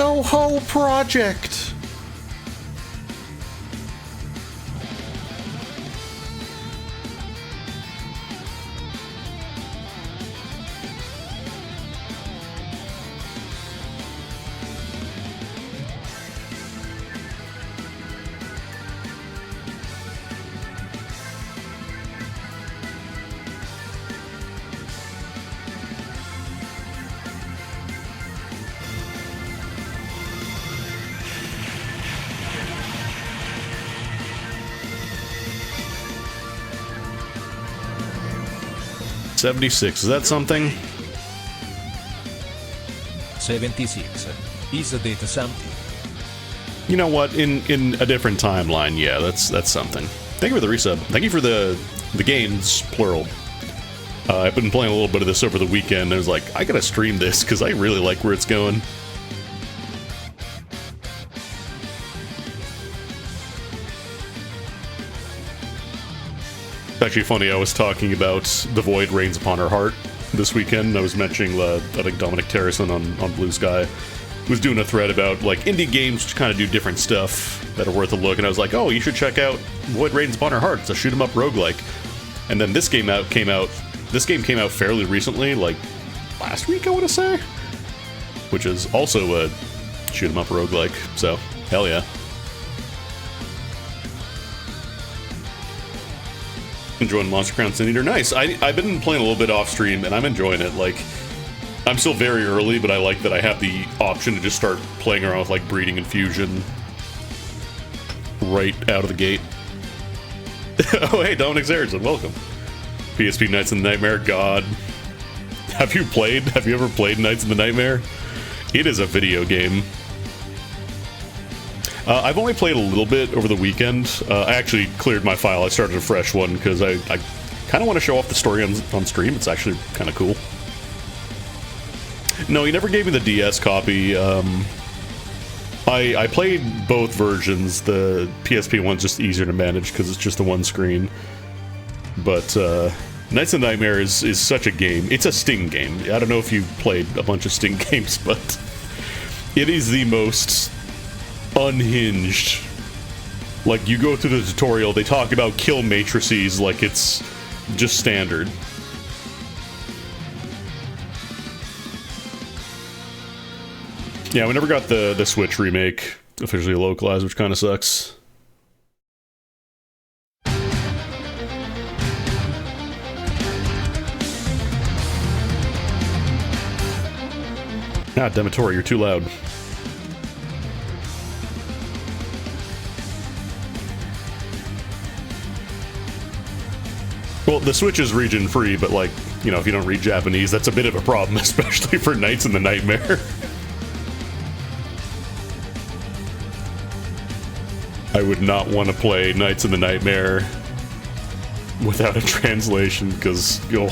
Toho project. $76, is that something? 76. Is that something? You know what? In a different timeline, yeah, that's something. Thank you for the resub. Thank you for the games, plural. I've been playing a little bit of this over the weekend. I was like, I gotta stream this because I really like where it's going. It's actually funny, I was talking about The Void Reigns Upon Her Heart this weekend. I was mentioning, I think Dominic Terrison on Blue Sky was doing a thread about, like, indie games which kind of do different stuff that are worth a look, and I was like, oh, you should check out Void Reigns Upon Her Heart. It's a shoot-'em-up roguelike. And then this game came out fairly recently, like, last week, I want to say? Which is also a shoot-'em-up roguelike, so, hell yeah. Enjoying Monster Crown Sin Eater. Nice. I've been playing a little bit off stream and I'm enjoying it. Like, I'm still very early, but I like that I have the option to just start playing around with, like, breeding and fusion right out of the gate. Oh, hey, Dominic Zarison, welcome. PSP Nights in the Nightmare. God, have you ever played Nights in the Nightmare? It is a video game. I've only played a little bit over the weekend. I actually cleared my file. I started a fresh one because I kind of want to show off the story on stream. It's actually kind of cool. No, he never gave me the DS copy. I played both versions. The PSP one's just easier to manage because it's just a one screen. But Nights in the Nightmare is such a game. It's a Sting game. I don't know if you've played a bunch of Sting games, but it is the most unhinged. Like, you go through the tutorial, they talk about kill matrices like it's just standard. Yeah, we never got the Switch remake officially localized, which kind of sucks. Ah, Demetori, you're too loud. Well, the Switch is region-free, but, like, you know, if you don't read Japanese, that's a bit of a problem, especially for Nights in the Nightmare. I would not want to play Nights in the Nightmare without a translation, because, you'll...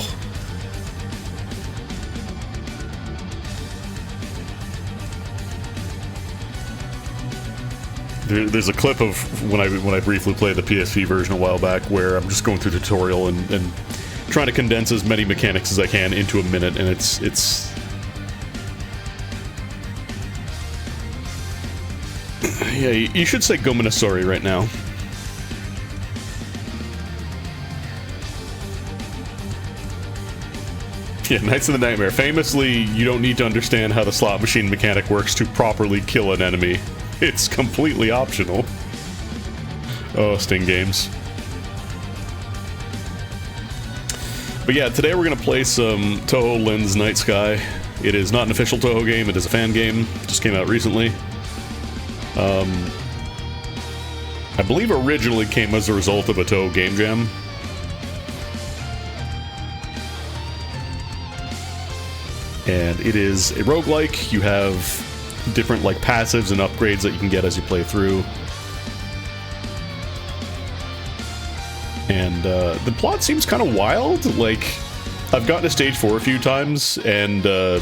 There's a clip of when I briefly played the PSP version a while back where I'm just going through the tutorial and trying to condense as many mechanics as I can into a minute, and it's yeah, you should say Gomenasori right now. Yeah, Nights in the Nightmare. Famously, you don't need to understand how the slot machine mechanic works to properly kill an enemy. It's completely optional. Oh, Sting games. But yeah, today we're gonna play some Toho Lens Night Sky. It is not an official Toho game, it is a fan game. It just came out recently. I believe originally came as a result of a Toho Game Jam. And it is a roguelike. You have different, like, passives and upgrades that you can get as you play through. And the plot seems kind of wild. Like, I've gotten to stage 4 a few times, and I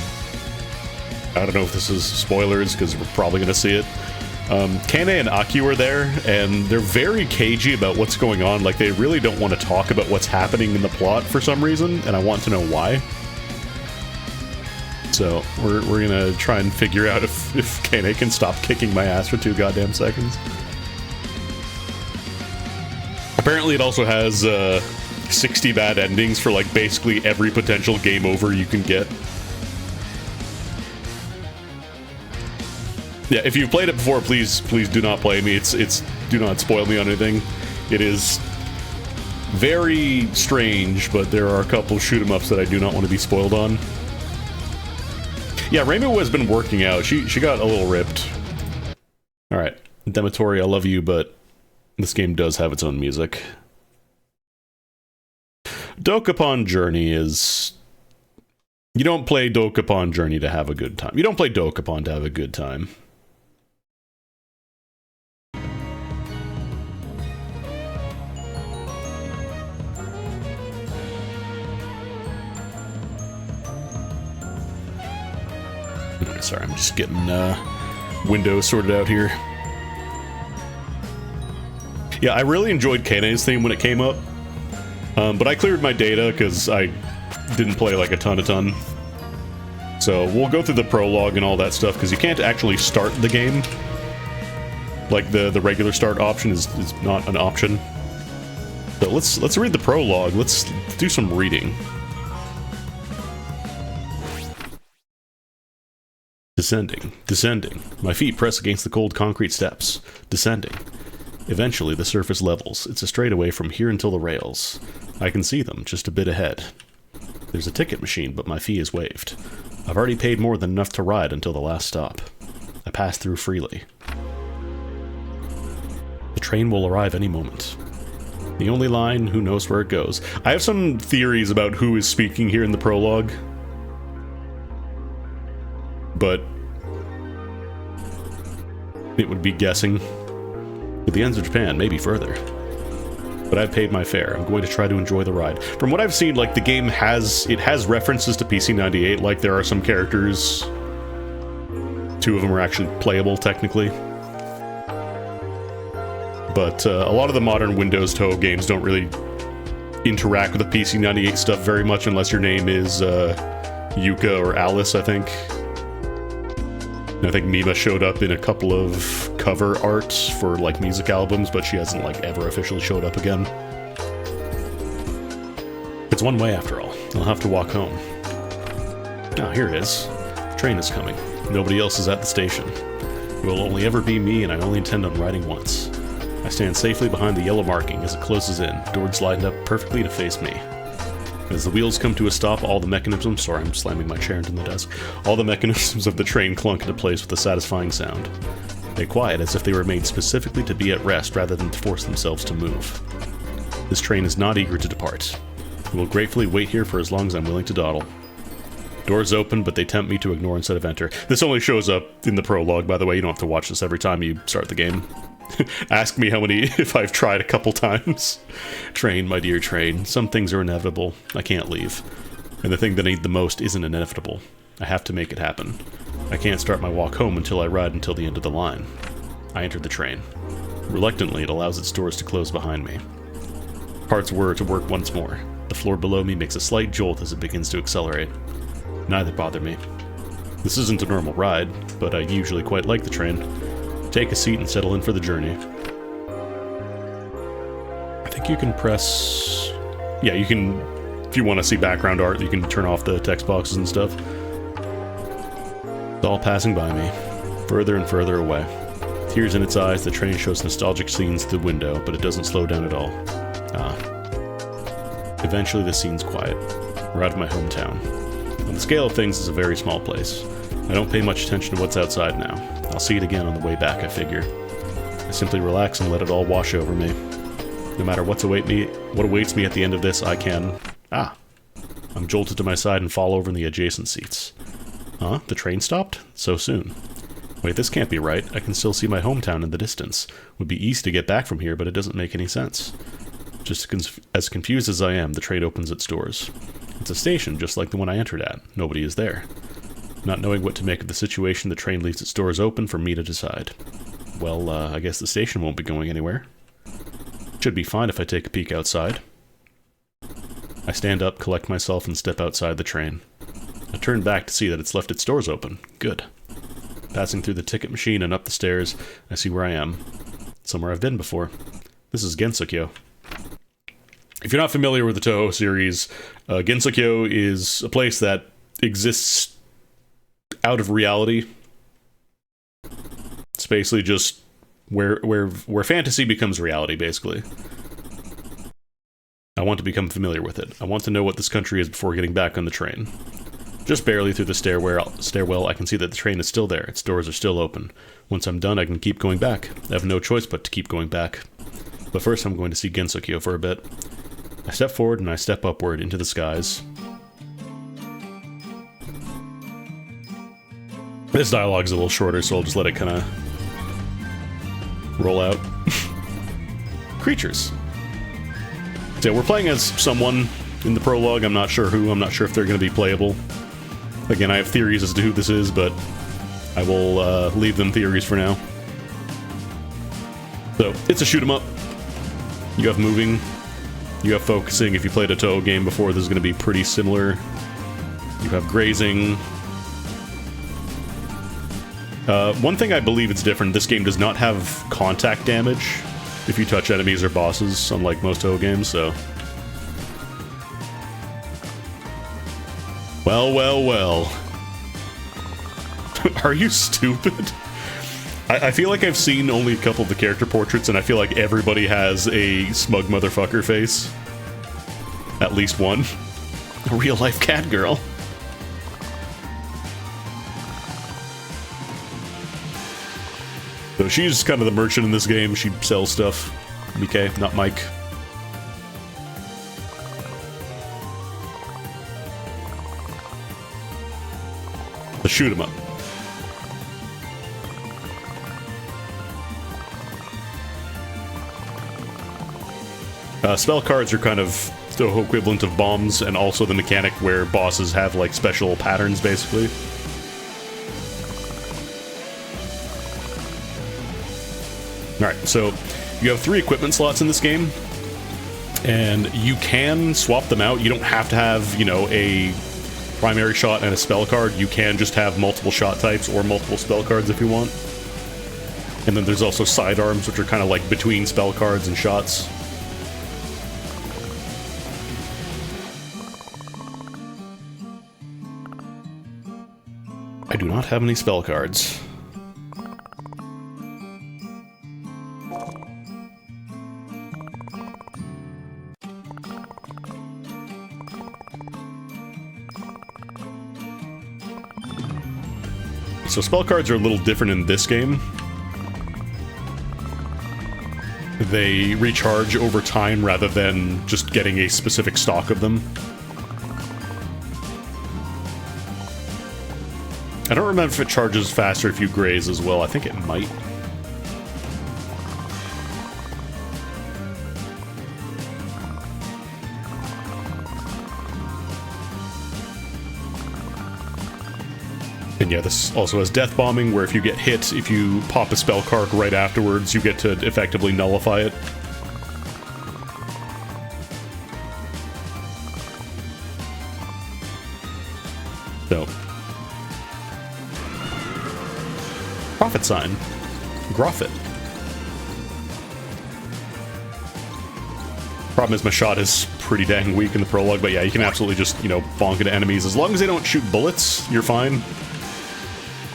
don't know if this is spoilers, because we're probably going to see it. Kane and Aki are there, and they're very cagey about what's going on. Like, they really don't want to talk about what's happening in the plot for some reason, and I want to know why. So we're gonna try and figure out if Kane can stop kicking my ass for 2 goddamn seconds. Apparently it also has 60 bad endings for like basically every potential game over you can get. Yeah, if you've played it before, please do not play me. It's do not spoil me on anything. It is very strange, but there are a couple shoot 'em ups that I do not want to be spoiled on. Yeah, Rainbow has been working out. She got a little ripped. Alright, Dematori, I love you, but this game does have its own music. Dokapon Journey is... You don't play Dokapon Journey to have a good time. You don't play Dokapon to have a good time. Sorry, I'm just getting Windows sorted out here. Yeah, I really enjoyed Kane's theme when it came up, but I cleared my data because I didn't play like a ton. So we'll go through the prologue and all that stuff because you can't actually start the game. Like the regular start option is not an option. So let's read the prologue. Let's do some reading. Descending. My feet press against the cold concrete steps. Descending. Eventually, the surface levels. It's a straightaway from here until the rails. I can see them, just a bit ahead. There's a ticket machine, but my fee is waived. I've already paid more than enough to ride until the last stop. I pass through freely. The train will arrive any moment. The only line, who knows where it goes. I have some theories about who is speaking here in the prologue. But it would be guessing. To the ends of Japan, maybe further. But I've paid my fare. I'm going to try to enjoy the ride. From what I've seen, like, the game has references to PC-98, like there are some characters. 2 of them are actually playable, technically. But a lot of the modern Windows Toho games don't really interact with the PC-98 stuff very much unless your name is Yuka or Alice, I think. I think Mima showed up in a couple of cover art for, like, music albums, but she hasn't, like, ever officially showed up again. It's one way, after all. I'll have to walk home. Ah, here it is. The train is coming. Nobody else is at the station. It will only ever be me, and I only intend on riding once. I stand safely behind the yellow marking as it closes in, doors lined up perfectly to face me. As the wheels come to a stop, all the mechanisms... Sorry, I'm slamming my chair into the desk. All the mechanisms of the train clunk into place with a satisfying sound. They quiet as if they were made specifically to be at rest rather than to force themselves to move. This train is not eager to depart. It will gratefully wait here for as long as I'm willing to dawdle. Doors open, but they tempt me to ignore instead of enter. This only shows up in the prologue, by the way. You don't have to watch this every time you start the game. Ask me how many, if I've tried a couple times. Train, my dear train. Some things are inevitable. I can't leave. And the thing that I need the most isn't inevitable. I have to make it happen. I can't start my walk home until I ride until the end of the line. I enter the train. Reluctantly, it allows its doors to close behind me. Parts were to work once more. The floor below me makes a slight jolt as it begins to accelerate. Neither bother me. This isn't a normal ride, but I usually quite like the train. Take a seat and settle in for the journey. I think you can press... Yeah, you can... If you want to see background art, you can turn off the text boxes and stuff. It's all passing by me, further and further away. Tears in its eyes, the train shows nostalgic scenes through the window, but it doesn't slow down at all. Eventually the scene's quiet. We're out of my hometown. On the scale of things, it's a very small place. I don't pay much attention to what's outside now. I'll see it again on the way back, I figure. I simply relax and let it all wash over me. No matter what awaits me at the end of this, I can... I'm jolted to my side and fall over in the adjacent seats. Huh? The train stopped? So soon. Wait, this can't be right. I can still see my hometown in the distance. Would be easy to get back from here, but it doesn't make any sense. Just as confused as I am, the train opens its doors. It's a station, just like the one I entered at. Nobody is there. Not knowing what to make of the situation, the train leaves its doors open for me to decide. Well, I guess the station won't be going anywhere. Should be fine if I take a peek outside. I stand up, collect myself, and step outside the train. A turn back to see that it's left its doors open. Good. Passing through the ticket machine and up the stairs, I see where I am. Somewhere I've been before. This is Gensokyo. If you're not familiar with the Toho series, Gensokyo is a place that exists out of reality. It's basically just where fantasy becomes reality, basically. I want to become familiar with it. I want to know what this country is before getting back on the train. Just barely through the stairwell, I can see that the train is still there. Its doors are still open. Once I'm done, I can keep going back. I have no choice but to keep going back. But first, I'm going to see Gensokyo for a bit. I step forward and I step upward into the skies. This dialogue's a little shorter, so I'll just let it kind of roll out. Creatures. So we're playing as someone in the prologue. I'm not sure who. I'm not sure if they're going to be playable. Again, I have theories as to who this is, but I will leave them theories for now. So, it's a shoot 'em up. You have moving. You have focusing. If you played a Toho game before, this is going to be pretty similar. You have grazing. One thing I believe it's different, this game does not have contact damage if you touch enemies or bosses, unlike most Toho games, so... Well, well, well. Are you stupid? I feel like I've seen only a couple of the character portraits, and I feel like everybody has a smug motherfucker face. At least one. A real-life cat girl. So she's kind of the merchant in this game. She sells stuff. Mike, not Mike. Let's shoot him up. Spell cards are kind of the equivalent of bombs, and also the mechanic where bosses have like special patterns, basically. Alright, so you have 3 equipment slots in this game, and you can swap them out. You don't have to have, you know, a primary shot and a spell card. You can just have multiple shot types or multiple spell cards if you want. And then there's also sidearms, which are kind of like between spell cards and shots. I do not have any spell cards. So spell cards are a little different in this game. They recharge over time rather than just getting a specific stock of them. I don't remember if it charges faster if you graze as well. I think it might. And yeah, this also has death bombing, where if you get hit, if you pop a spell card right afterwards, you get to effectively nullify it. So. Profit sign. Groffit. Problem is my shot is pretty dang weak in the prologue, but yeah, you can absolutely just, you know, bonk into enemies. As long as they don't shoot bullets, you're fine.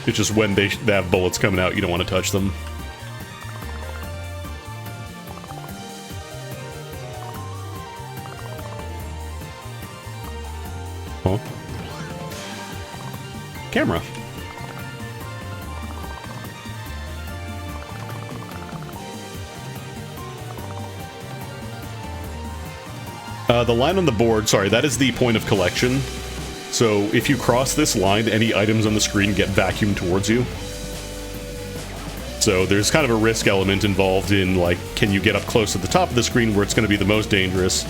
It's just when they have bullets coming out, you don't want to touch them. Huh? Camera. The line on the board, sorry, that is the point of collection. So if you cross this line, any items on the screen get vacuumed towards you. So there's kind of a risk element involved in, like, can you get up close to the top of the screen where it's going to be the most dangerous,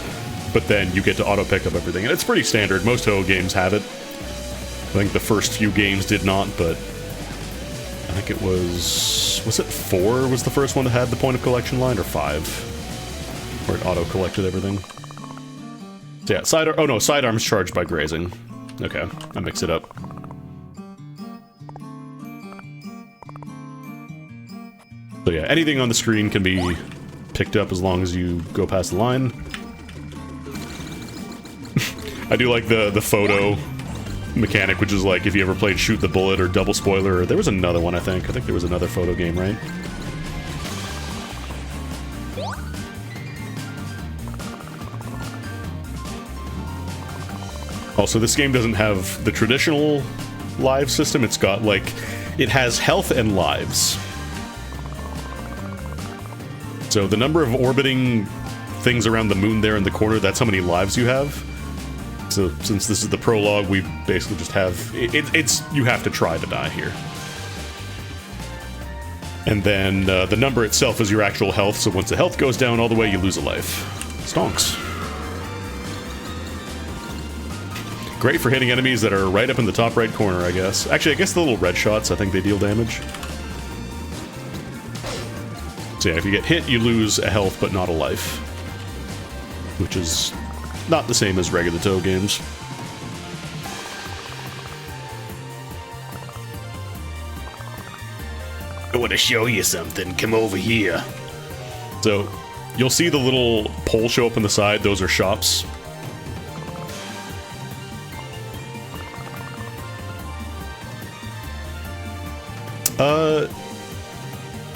but then you get to auto-pick up everything. And it's pretty standard. Most Toho games have it. I think the first few games did not, but I think it was it 4 was the first one that had the point of collection line, or 5? Where it auto-collected everything. So yeah, sidearms charged by grazing. Okay, I mix it up. So yeah, anything on the screen can be picked up as long as you go past the line. I do like the photo mechanic, which is like if you ever played Shoot the Bullet or Double Spoiler, or there was another one, I think there was another photo game, right? Also, this game doesn't have the traditional live system. It's got like, it has health and lives. So the number of orbiting things around the moon there in the corner, that's how many lives you have. So since this is the prologue, we basically just have... It's you have to try to die here. And then the number itself is your actual health, so once the health goes down all the way, you lose a life. Stonks. Great for hitting enemies that are right up in the top right corner, I guess. Actually, I guess the little red shots, I think they deal damage. So yeah, if you get hit, you lose a health, but not a life. Which is not the same as regular Toe games. I want to show you something. Come over here. So, you'll see the little pole show up on the side. Those are shops.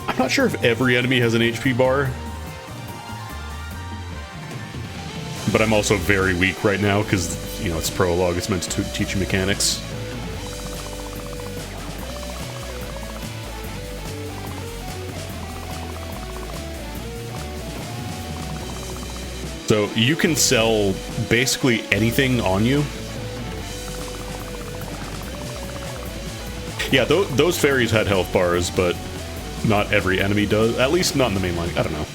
I'm not sure if every enemy has an HP bar. But I'm also very weak right now because, you know, it's prologue. It's meant to teach you mechanics. So you can sell basically anything on you. Yeah, those fairies had health bars, but not every enemy does. At least not in the main line. I don't know.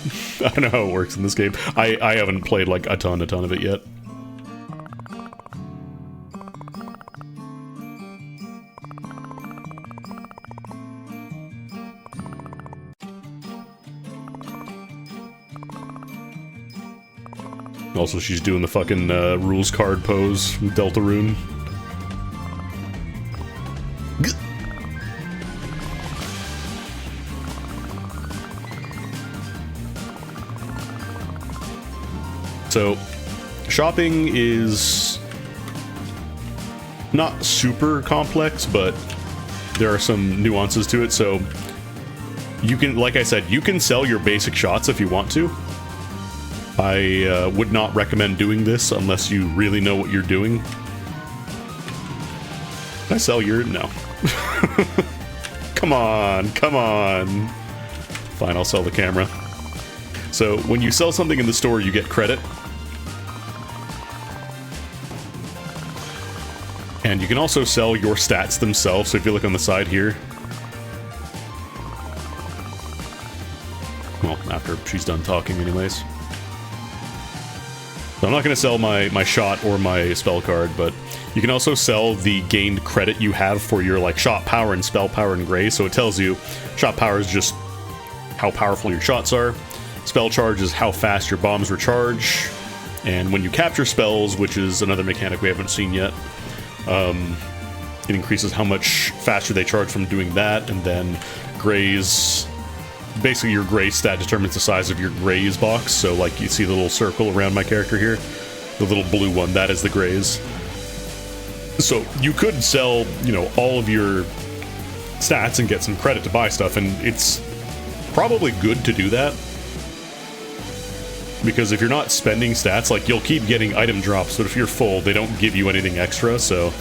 I don't know how it works in this game. I haven't played like a ton of it yet. Also, she's doing the fucking rules card pose from Deltarune. So, shopping is not super complex, but there are some nuances to it. So, you can, like I said, you can sell your basic shots if you want to. I would not recommend doing this unless you really know what you're doing. Can I sell your... No. Come on, come on. Fine, I'll sell the camera. So, when you sell something in the store, you get credit. And you can also sell your stats themselves, so if you look on the side here... Well, after she's done talking anyways. So I'm not going to sell my shot or my spell card, but you can also sell the gained credit you have for your like shot power and spell power in gray. So it tells you shot power is just how powerful your shots are. Spell charge is how fast your bombs recharge. And when you capture spells, which is another mechanic we haven't seen yet, it increases how much faster they charge from doing that. And then grays... Basically, your gray stat determines the size of your grays box. So, like, you see the little circle around my character here? The little blue one, that is the grays. So, you could sell, you know, all of your stats and get some credit to buy stuff, and it's probably good to do that. Because if you're not spending stats, like, you'll keep getting item drops, but if you're full, they don't give you anything extra, so...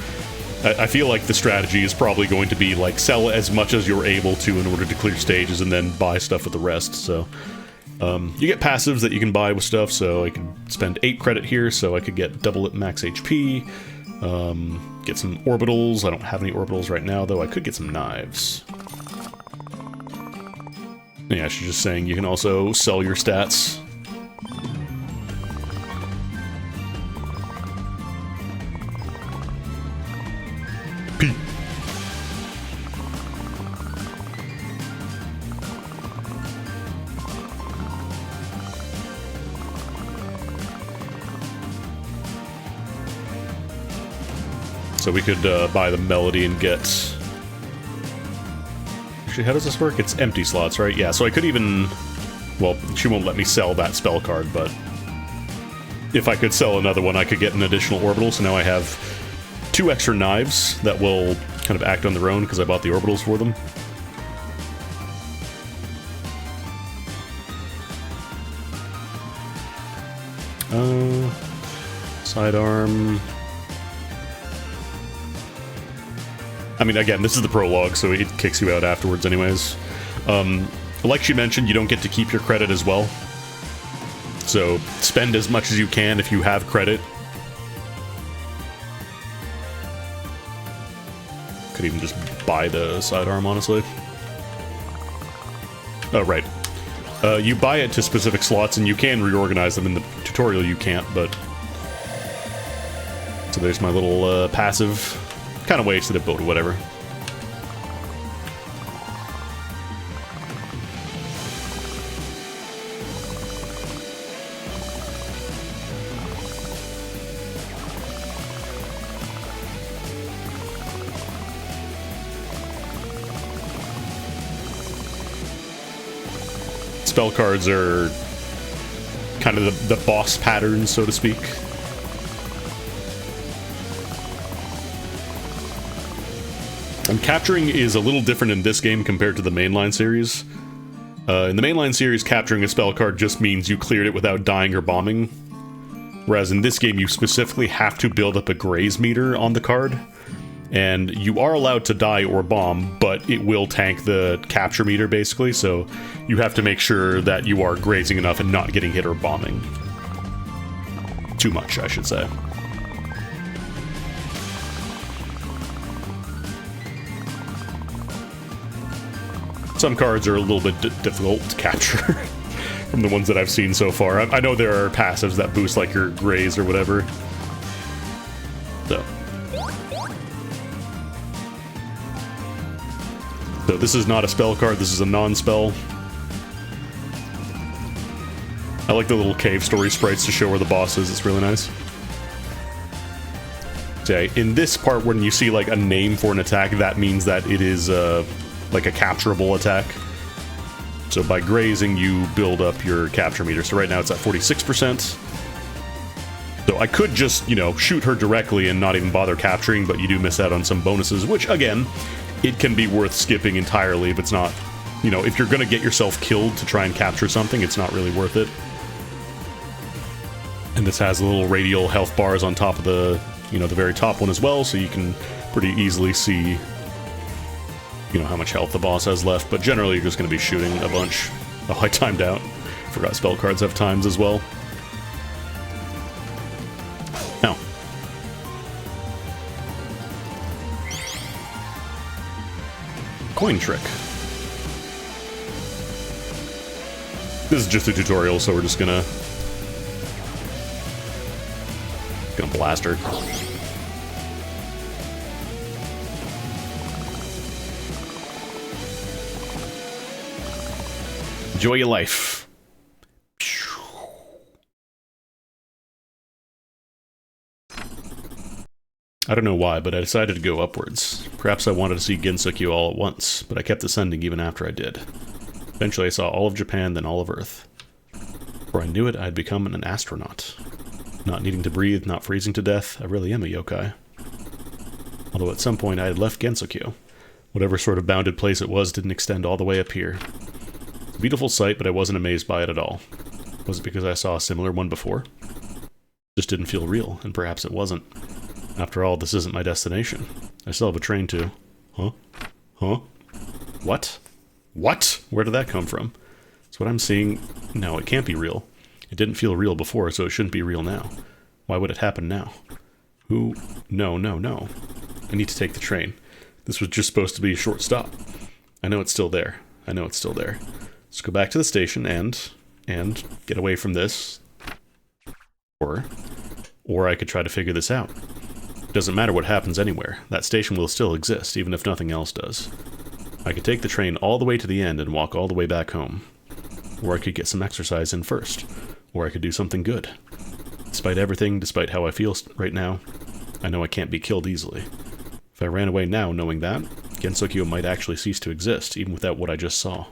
I feel like the strategy is probably going to be, like, sell as much as you're able to in order to clear stages and then buy stuff with the rest, so... you get passives that you can buy with stuff, so I can spend 8 credit here, so I could get double at max HP. Get some orbitals. I don't have any orbitals right now, though I could get some knives. Yeah, she's just saying you can also sell your stats. P. So we could buy the melody and get... Actually, how does this work? It's empty slots, right? Yeah, so I could even... Well, she won't let me sell that spell card, but... If I could sell another one, I could get an additional orbital, so now I have 2 extra knives that will kind of act on their own, because I bought the orbitals for them. Sidearm... I mean, again, this is the prologue, so it kicks you out afterwards anyways. Like she mentioned, you don't get to keep your credit as well. So, spend as much as you can if you have credit. Could even just buy the sidearm, honestly. Oh, right. You buy it to specific slots, and you can reorganize them. In the tutorial, you can't, but... So there's my little passive. Kind of wasted it, but whatever. Spell cards are kind of the boss pattern, so to speak. And capturing is a little different in this game compared to the mainline series. In the mainline series, capturing a spell card just means you cleared it without dying or bombing. Whereas in this game, you specifically have to build up a graze meter on the card. And you are allowed to die or bomb, but it will tank the capture meter, basically. So you have to make sure that you are grazing enough and not getting hit or bombing. Too much, I should say. Some cards are a little bit difficult to capture from the ones that I've seen so far. I know there are passives that boost like your graze or whatever. So this is not a spell card, this is a non-spell. I like the little cave story sprites to show where the boss is, it's really nice. So yeah, in this part when you see like a name for an attack, that means that it is like a capturable attack. So by grazing, you build up your capture meter. So right now it's at 46%. So I could just, you know, shoot her directly and not even bother capturing, but you do miss out on some bonuses, which, again, it can be worth skipping entirely if it's not, you know, if you're gonna get yourself killed to try and capture something, it's not really worth it. And this has little radial health bars on top of the, you know, the very top one as well, so you can pretty easily see, you know, how much health the boss has left, but generally you're just going to be shooting a bunch. Oh, I timed out. Forgot spell cards have times as well. Now. Coin trick. This is just a tutorial, so we're just gonna blast her. Enjoy your life. I don't know why, but I decided to go upwards. Perhaps I wanted to see Gensokyo all at once, but I kept ascending even after I did. Eventually I saw all of Japan, then all of Earth. Before I knew it, I had become an astronaut. Not needing to breathe, not freezing to death, I really am a yokai. Although at some point I had left Gensokyo. Whatever sort of bounded place it was didn't extend all the way up here. A beautiful sight, but I wasn't amazed by it at all. Was it because I saw a similar one before? Just didn't feel real, and perhaps it wasn't. After all, this isn't my destination. I still have a train to... Huh? Huh? What? What? Where did that come from? It's what I'm seeing... No, it can't be real. It didn't feel real before, so it shouldn't be real now. Why would it happen now? Who? No, no, no. I need to take the train. This was just supposed to be a short stop. I know it's still there. I know it's still there. Let's go back to the station and get away from this. Or I could try to figure this out. It doesn't matter what happens anywhere. That station will still exist, even if nothing else does. I could take the train all the way to the end and walk all the way back home. Or I could get some exercise in first. Or I could do something good. Despite everything, despite how I feel right now, I know I can't be killed easily. If I ran away now knowing that, Gensokyo might actually cease to exist, even without what I just saw.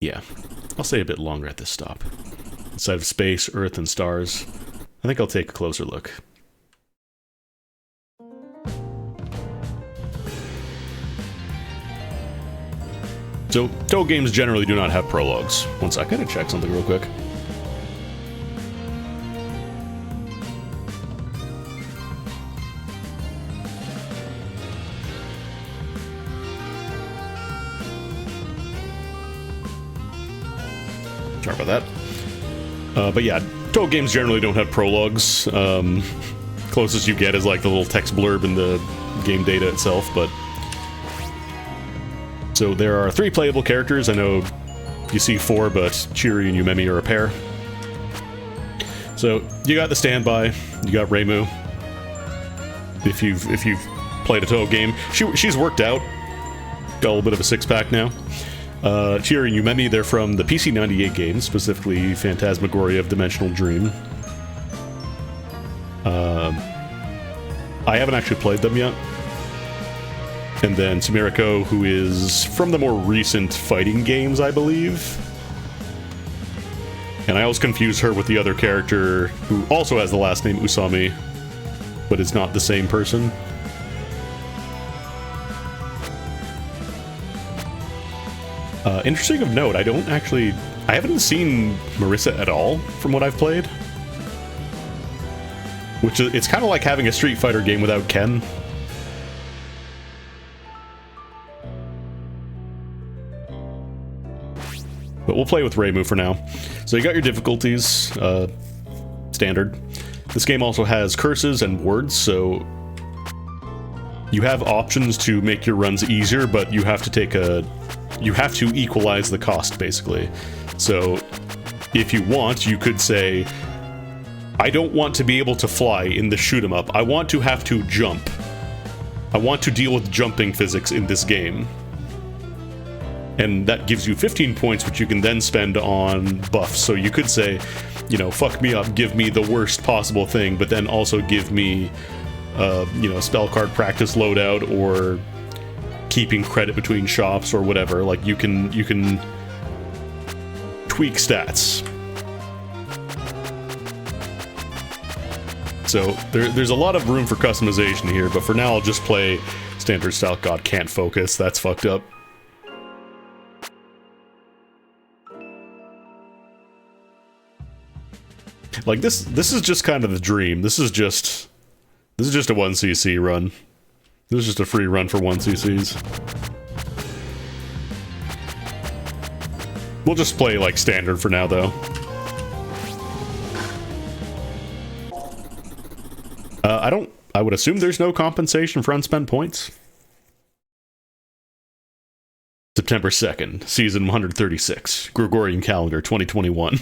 Yeah, I'll stay a bit longer at this stop. Inside of space, Earth, and stars, I think I'll take a closer look. So, Toho games generally do not have prologues. One sec, I gotta check something real quick. Sorry about that. But yeah, Toho games generally don't have prologues. Closest you get is like the little text blurb in the game data itself, but... So there are 3 playable characters. I know you see 4, but Chiri and Yumemi are a pair. So you got the standby, you got Reimu. If you've played a Toho game, she's worked out. Got a little bit of a six-pack now. Chiri and Yumemi, they're from the PC 98 games, specifically Phantasmagoria of Dimensional Dream. I haven't actually played them yet. And then Sumiriko, who is from the more recent fighting games, I believe. And I always confuse her with the other character, who also has the last name Usami, but is not the same person. Interesting of note, I haven't seen Marissa at all from what I've played. Which is, it's kind of like having a Street Fighter game without Ken. But we'll play with Reimu for now. So you got your difficulties, standard. This game also has curses and words, so you have options to make your runs easier, but you have to equalize the cost, basically. So if you want, you could say, I don't want to be able to fly in the shoot 'em up. I want to have to jump. I want to deal with jumping physics in this game. And that gives you 15 points, which you can then spend on buffs. So you could say, you know, fuck me up, give me the worst possible thing, but then also give me, you know, spell card practice loadout, or keeping credit between shops, or whatever. Like, you can tweak stats. So there's a lot of room for customization here, but for now I'll just play standard style. God, can't focus. That's fucked up. Like, this is just kind of the dream. This is just a 1cc run. This is just a free run for 1cc's. We'll just play, like, standard for now, though. I would assume there's no compensation for unspent points. September 2nd, season 136, Gregorian calendar 2021.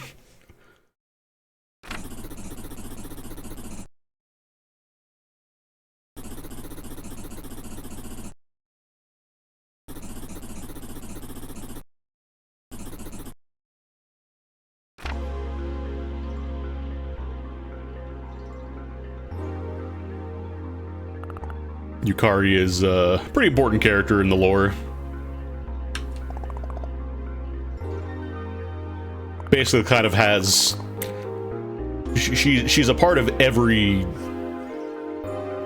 Yukari is a pretty important character in the lore. Basically kind of has... She's a part of every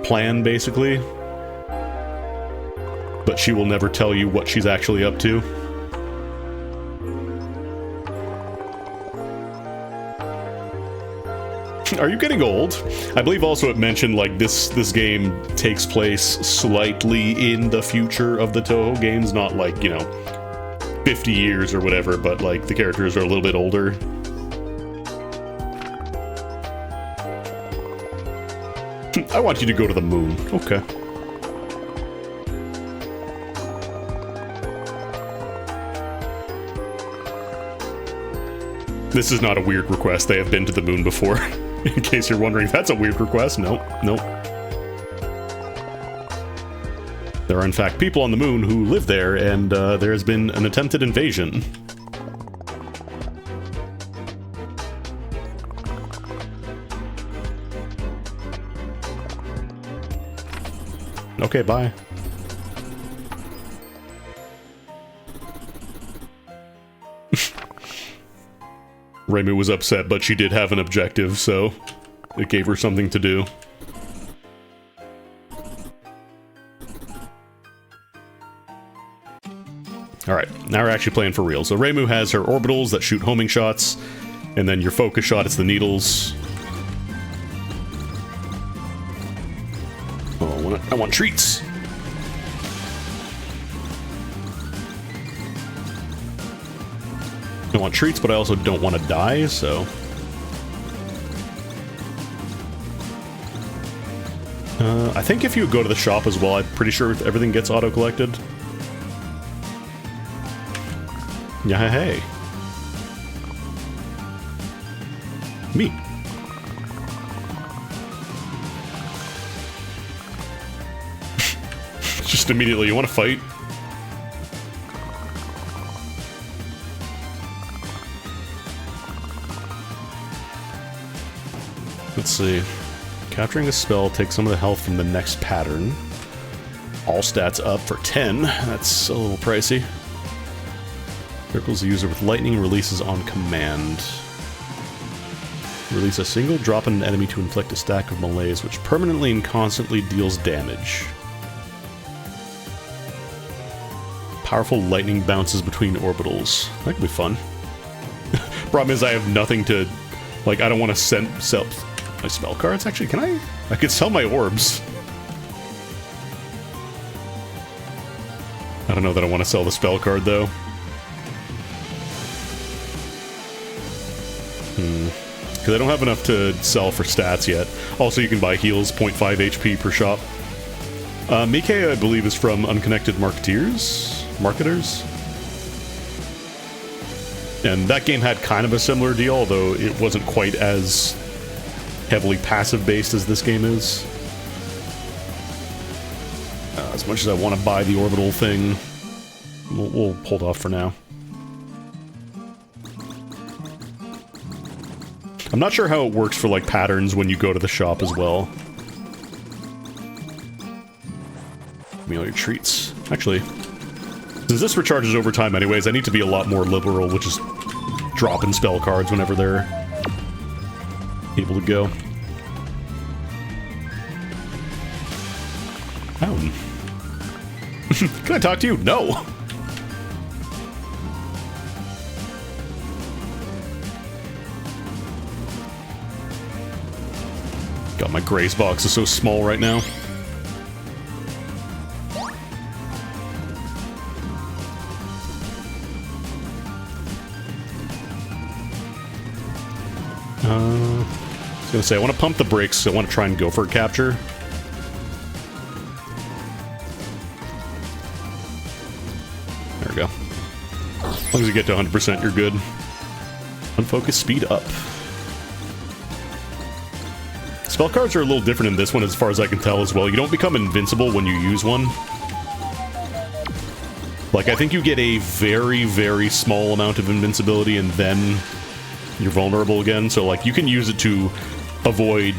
plan, basically. But she will never tell you what she's actually up to. Are you getting old? I believe also it mentioned, like, this game takes place slightly in the future of the Toho games, not like, you know, 50 years or whatever, but like the characters are a little bit older. I want you to go to the moon. Okay. This is not a weird request. They have been to the moon before. In case you're wondering if that's a weird request. Nope. There are in fact people on the moon who live there, and there has been an attempted invasion. Okay, bye. Reimu was upset, but she did have an objective, so it gave her something to do. Alright, now we're actually playing for real. So Reimu has her orbitals that shoot homing shots, and then your focus shot, it's the needles. Oh, I want treats! I want treats, but I also don't want to die, so... I think if you go to the shop as well, I'm pretty sure everything gets auto-collected. Yeah, hey. Me. Just immediately, you want to fight? Let's see. Capturing a spell takes some of the health from the next pattern. All stats up for 10. That's a little pricey. Circles the user with lightning, releases on command. Release a single drop on an enemy to inflict a stack of melees, which permanently and constantly deals damage. Powerful lightning bounces between orbitals. That could be fun. Problem is I have nothing to... Like, I don't want to sell my spell cards. Actually, can I? I could sell my orbs. I don't know that I want to sell the spell card, though. Because I don't have enough to sell for stats yet. Also, you can buy heals, 0.5 HP per shop. Mike, I believe, is from Unconnected Marketers. And that game had kind of a similar deal, although it wasn't quite as heavily passive-based as this game is. As much as I want to buy the orbital thing, we'll hold off for now. I'm not sure how it works for, like, patterns when you go to the shop as well. Give me all your treats. Actually, since this recharges over time anyways, I need to be a lot more liberal with just dropping spell cards whenever they're able to go. Ow. Can I talk to you? No! God, my Grace box is so small right now. I was gonna say, I want to pump the brakes, so I want to try and go for a capture. There we go. As long as you get to 100%, you're good. Unfocus speed up. Spell cards are a little different in this one as far as I can tell as well. You don't become invincible when you use one. Like, I think you get a very, very small amount of invincibility and then you're vulnerable again. So, like, you can use it to avoid,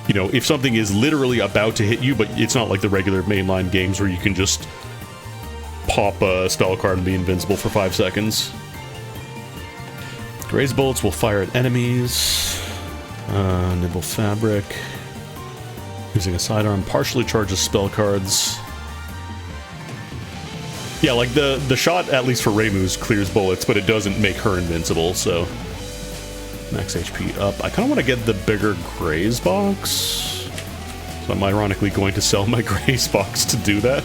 you know, if something is literally about to hit you, but it's not like the regular mainline games where you can just pop a spell card and be invincible for 5 seconds. Graze bullets will fire at enemies. Nibble fabric. Using a sidearm partially charges spell cards. Yeah, like the shot, at least for Reimu's, clears bullets, but it doesn't make her invincible, so... Max HP up. I kind of want to get the bigger Graze box. So I'm ironically going to sell my Graze box to do that.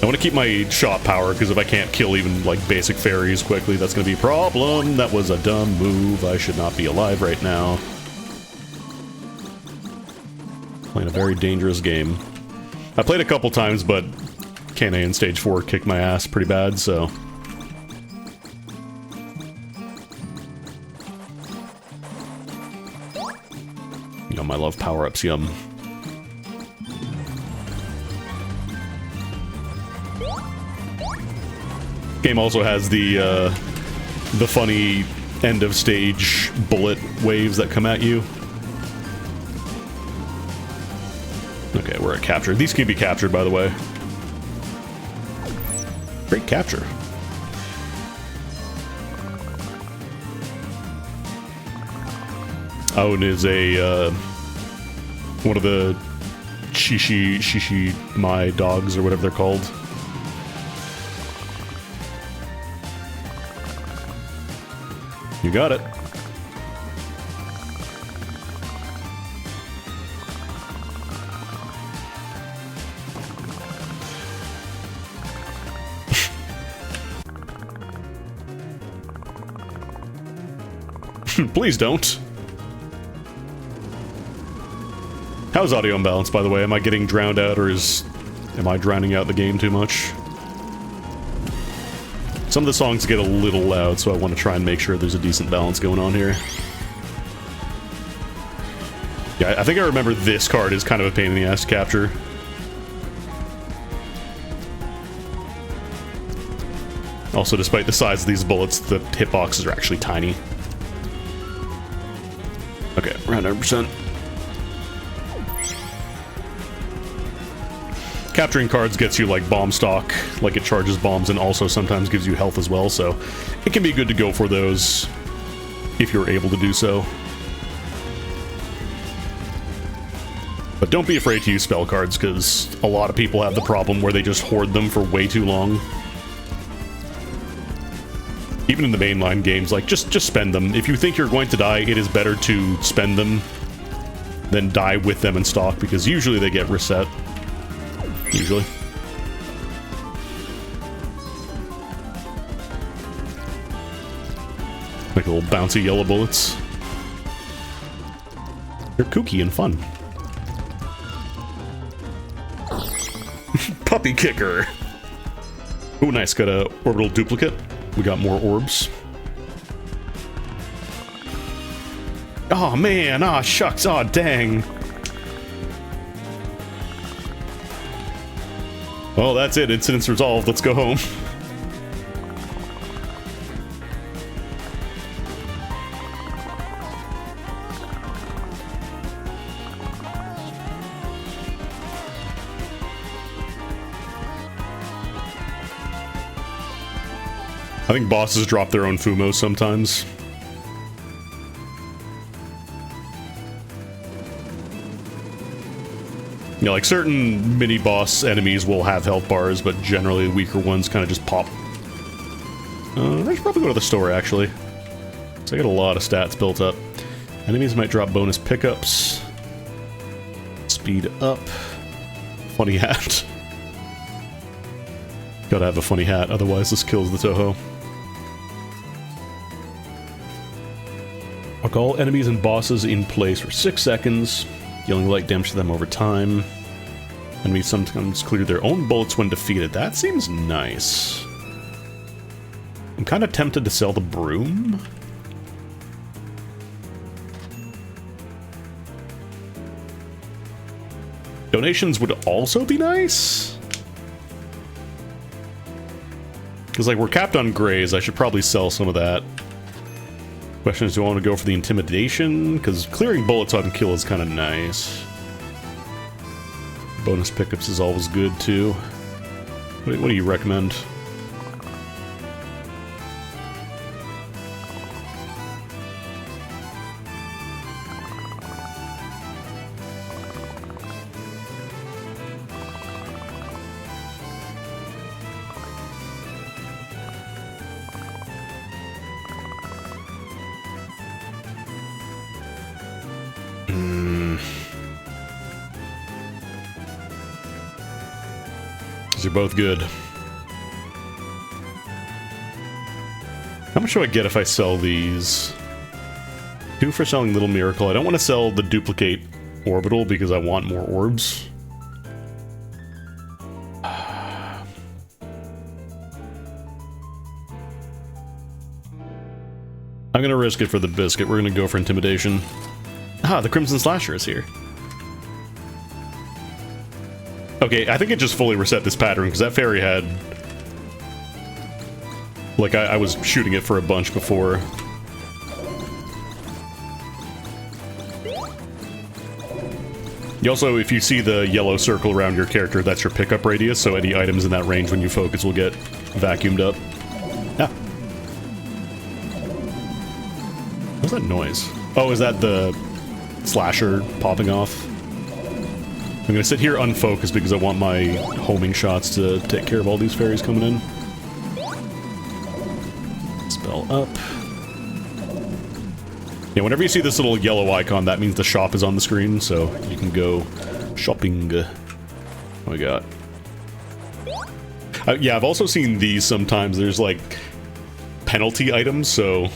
I want to keep my shot power, because if I can't kill even, like, basic fairies quickly, that's going to be a problem. That was a dumb move. I should not be alive right now. Playing a very dangerous game. I played a couple times, but Kana in Stage 4 kicked my ass pretty bad, so... Yum, I love power-ups, yum. Game also has the funny end of stage bullet waves that come at you. Okay, we're at capture. These can be captured, by the way. Great capture. Owen is a, one of the shishi my dogs, or whatever they're called. You got it. Please don't. How's audio imbalance, by the way? Am I getting drowned out, or am I drowning out the game too much? Some of the songs get a little loud, so I want to try and make sure there's a decent balance going on here. Yeah, I think I remember this card is kind of a pain in the ass to capture. Also, despite the size of these bullets, the hitboxes are actually tiny. Okay, around 100%. Capturing cards gets you, like, bomb stock, like it charges bombs, and also sometimes gives you health as well, so it can be good to go for those if you're able to do so. But don't be afraid to use spell cards, because a lot of people have the problem where they just hoard them for way too long. Even in the mainline games, like, just spend them. If you think you're going to die, it is better to spend them than die with them in stock, because usually they get reset. Usually. Like little bouncy yellow bullets. They're kooky and fun. Puppy kicker! Ooh, nice. Got a orbital duplicate. We got more orbs. Oh man, ah shucks, ah dang. Well, that's it. Incident's resolved. Let's go home. I think bosses drop their own Fumos sometimes. Yeah, like certain mini-boss enemies will have health bars, but generally weaker ones kind of just pop. I should probably go to the store, actually. So I got a lot of stats built up. Enemies might drop bonus pickups. Speed up. Funny hat. Gotta have a funny hat, otherwise this kills the Toho. Mark all enemies and bosses in place for 6 seconds. Dealing light damage to them over time. Enemies sometimes clear their own bullets when defeated. That seems nice. I'm kind of tempted to sell the broom. Donations would also be nice. Because, like, we're capped on grays. I should probably sell some of that. Question is, do I want to go for the intimidation? Because clearing bullets on kill is kind of nice. Bonus pickups is always good, too. What do you recommend? These are both good. How much do I get if I sell these? 2 for selling Little Miracle. I don't want to sell the duplicate orbital because I want more orbs. I'm gonna risk it for the biscuit. We're gonna go for intimidation. Ah, the Crimson Slasher is here. Okay, I think it just fully reset this pattern, because that fairy had... Like, I was shooting it for a bunch before. You also, if you see the yellow circle around your character, that's your pickup radius, so any items in that range when you focus will get vacuumed up. Ah. What's that noise? Oh, is that the slasher popping off? I'm gonna sit here unfocused because I want my homing shots to take care of all these fairies coming in. Spell up. Yeah, whenever you see this little yellow icon, that means the shop is on the screen, so you can go shopping. What we got? Yeah, I've also seen these sometimes. There's, like, penalty items, so...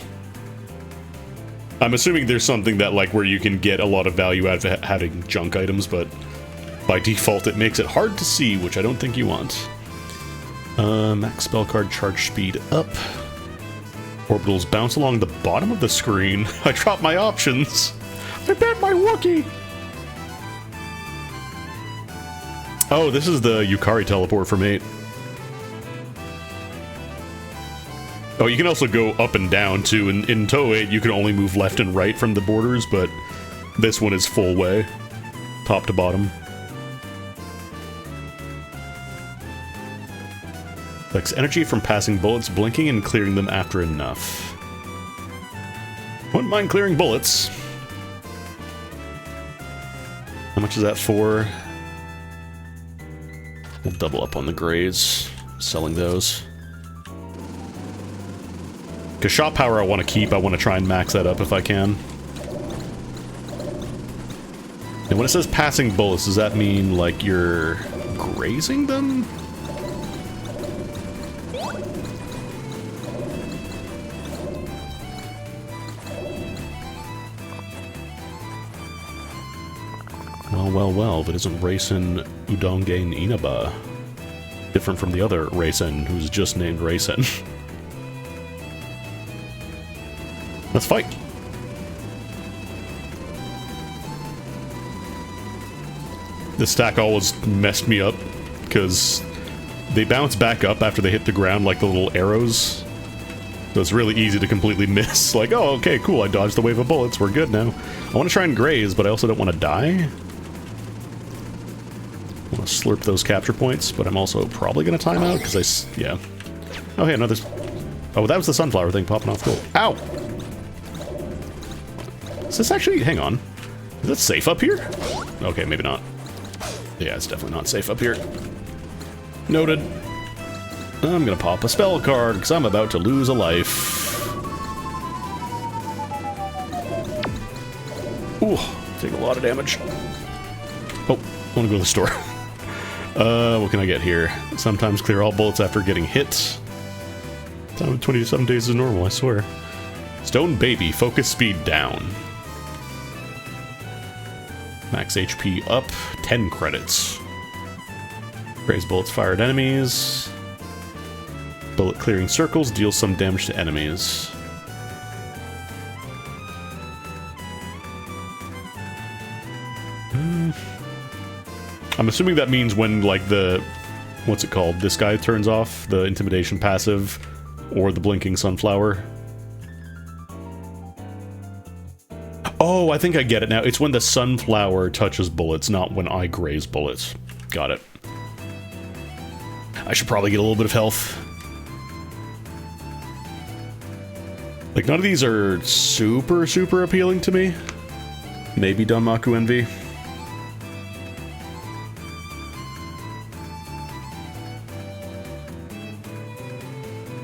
I'm assuming there's something that, like, where you can get a lot of value out of having junk items, but by default it makes it hard to see, which I don't think you want. Max spell card charge speed up. Orbitals bounce along the bottom of the screen. I dropped my options. I bet my Wookiee. Oh, this is the Yukari teleport from 8. Oh, you can also go up and down, too. In Toe 8, you can only move left and right from the borders, but this one is full way. Top to bottom. Collects energy from passing bullets, blinking and clearing them after enough. Wouldn't mind clearing bullets. How much is that for? We'll double up on the grays, selling those. Because shot power I want to keep, I want to try and max that up if I can. And when it says passing bullets, does that mean like you're grazing them? Well, if it isn't Racing Udongen Inaba. Different from the other Racing, who's just named Racing. Let's fight! This stack always messed me up, because they bounce back up after they hit the ground like the little arrows. So it's really easy to completely miss. Like, oh, okay, cool, I dodged the wave of bullets, we're good now. I want to try and graze, but I also don't want to die. I want to slurp those capture points, but I'm also probably going to time out, because yeah. Oh, hey, another... Oh, that was the sunflower thing popping off. Cool. Ow! Is this actually... Hang on. Is it safe up here? Okay, maybe not. Yeah, it's definitely not safe up here. Noted. I'm going to pop a spell card, because I'm about to lose a life. Ooh, take a lot of damage. Oh, I want to go to the store. What can I get here? Sometimes clear all bullets after getting hit. Time of 27 days is normal, I swear. Stone Baby, focus speed down. Max HP up, 10 credits. Raise bullets fire at enemies. Bullet clearing circles deals some damage to enemies. I'm assuming that means when, like, the... What's it called? This guy turns off the intimidation passive, or the blinking sunflower. Oh, I think I get it now. It's when the sunflower touches bullets, not when I graze bullets. Got it. I should probably get a little bit of health. Like, none of these are super, super appealing to me. Maybe Danmaku Envy.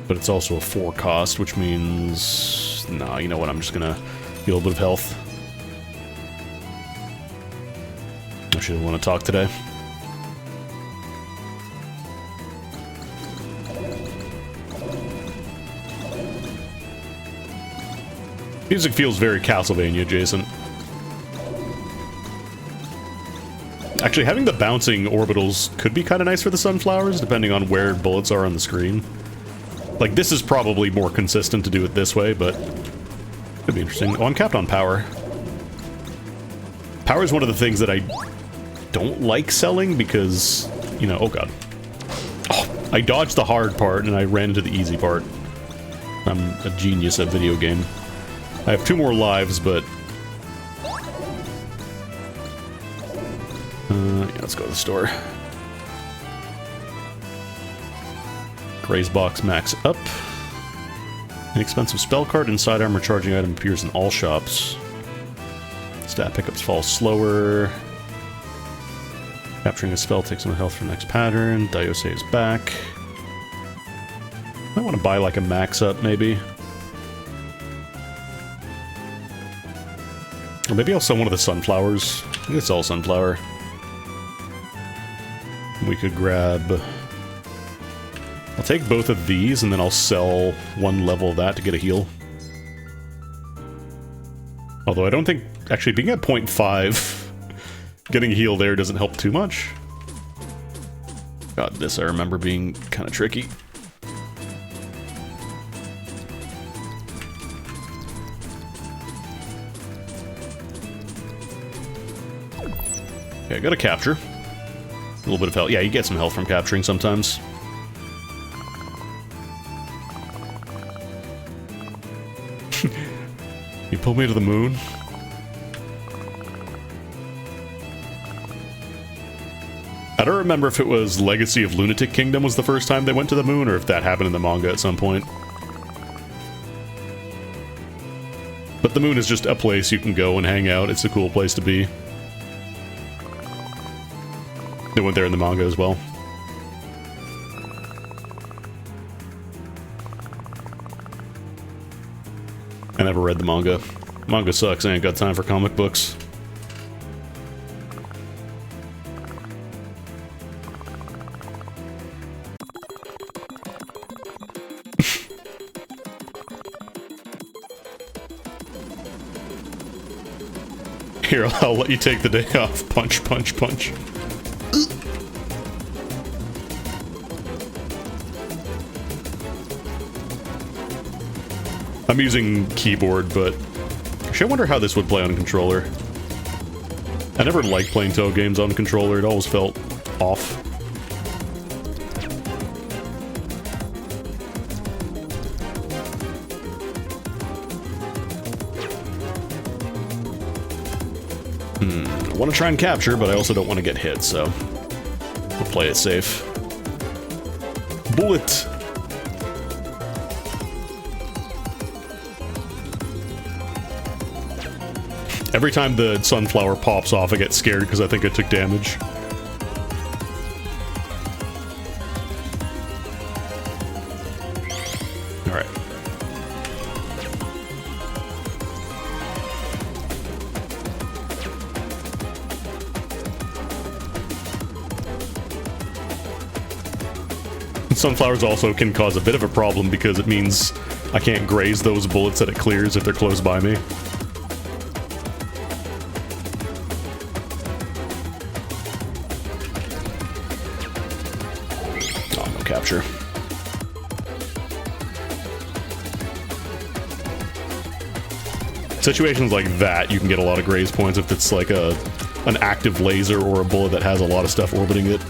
But it's also a 4 cost, which means... Nah, you know what, I'm just gonna get a little bit of health. I shouldn't want to talk today. Music feels very Castlevania adjacent. Actually, having the bouncing orbitals could be kind of nice for the sunflowers, depending on where bullets are on the screen. Like, this is probably more consistent to do it this way, but could be interesting. Oh, I'm capped on power. Power is one of the things that I don't like selling because, you know, oh god. Oh, I dodged the hard part and I ran into the easy part. I'm a genius at video game. I have 2 more lives, but Yeah, let's go to the store. Gray's box max up. An expensive spell card and side armor charging item appears in all shops. Stat pickups fall slower. Capturing a spell takes some health for next pattern. Diose is back. Might want to buy like a max up, maybe. Or maybe I'll sell one of the sunflowers. I think it's all sunflower. We could grab... I'll take both of these, and then I'll sell one level of that to get a heal. Although I don't think... Actually, being at 0.5, getting a heal there doesn't help too much. God, this I remember being kind of tricky. Okay, I got a capture. A little bit of health. Yeah, you get some health from capturing sometimes. You pulled me to the moon? I don't remember if it was Legacy of Lunatic Kingdom was the first time they went to the moon, or if that happened in the manga at some point. But the moon is just a place you can go and hang out. It's a cool place to be. They went there in the manga as well. I never read the manga. Manga sucks. I ain't got time for comic books. Here, I'll let you take the day off. Punch, punch, punch. I'm using keyboard, but actually I wonder how this would play on controller. I never liked playing Toe games on controller, it always felt off. I want to try and capture, but I also don't want to get hit, so we'll play it safe. Bullet! Every time the sunflower pops off, I get scared because I think I took damage. Alright. Sunflowers also can cause a bit of a problem because it means I can't graze those bullets that it clears if they're close by me. Capture. Situations like that, you can get a lot of graze points if it's like an active laser or a bullet that has a lot of stuff orbiting it.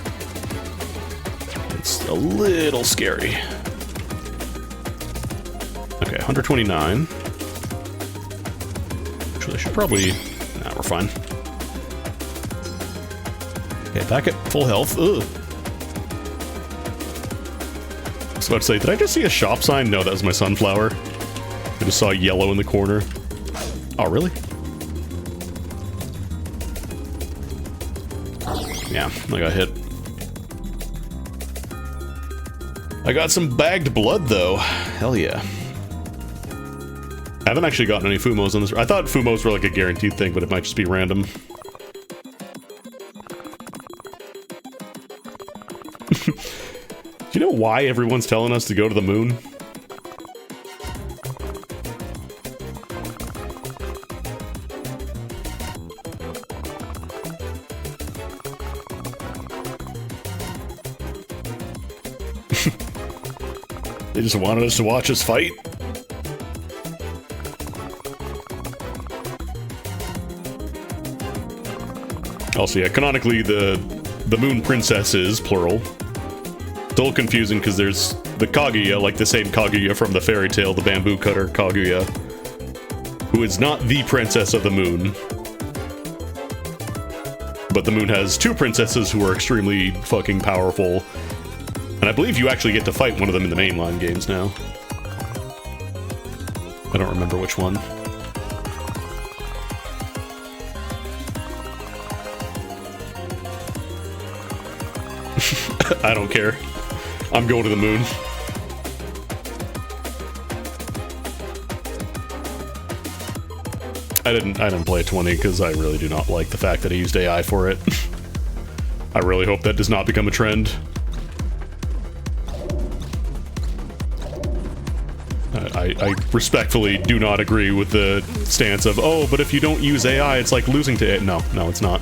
It's a little scary. Okay, 129. Actually, I should probably... Nah, we're fine. Okay, back at full health. Ugh. I was about to say, did I just see a shop sign? No, that was my sunflower. I just saw yellow in the corner. Oh, really? Yeah, I got hit. I got some bagged blood, though. Hell yeah. I haven't actually gotten any Fumos on this. I thought Fumos were like a guaranteed thing, but it might just be random. Do you know why everyone's telling us to go to the moon? They just wanted us to watch us fight? Also, yeah, canonically, the moon princesses, plural. It's a little confusing because there's the Kaguya, like the same Kaguya from the fairy tale, the bamboo cutter Kaguya, who is not the princess of the moon. But the moon has 2 princesses who are extremely fucking powerful. And I believe you actually get to fight one of them in the mainline games now. I don't remember which one. I don't care. I'm going to the moon. I didn't play 20 because I really do not like the fact that I used AI for it. I really hope that does not become a trend. I respectfully do not agree with the stance of, oh, but if you don't use AI, it's like losing to it. No, it's not.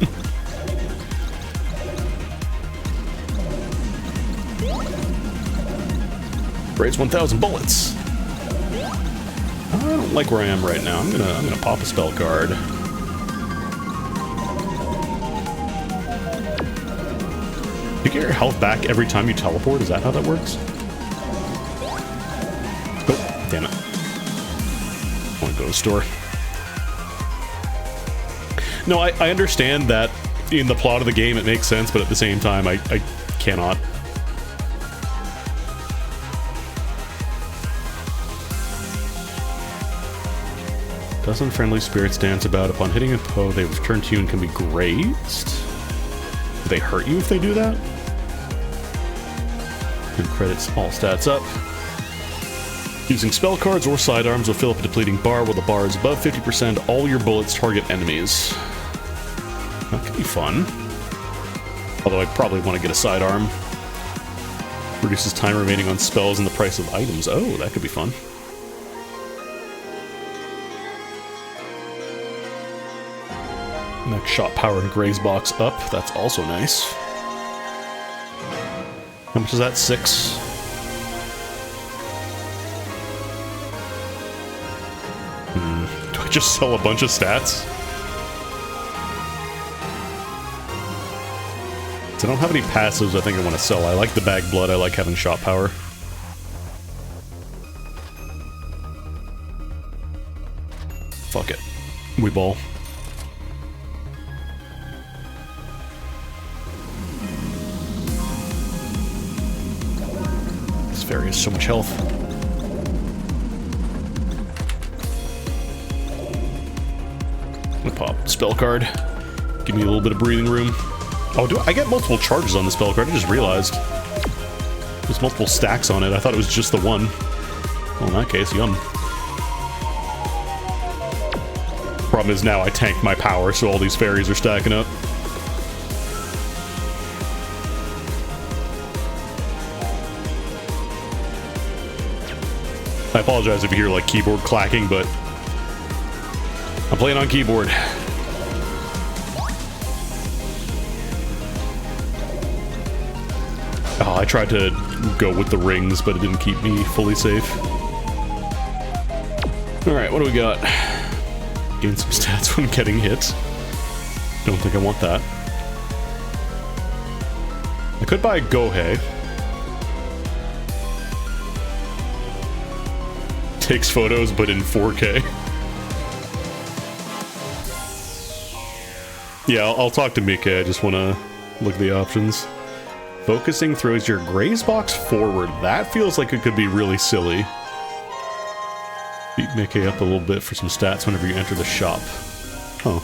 Raise 1,000 bullets. I don't like where I am right now. I'm gonna pop a spell card. You get your health back every time you teleport? Is that how that works? Oh, damn it. I want to go to the store. No, I understand that in the plot of the game it makes sense, but at the same time I cannot. Dozen friendly spirits dance about. Upon hitting a foe, they return to you and can be grazed? Do they hurt you if they do that? And credits all stats up. Using spell cards or sidearms will fill up a depleting bar. While the bar is above 50%, all your bullets target enemies. That could be fun. Although I probably want to get a sidearm. Reduces time remaining on spells and the price of items. Oh, that could be fun. Next shot power and graze box up. That's also nice. How much is that? 6? Do I just sell a bunch of stats? So I don't have any passives I think I want to sell. I like the bag blood. I like having shot power. Fuck it. We ball. Fairy has so much health. I'm gonna pop spell card. Give me a little bit of breathing room. Oh, I get multiple charges on the spell card? I just realized. There's multiple stacks on it. I thought it was just the one. Well, in that case, yum. Problem is now I tanked my power, so all these fairies are stacking up. I apologize if you hear like keyboard clacking, but I'm playing on keyboard. Oh, I tried to go with the rings, but it didn't keep me fully safe. Alright, what do we got? Gain some stats when getting hit. Don't think I want that. I could buy Gohei. Takes photos, but in 4K. Yeah, I'll talk to Mika. I just want to look at the options. Focusing throws your graze box forward. That feels like it could be really silly. Beat Mika up a little bit for some stats whenever you enter the shop. Huh.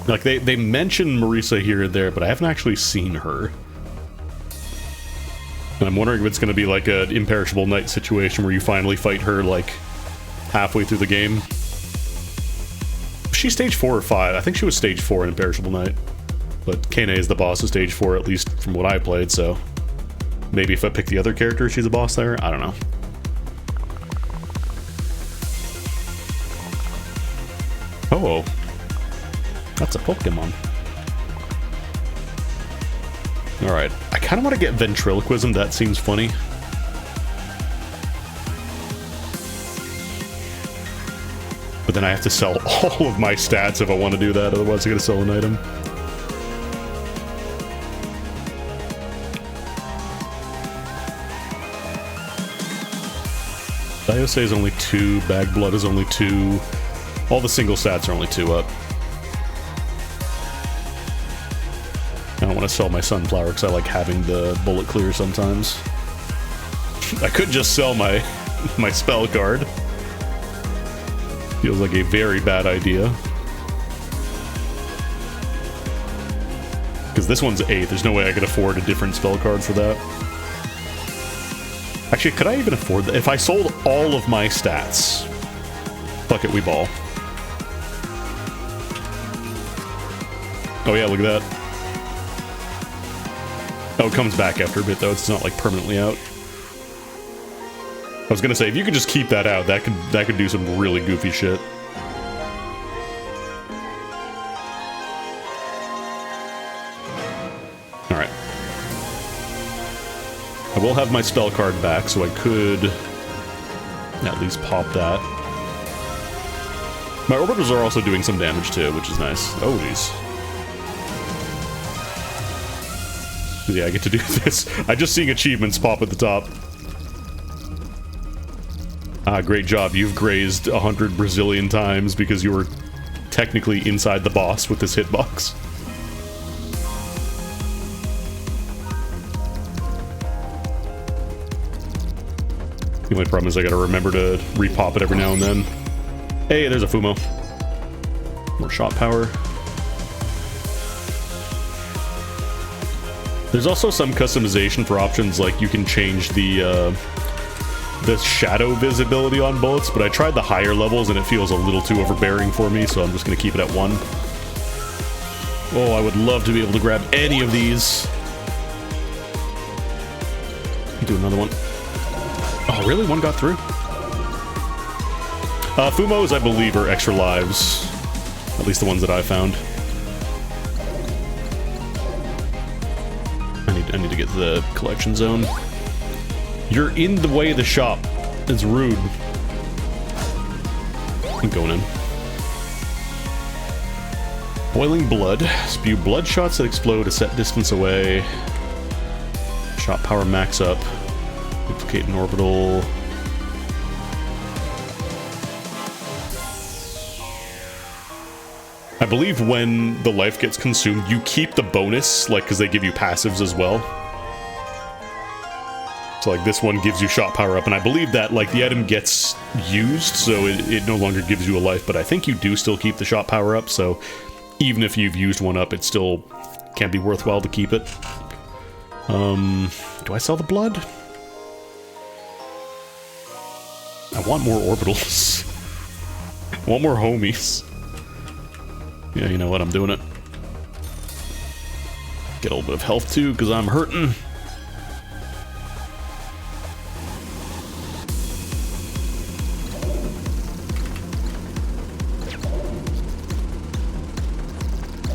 Like, they mention Marisa here and there, but I haven't actually seen her. And I'm wondering if it's going to be like an Imperishable Knight situation where you finally fight her, like, halfway through the game. Was she stage 4 or 5? I think she was stage 4 in Imperishable Knight. But Kane is the boss of stage 4, at least from what I played, so... Maybe if I pick the other character, she's a boss there? I don't know. Oh. That's a Pokemon. Alright, I kind of want to get Ventriloquism, that seems funny. But then I have to sell all of my stats if I want to do that, otherwise I'm going to sell an item. Diose is only 2, Bag Blood is only 2. All the single stats are only 2 up. I don't want to sell my Sunflower because I like having the bullet clear sometimes. I could just sell my spell card. Feels like a very bad idea. Because this one's 8. There's no way I could afford a different spell card for that. Actually, could I even afford that? If I sold all of my stats... Fuck it, we ball. Oh yeah, look at that. Oh, it comes back after a bit, though. It's not, like, permanently out. I was gonna say, if you could just keep that out, that could do some really goofy shit. Alright. I will have my spell card back, so I could at least pop that. My orbitals are also doing some damage, too, which is nice. Oh, jeez. Yeah, I get to do this. I'm just seeing achievements pop at the top. Ah, great job. You've grazed 100 Brazilian times because you were technically inside the boss with this hitbox. The only problem is I gotta remember to repop it every now and then. Hey, there's a Fumo. More shot power. There's also some customization for options, like you can change the shadow visibility on bullets, but I tried the higher levels and it feels a little too overbearing for me, so I'm just gonna keep it at 1. Oh, I would love to be able to grab any of these. Do another one. Oh, really? One got through? Fumos, I believe, are extra lives. At least the ones that I found. I need to get to the collection zone. You're in the way of the shop. It's rude. I'm going in. Boiling blood. Spew blood shots that explode a set distance away. Shot power max up. Duplicate an orbital. I believe when the life gets consumed, you keep the bonus, like, because they give you passives as well. So, like, this one gives you shot power up, and I believe that, like, the item gets used, so it no longer gives you a life, but I think you do still keep the shot power up, so even if you've used one up, it still can be worthwhile to keep it. Do I sell the blood? I want more orbitals. I want more homies. Yeah, you know what? I'm doing it. Get a little bit of health, too, because I'm hurting.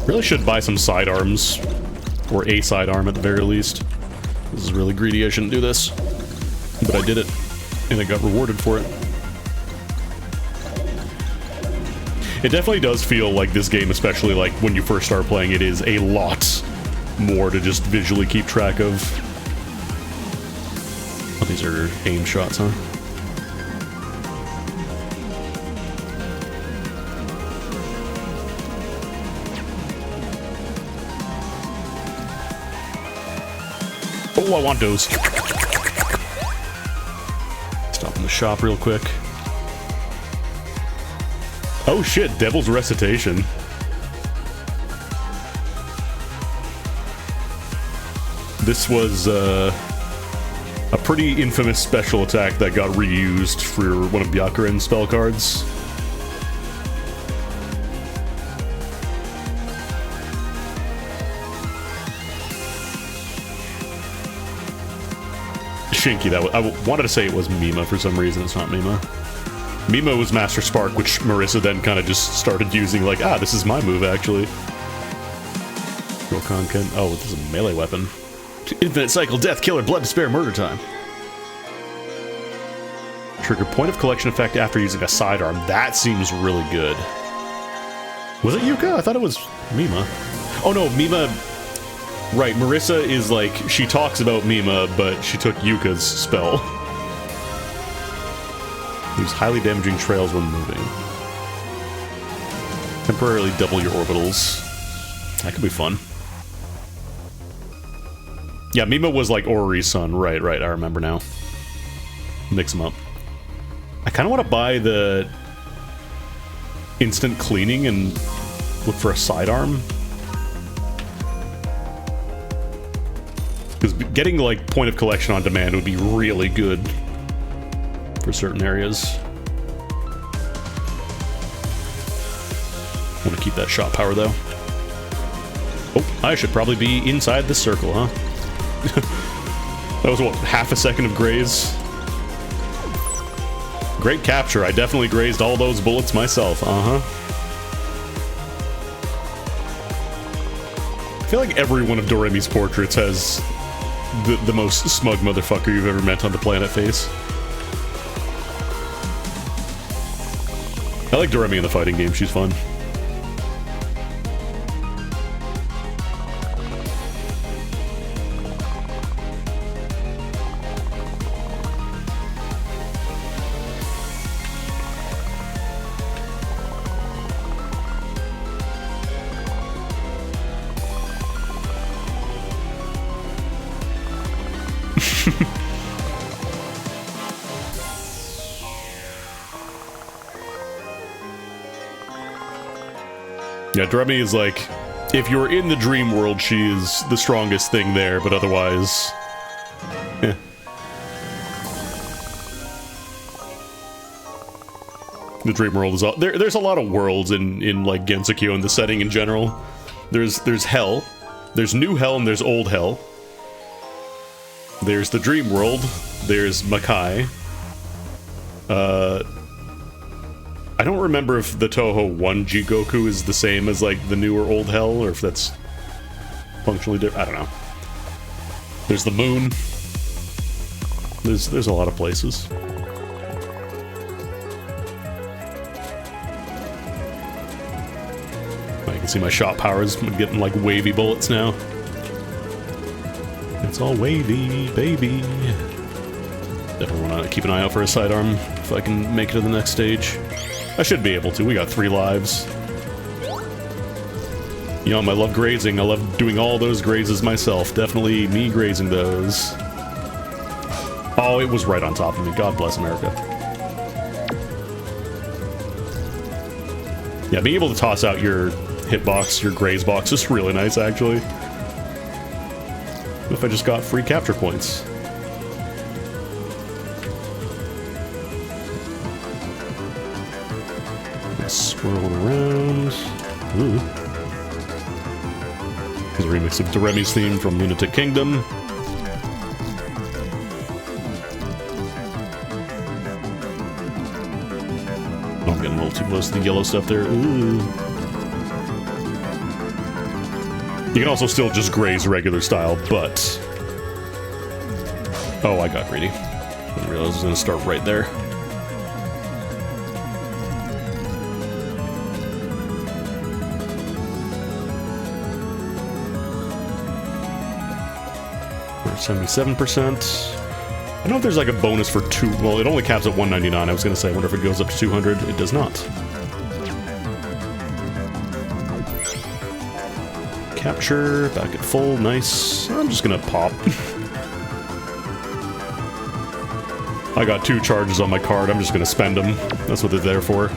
Really should buy some sidearms. Or a sidearm at the very least. This is really greedy. I shouldn't do this. But I did it. And I got rewarded for it. It definitely does feel like this game, especially like when you first start playing it, is a lot more to just visually keep track of. Oh, these are aim shots, huh? Oh, I want those. Stop in the shop real quick. Oh shit, Devil's Recitation. This was a pretty infamous special attack that got reused for one of Byakuren's spell cards. Shinky, I wanted to say it was Mima for some reason. It's not Mima. Mima was Master Spark, which Marissa then kind of just started using, like, ah, this is my move, actually. Rokon can... Oh, this is a melee weapon. Infinite Cycle, Death, Killer, Blood, Despair, Murder Time. Trigger point of collection effect after using a sidearm. That seems really good. Was it Yuka? I thought it was Mima. Oh no, Mima... Right, Marissa is like, she talks about Mima, but she took Yuka's spell. Use highly damaging trails when moving. Temporarily double your orbitals. That could be fun. Yeah, Mima was like Ori's son. Right, I remember now. Mix them up. I kind of want to buy the instant cleaning and look for a sidearm. Because getting like point of collection on demand would be really good for certain areas. I want to keep that shot power though. Oh, I should probably be inside the circle, huh? That was what, half a second of graze? Great capture. I definitely grazed all those bullets myself. Uh-huh. I feel like every one of Doremi's portraits has the most smug motherfucker you've ever met on the planet face. I like Doremi in the fighting game. She's fun. Yeah, Doremi is like, if you're in the dream world, she is the strongest thing there, but otherwise, eh. The dream world is all there's a lot of worlds in like Gensokyo and the setting in general. There's hell, there's new hell, and there's old hell. There's the dream world. There's Makai. I don't remember if the Toho 1 Jigoku is the same as like the new or old hell, or if that's functionally different. I don't know. There's the moon. There's a lot of places. I can see my shot powers getting like wavy bullets now. It's all wavy, baby. Definitely want to keep an eye out for a sidearm if I can make it to the next stage. I should be able to. We got 3 lives. You know, I love grazing. I love doing all those grazes myself. Definitely me grazing those. Oh, it was right on top of me. God bless America. Yeah, being able to toss out your hitbox, your graze box is really nice, actually. What if I just got free capture points? Swirling around. Ooh. Here's a remix of Doremi's theme from Lunatic Kingdom. Oh, I'm getting a little too close to the yellow stuff there. Ooh. You can also still just graze regular style, but... Oh, I got greedy. I didn't realize I was going to start right there. We're 77%. I don't know if there's like a bonus for 2... Well, it only caps at 199. I was going to say, I wonder if it goes up to 200. It does not. Capture, back at full, nice. I'm just gonna pop. I got 2 charges on my card, I'm just gonna spend them. That's what they're there for.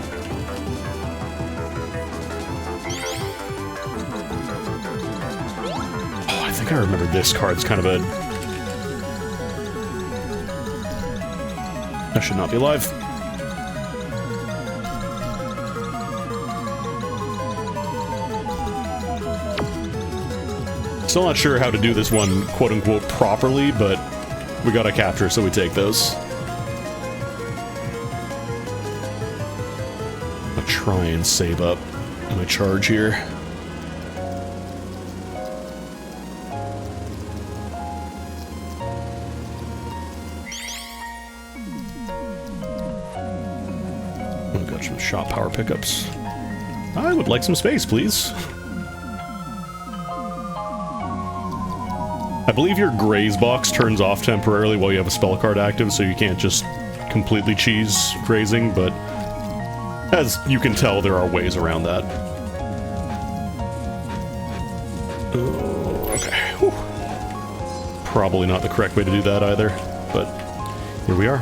Oh, I think I remember this card's kind of a... I should not be alive. Still not sure how to do this one, quote-unquote, properly, but we got a capture, so we take those. I'll try and save up my charge here. I've got some shot power pickups. I would like some space, please. I believe your graze box turns off temporarily while you have a spell card active, so you can't just completely cheese grazing, but as you can tell, there are ways around that. Okay. Whew. Probably not the correct way to do that either, but here we are.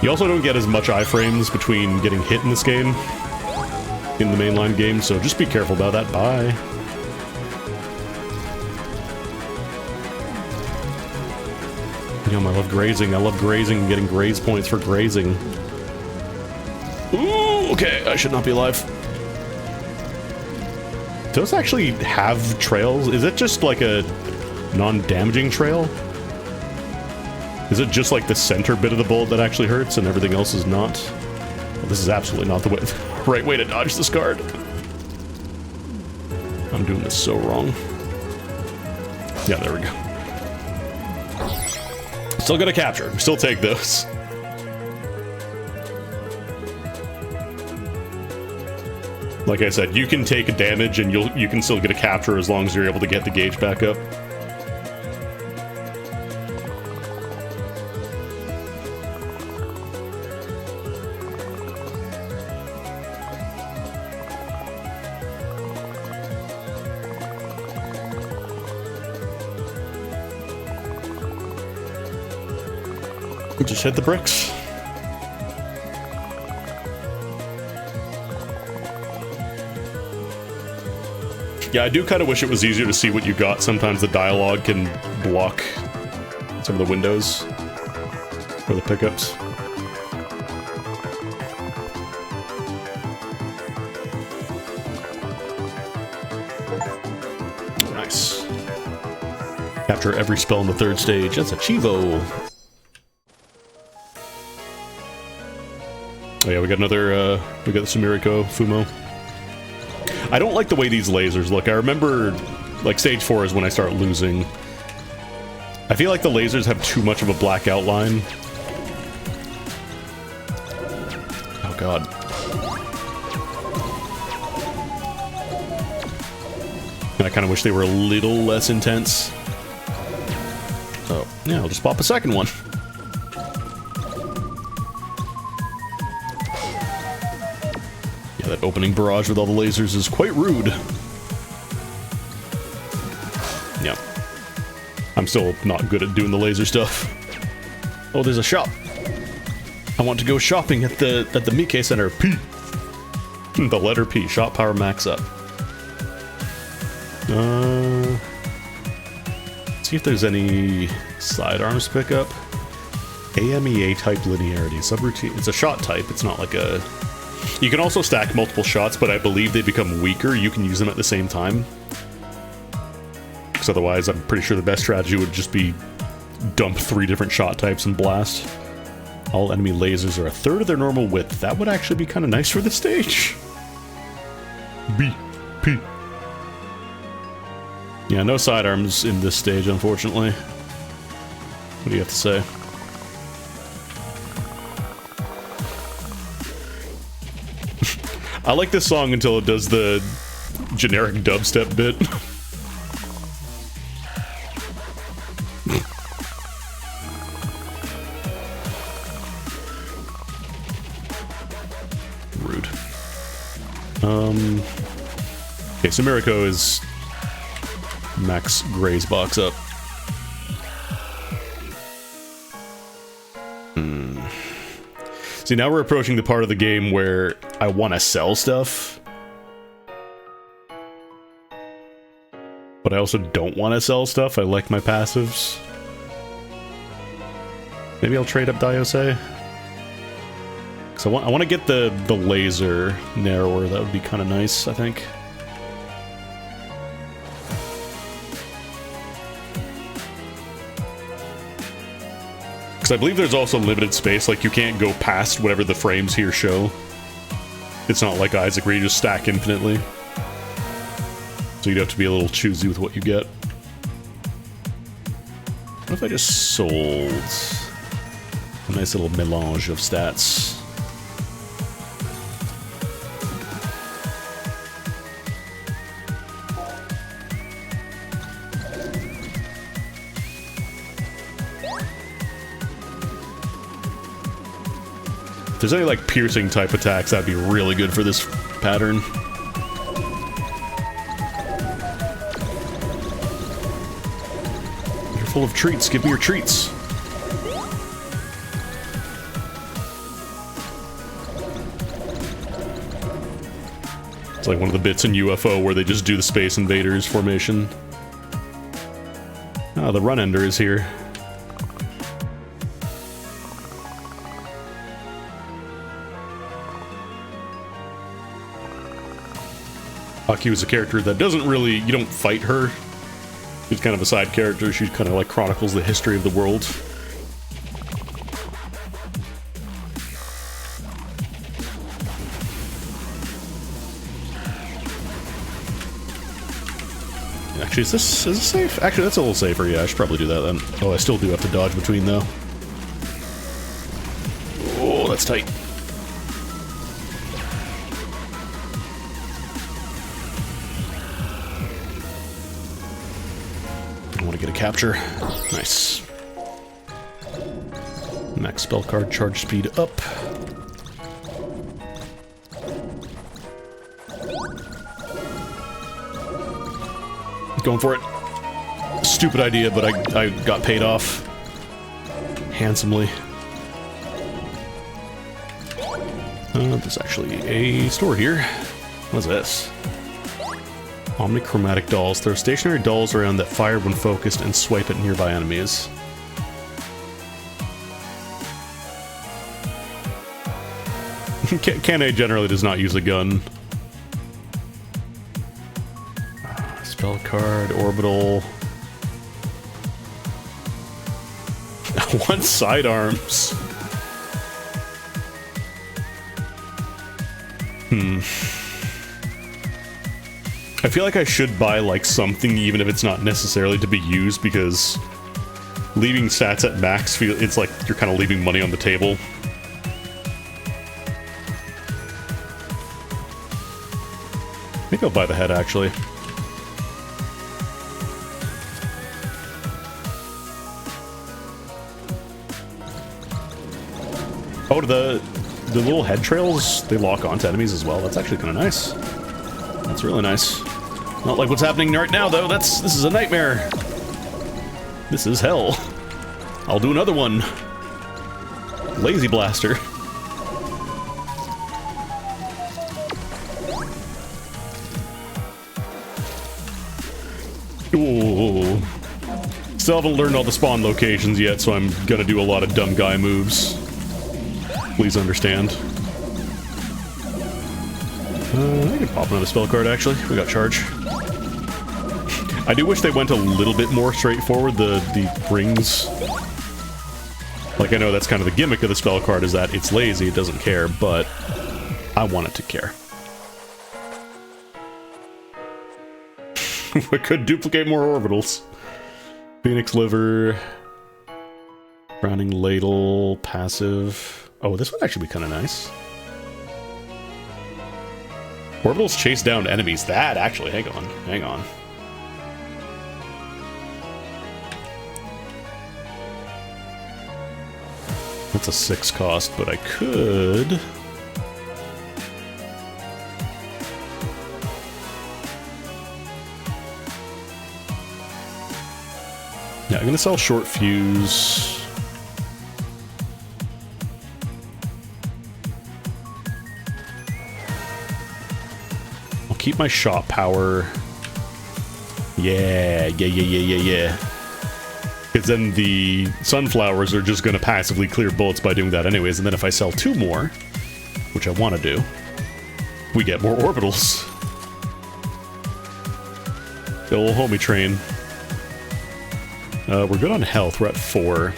You also don't get as much iframes between getting hit in this game, in the mainline game, so just be careful about that. Bye. Yum, I love grazing. I love grazing and getting graze points for grazing. Ooh, okay, I should not be alive. Does it actually have trails? Is it just like a non-damaging trail? Is it just like the center bit of the bullet that actually hurts and everything else is not? Well, this is absolutely not the way, right way to dodge this card. I'm doing this so wrong. Yeah, there we go. Still gonna capture. Still take those. Like I said, you can take a damage and you can still get a capture as long as you're able to get the gauge back up. Just hit the bricks. Yeah, I do kind of wish it was easier to see what you got. Sometimes the dialogue can block some of the windows for the pickups. Nice. Capture every spell in the third stage. That's a Chivo. Oh yeah, we got another, we got the Sumiriko Fumo. I don't like the way these lasers look. I remember, like, stage 4 is when I start losing. I feel like the lasers have too much of a black outline. Oh god. And I kind of wish they were a little less intense. So, yeah, I'll just pop a second one. That opening barrage with all the lasers is quite rude. Yeah. I'm still not good at doing the laser stuff. Oh, there's a shop. I want to go shopping at the Miike Center. P. The letter P. Shop power max up. Let's see if there's any sidearms pickup. AMEA type linearity. Subroutine. It's a shot type. It's not like a... You can also stack multiple shots, but I believe they become weaker. You can use them at the same time. Because otherwise, I'm pretty sure the best strategy would just be dump 3 different shot types and blast. All enemy lasers are a third of their normal width. That would actually be kind of nice for the stage. B. P. Yeah, no sidearms in this stage, unfortunately. What do you have to say? I like this song until it does the generic dubstep bit. Rude. Okay, Sumiriko is max Gray's box up. See, now we're approaching the part of the game where I want to sell stuff. But I also don't want to sell stuff. I like my passives. Maybe I'll trade up Diose. Because I want to get the laser narrower. That would be kind of nice, I think. Because I believe there's also limited space, like you can't go past whatever the frames here show. It's not like Isaac where you just stack infinitely. So you'd have to be a little choosy with what you get. What if I just sold a nice little melange of stats? If there's any, like, piercing type attacks, that'd be really good for this pattern. You're full of treats. Give me your treats. It's like one of the bits in UFO where they just do the Space Invaders formation. Ah, the run ender is here. Aki was a character that doesn't really, you don't fight her. She's kind of a side character. She kind of like chronicles the history of the world. Actually, is this safe? Actually, that's a little safer. Yeah, I should probably do that then. Oh, I still do have to dodge between though. Oh, that's tight. I want to get a capture. Nice. Max spell card charge speed up. Going for it. Stupid idea, but I got paid off handsomely. There's actually a store here. What's this? Omnichromatic dolls. Throw stationary dolls around that fire when focused and swipe at nearby enemies. Kane generally does not use a gun. Spell card, orbital. One sidearms. I feel like I should buy like something even if it's not necessarily to be used, because leaving stats at max it's like you're kind of leaving money on the table. Maybe I'll buy the head actually. Oh, the little head trails, they lock onto enemies as well. That's actually kind of nice. That's really nice. Not like what's happening right now, though. This is a nightmare. This is hell. I'll do another one. Lazy blaster. Ooh. Still haven't learned all the spawn locations yet, so I'm gonna do a lot of dumb guy moves. Please understand. I could pop another spell card, actually. We got charge. I do wish they went a little bit more straightforward, the rings. Like, I know that's kind of the gimmick of the spell card, is that it's lazy, it doesn't care, but I want it to care. We could duplicate more orbitals. Phoenix liver. Browning ladle, passive. Oh, this would actually be kind of nice. Orbitals chase down enemies. That actually, hang on. That's a 6 cost, but I could... Yeah, I'm gonna sell short fuse. I'll keep my shot power. Yeah. Because then the sunflowers are just gonna passively clear bullets by doing that anyways, and then if I sell 2 more, which I want to do, we get more orbitals. The old homie train. We're good on health. We're at 4.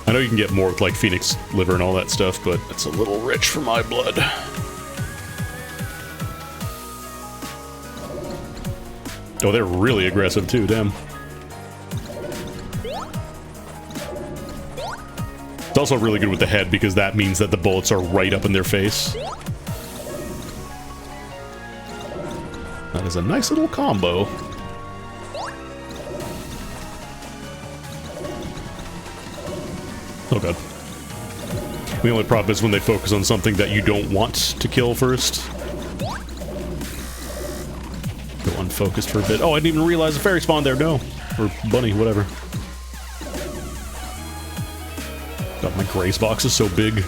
I know you can get more with, like, Phoenix liver and all that stuff, but it's a little rich for my blood. Oh, they're really aggressive, too, damn. It's also really good with the head, because that means that the bullets are right up in their face. That is a nice little combo. Oh god. The only problem is when they focus on something that you don't want to kill first. Go unfocused for a bit. Oh, I didn't even realize a fairy spawned there. No. Or bunny, whatever. God, my grace box is so big.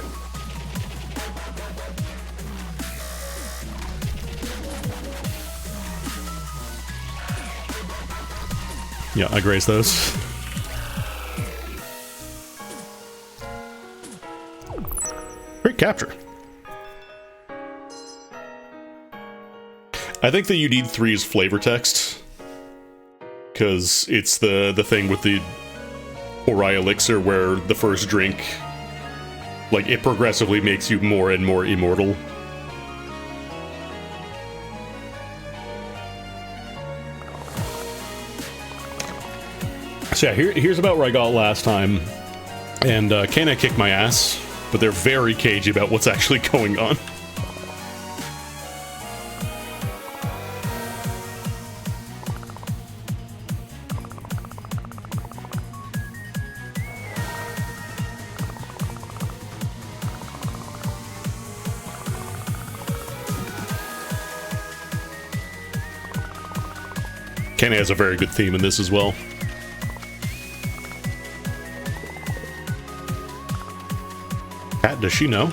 Yeah, I grace those. Great capture. I think that you need 3's flavor text, because it's the thing with the Ori elixir where the first drink, like, it progressively makes you more and more immortal. So yeah, here's about where I got last time, and Kana kicked my ass, but they're very cagey about what's actually going on. Kana has a very good theme in this as well. Cat, does she know?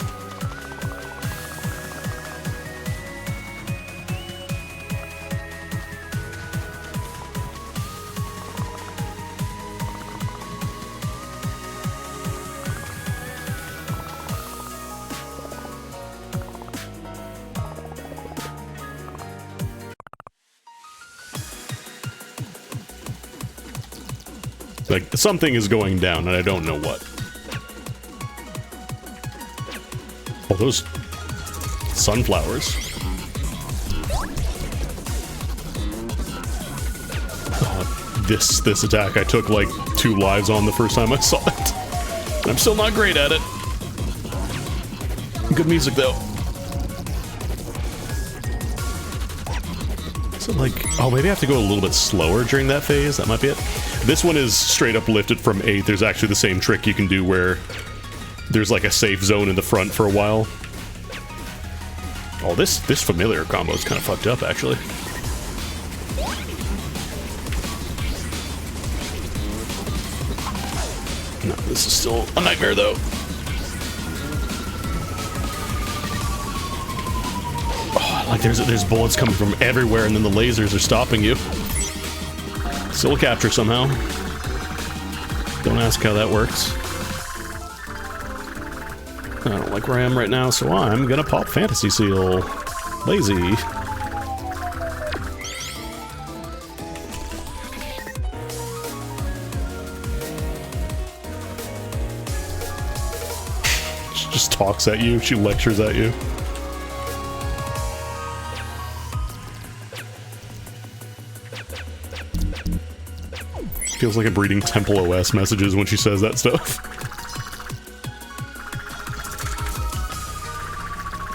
Like, something is going down, and I don't know what. Oh, those sunflowers. Oh, this attack I took like 2 lives on the first time I saw it. I'm still not great at it. Good music though. So like, oh, maybe I have to go a little bit slower during that phase. That might be it. This one is straight up lifted from 8. There's actually the same trick you can do where there's like a safe zone in the front for a while. Oh, this familiar combo is kind of fucked up, actually. No, this is still a nightmare, though. Oh, like there's bullets coming from everywhere, and then the lasers are stopping you. Still a capture somehow. Don't ask how that works. I don't like where I am right now, so I'm gonna pop Fantasy Seal. Lazy. She just talks at you, she lectures at you. Feels like I'm reading Temple OS messages when she says that stuff.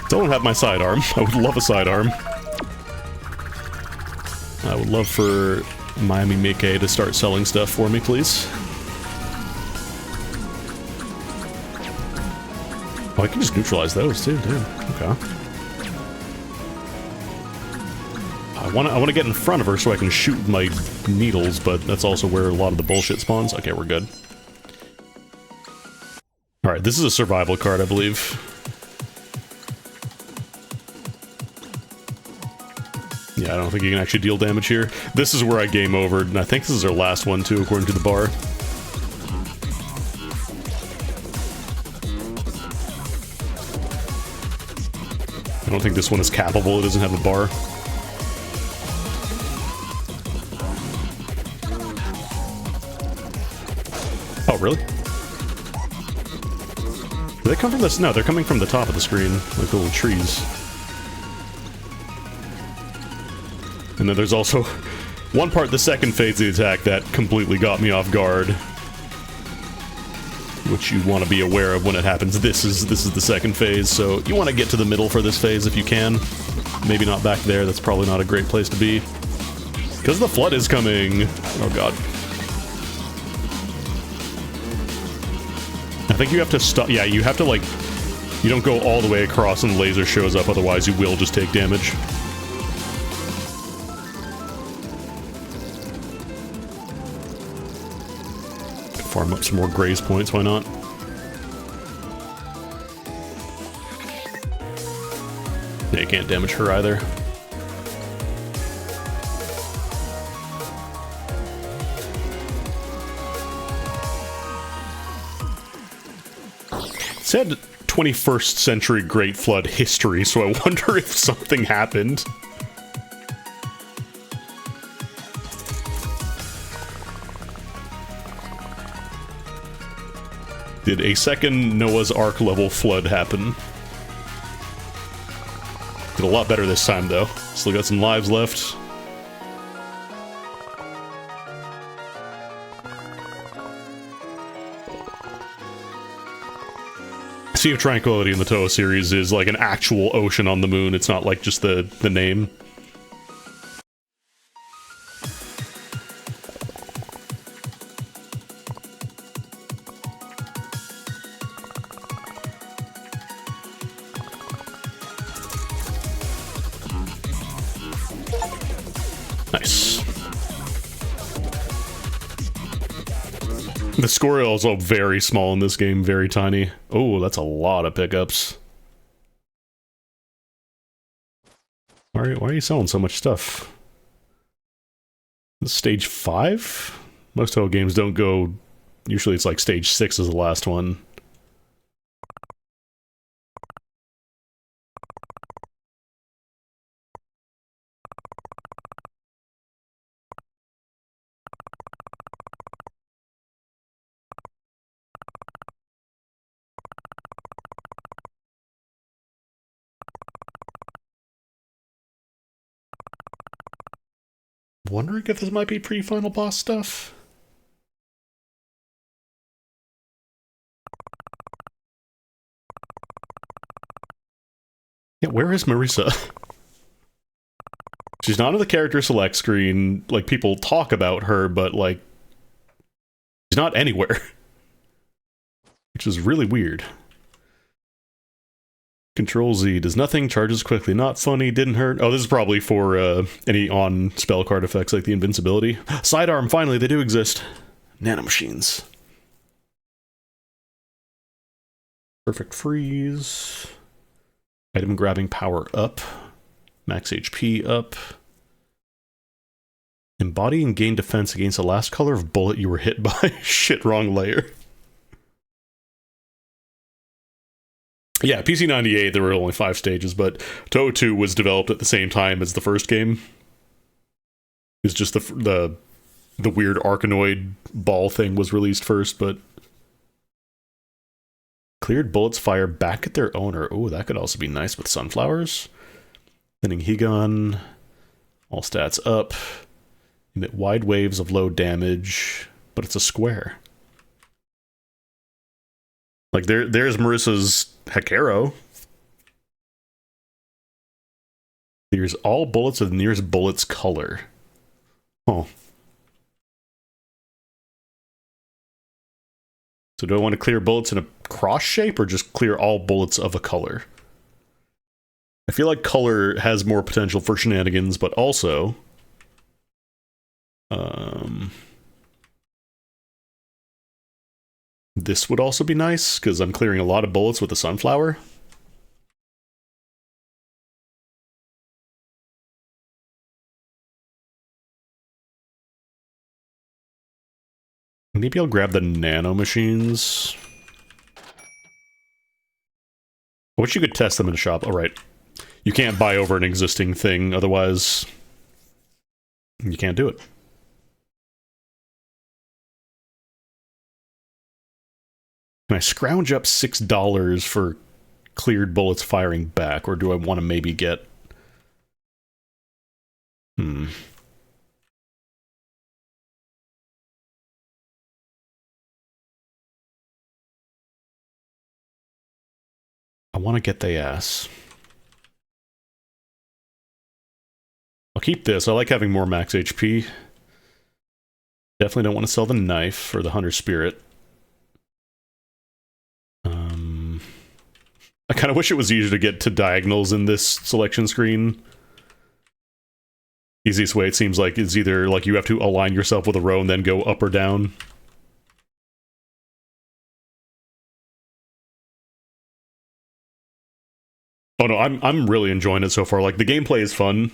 Don't have my sidearm. I would love a sidearm. I would love for Miami Mickey to start selling stuff for me, please. Oh, I can just neutralize those too, dude. Okay. I want to get in front of her so I can shoot my needles, but that's also where a lot of the bullshit spawns. Okay, we're good. Alright, this is a survival card, I believe. Yeah, I don't think you can actually deal damage here. This is where I game over, and I think this is our last one too, according to the bar. I don't think this one is cappable, it doesn't have a bar. Oh, really? Do they come from this? No, they're coming from the top of the screen, like little trees. And then there's also one part, the second phase of the attack, that completely got me off guard. Which you want to be aware of when it happens. This is the second phase, so you want to get to the middle for this phase if you can. Maybe not back there, that's probably not a great place to be. Because the flood is coming! Oh god. I think you have to stop. Yeah, you have to, like, You don't go all the way across and the laser shows up, otherwise you will just take damage. Farm up some more graze points, why not? Yeah, you can't damage her either. It said 21st century Great Flood history, so I wonder if something happened. Did a second Noah's Ark level flood happen? Did a lot better this time, though. Still got some lives left. Sea of Tranquility in the Toa series is like an actual ocean on the moon. It's not like just the name. Nice. The score is also very small in this game, very tiny. Oh, that's a lot of pickups. Why are you selling so much stuff? This is stage 5? Most Toho games don't go... Usually it's like stage 6 is the last one. Wondering if this might be pre-final boss stuff? Yeah, where is Marisa? She's not on the character select screen. Like, people talk about her, but, like, she's not anywhere. Which is really weird. Control Z does nothing, charges quickly, not funny, didn't hurt. Oh, this is probably for any on spell card effects like the invincibility. Sidearm, finally, they do exist. Nanomachines. Perfect freeze. Item grabbing power up. Max HP up. Embody and gain defense against the last color of bullet you were hit by. Shit, wrong layer. Yeah, PC98, there were only 5 stages, but Toho 2 was developed at the same time as the first game. It's just the weird Arkanoid ball thing was released first, but... Cleared bullets fire back at their owner. Oh, that could also be nice with sunflowers. Thinning Higan. All stats up. Emit wide waves of low damage, but it's a square. Like, there's Marissa's Hakero. Clears all bullets of the nearest bullet's color. Oh. So do I want to clear bullets in a cross shape, or just clear all bullets of a color? I feel like color has more potential for shenanigans, but also... this would also be nice, because I'm clearing a lot of bullets with the sunflower. Maybe I'll grab the nano machines. I wish you could test them in a shop. Oh, right. You can't buy over an existing thing, otherwise you can't do it. Can I scrounge up $6 for cleared bullets firing back, or do I want to maybe get... I want to get the ass. I'll keep this. I like having more max HP. Definitely don't want to sell the knife or the hunter spirit. I kind of wish it was easier to get to diagonals in this selection screen. Easiest way, it seems like, is either like you have to align yourself with a row and then go up or down. Oh no, I'm really enjoying it so far. Like, the gameplay is fun,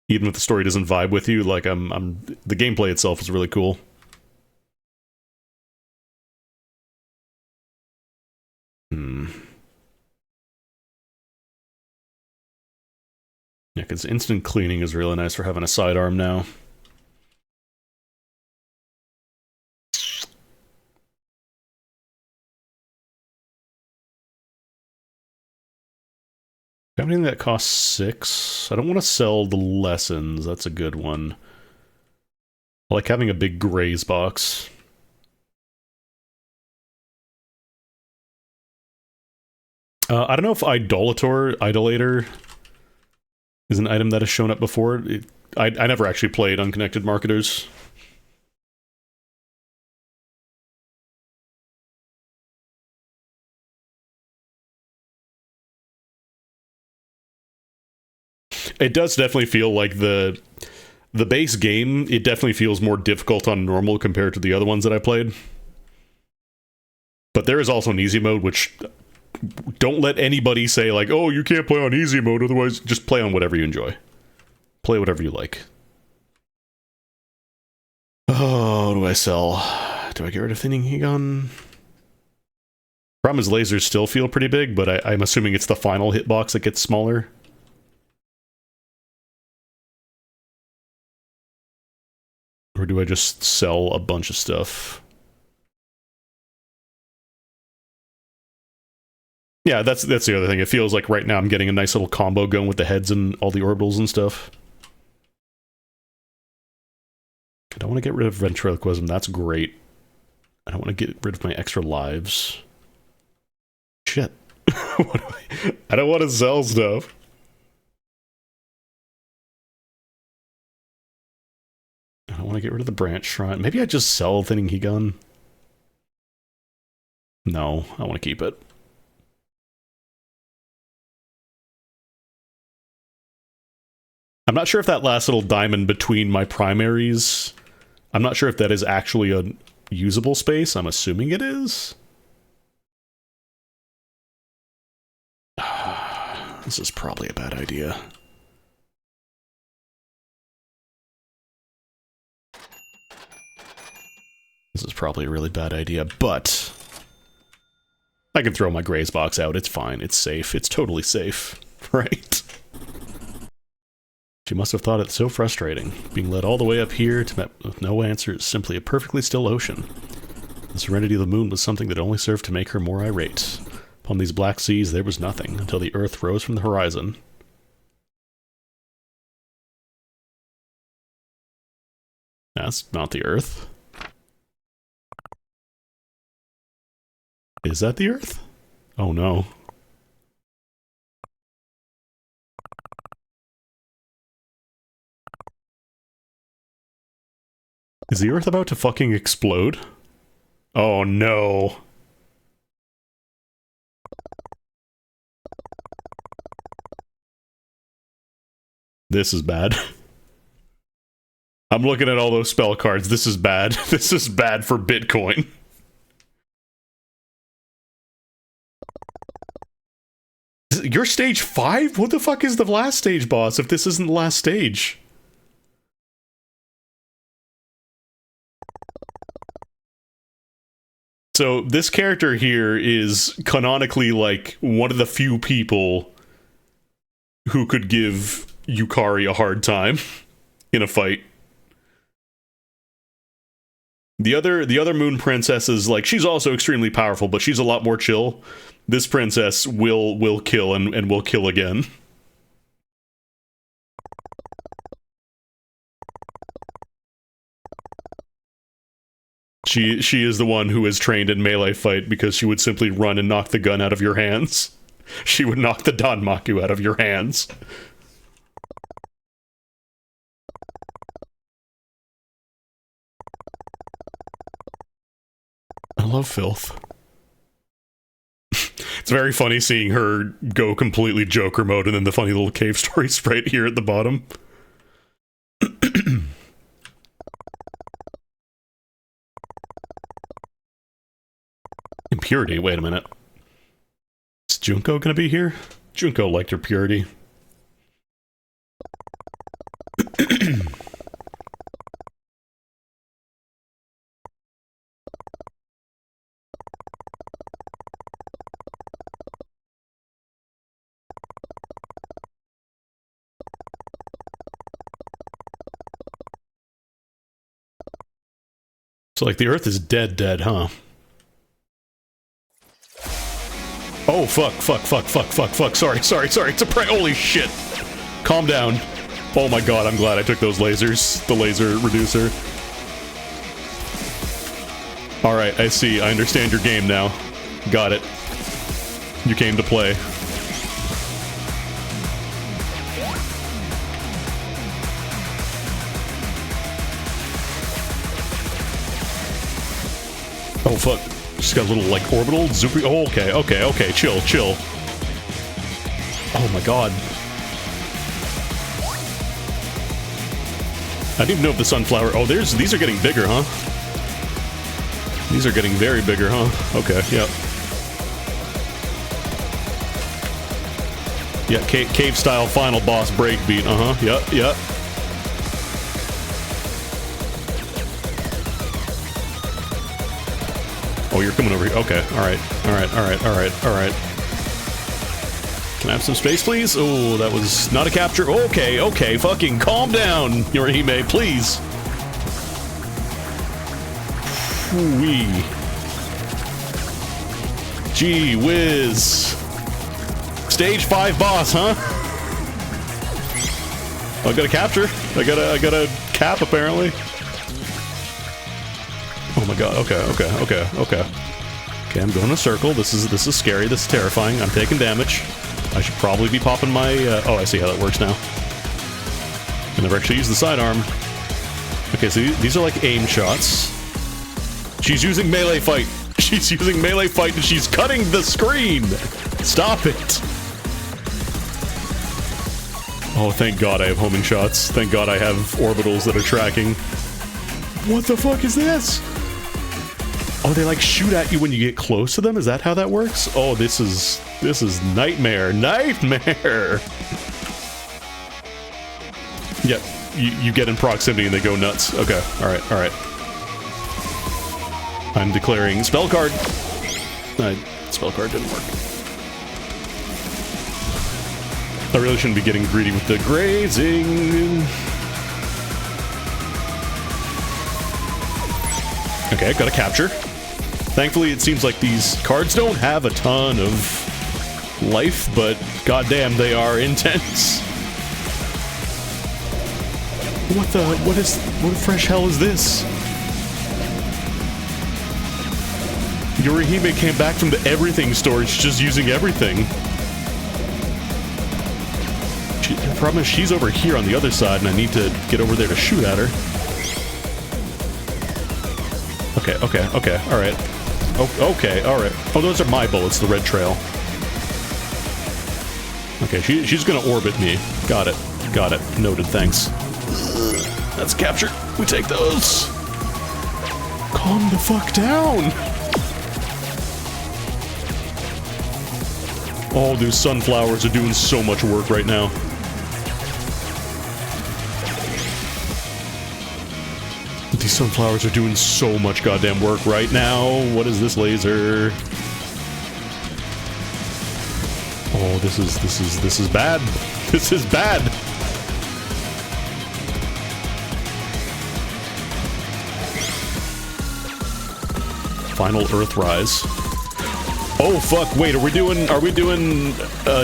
even if the story doesn't vibe with you. Like, the gameplay itself is really cool. Yeah, because instant cleaning is really nice for having a sidearm now. Anything that costs 6? I don't want to sell the lessons. That's a good one. I like having a big graze box. I don't know if Idolator is an item that has shown up before. I never actually played Unconnected Marketers. It does definitely feel like the base game, it definitely feels more difficult on normal compared to the other ones that I played. But there is also an easy mode, which don't let anybody say like, oh, you can't play on easy mode, otherwise just play on whatever you enjoy. Play whatever you like. Oh, what do I sell? Do I get rid of Thinning Hegon? Problem is lasers still feel pretty big, but I'm assuming it's the final hitbox that gets smaller. Or do I just sell a bunch of stuff? Yeah, that's the other thing. It feels like right now I'm getting a nice little combo going with the heads and all the orbitals and stuff. I don't want to get rid of ventriloquism. That's great. I don't want to get rid of my extra lives. Shit. I don't want to sell stuff. I don't want to get rid of the branch shrine. Maybe I just sell Thinning Hegon. No, I want to keep it. I'm not sure if that last little diamond between my primaries, I'm not sure if that is actually a usable space. I'm assuming it is. This is probably a bad idea. This is probably a really bad idea, but I can throw my graze box out. It's fine. It's safe. It's totally safe. Right? She must have thought it so frustrating, being led all the way up here to met with no answers, simply a perfectly still ocean. The serenity of the moon was something that only served to make her more irate. Upon these black seas there was nothing, until the earth rose from the horizon. That's not the earth. Is that the earth? Oh no. Is the earth about to fucking explode? Oh no. This is bad. I'm looking at all those spell cards. This is bad. This is bad for Bitcoin. You're stage 5? What the fuck is the last stage boss if this isn't the last stage? So this character here is canonically like one of the few people who could give Yukari a hard time in a fight. The other moon princesses, like, she's also extremely powerful, but she's a lot more chill. This princess will kill and will kill again. She is the one who is trained in melee fight because she would simply run and knock the gun out of your hands. She would knock the Danmaku out of your hands. I love filth. It's very funny seeing her go completely Joker mode and then the funny little cave story sprite here at the bottom. Impurity, wait a minute. Is Junko gonna be here? Junko liked her purity. So, like, the Earth is dead, huh? Oh, fuck. Sorry. It's a holy shit. Calm down. Oh my god, I'm glad I took those lasers. The laser reducer. Alright, I see. I understand your game now. Got it. You came to play. Oh, fuck. She's got a little, like, orbital zoopy. Oh, okay. Chill. Oh my god. I didn't even know if the sunflower... Oh, these are getting bigger, huh? These are getting very bigger, huh? Okay, yep. Yeah, cave-style final boss breakbeat, uh-huh, yep. Oh, you're coming over here. Okay, alright. Can I have some space, please? Oh, that was not a capture. Okay, fucking calm down, Yorihime, please. Wee. Gee whiz. Stage 5 boss, huh? I got a capture. I got a cap, apparently. Oh my god, okay. Okay, I'm going in a circle. This is scary, this is terrifying. I'm taking damage. I should probably be popping my, oh, I see how that works now. I never actually used the sidearm. Okay, so these are like aim shots. She's using melee fight. She's using melee fight and she's cutting the screen! Stop it! Oh, thank god I have homing shots. Thank god I have orbitals that are tracking. What the fuck is this? Oh, they like shoot at you when you get close to them? Is that how that works? Oh, this is nightmare. Nightmare! Yep, you get in proximity and they go nuts. Okay, alright. I'm declaring spell card. Spell card didn't work. I really shouldn't be getting greedy with the grazing. Okay, got a capture. Thankfully, it seems like these cards don't have a ton of life, but goddamn, they are intense. What the fresh hell is this? Yorihime came back from the everything storage just using everything. The problem is she's over here on the other side, and I need to get over there to shoot at her. Okay, alright. Oh, okay, alright. Oh, those are my bullets, the red trail. Okay, she's gonna orbit me. Got it. Noted, thanks. That's captured. We take those. Calm the fuck down! Oh, those sunflowers are doing so much work right now. These sunflowers are doing so much goddamn work right now. What is this laser? Oh, this is bad. This is bad. Final Earthrise. Oh fuck! Wait, are we doing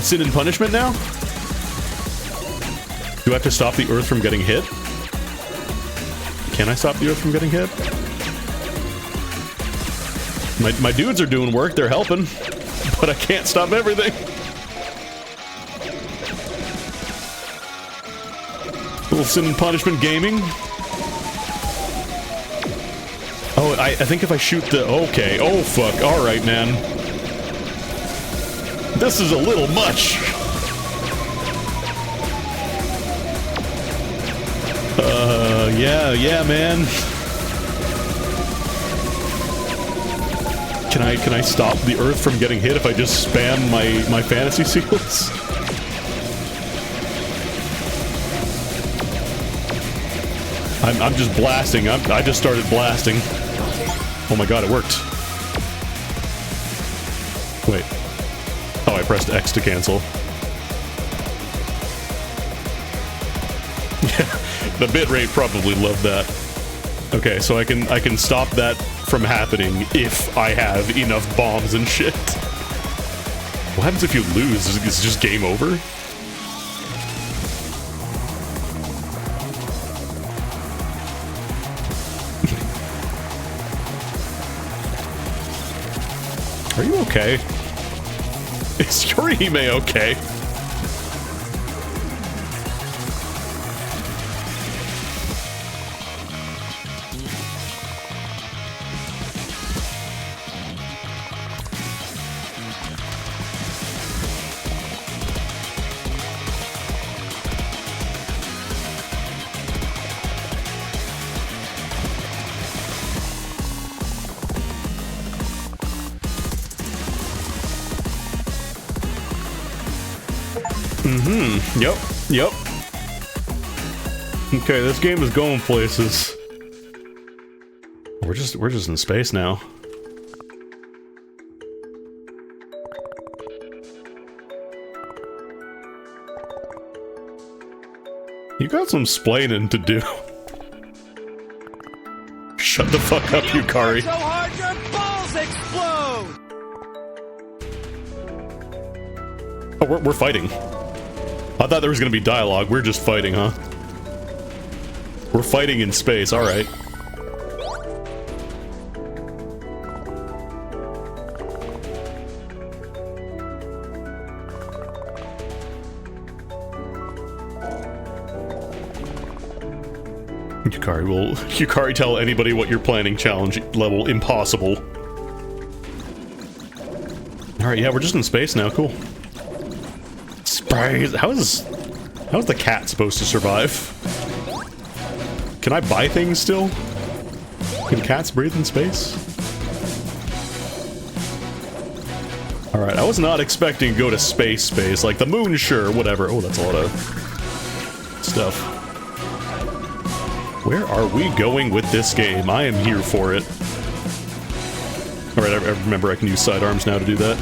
Sin and Punishment now? Do I have to stop the Earth from getting hit? Can I stop the Earth from getting hit? My dudes are doing work, they're helping, but I can't stop everything. Little Sin and Punishment gaming. Oh, I think if I shoot the... Okay, oh fuck, alright man. This is a little much. Yeah, man. Can I stop the Earth from getting hit if I just spam my fantasy seals? I'm just blasting. I just started blasting. Oh my god, it worked. Wait. Oh, I pressed X to cancel. Yeah, the bitrate probably loved that. Okay, so I can stop that from happening if I have enough bombs and shit. What happens if you lose? Is it just game over? Are you okay? Is Yorihime okay? Yep. Okay, this game is going places. We're just in space now. You got some splaining to do. Shut the fuck up, Yukari. So hard your balls explode! Oh, we're fighting. I thought there was gonna be dialogue. We're just fighting, huh? We're fighting in space, alright. Yukari tell anybody what you're planning, challenge level impossible. Alright, yeah, we're just in space now, cool. How is the cat supposed to survive? Can I buy things still? Can cats breathe in space? Alright, I was not expecting to go to space. Like the moon, sure, whatever. Oh, that's a lot of stuff. Where are we going with this game? I am here for it. Alright, I remember I can use sidearms now to do that.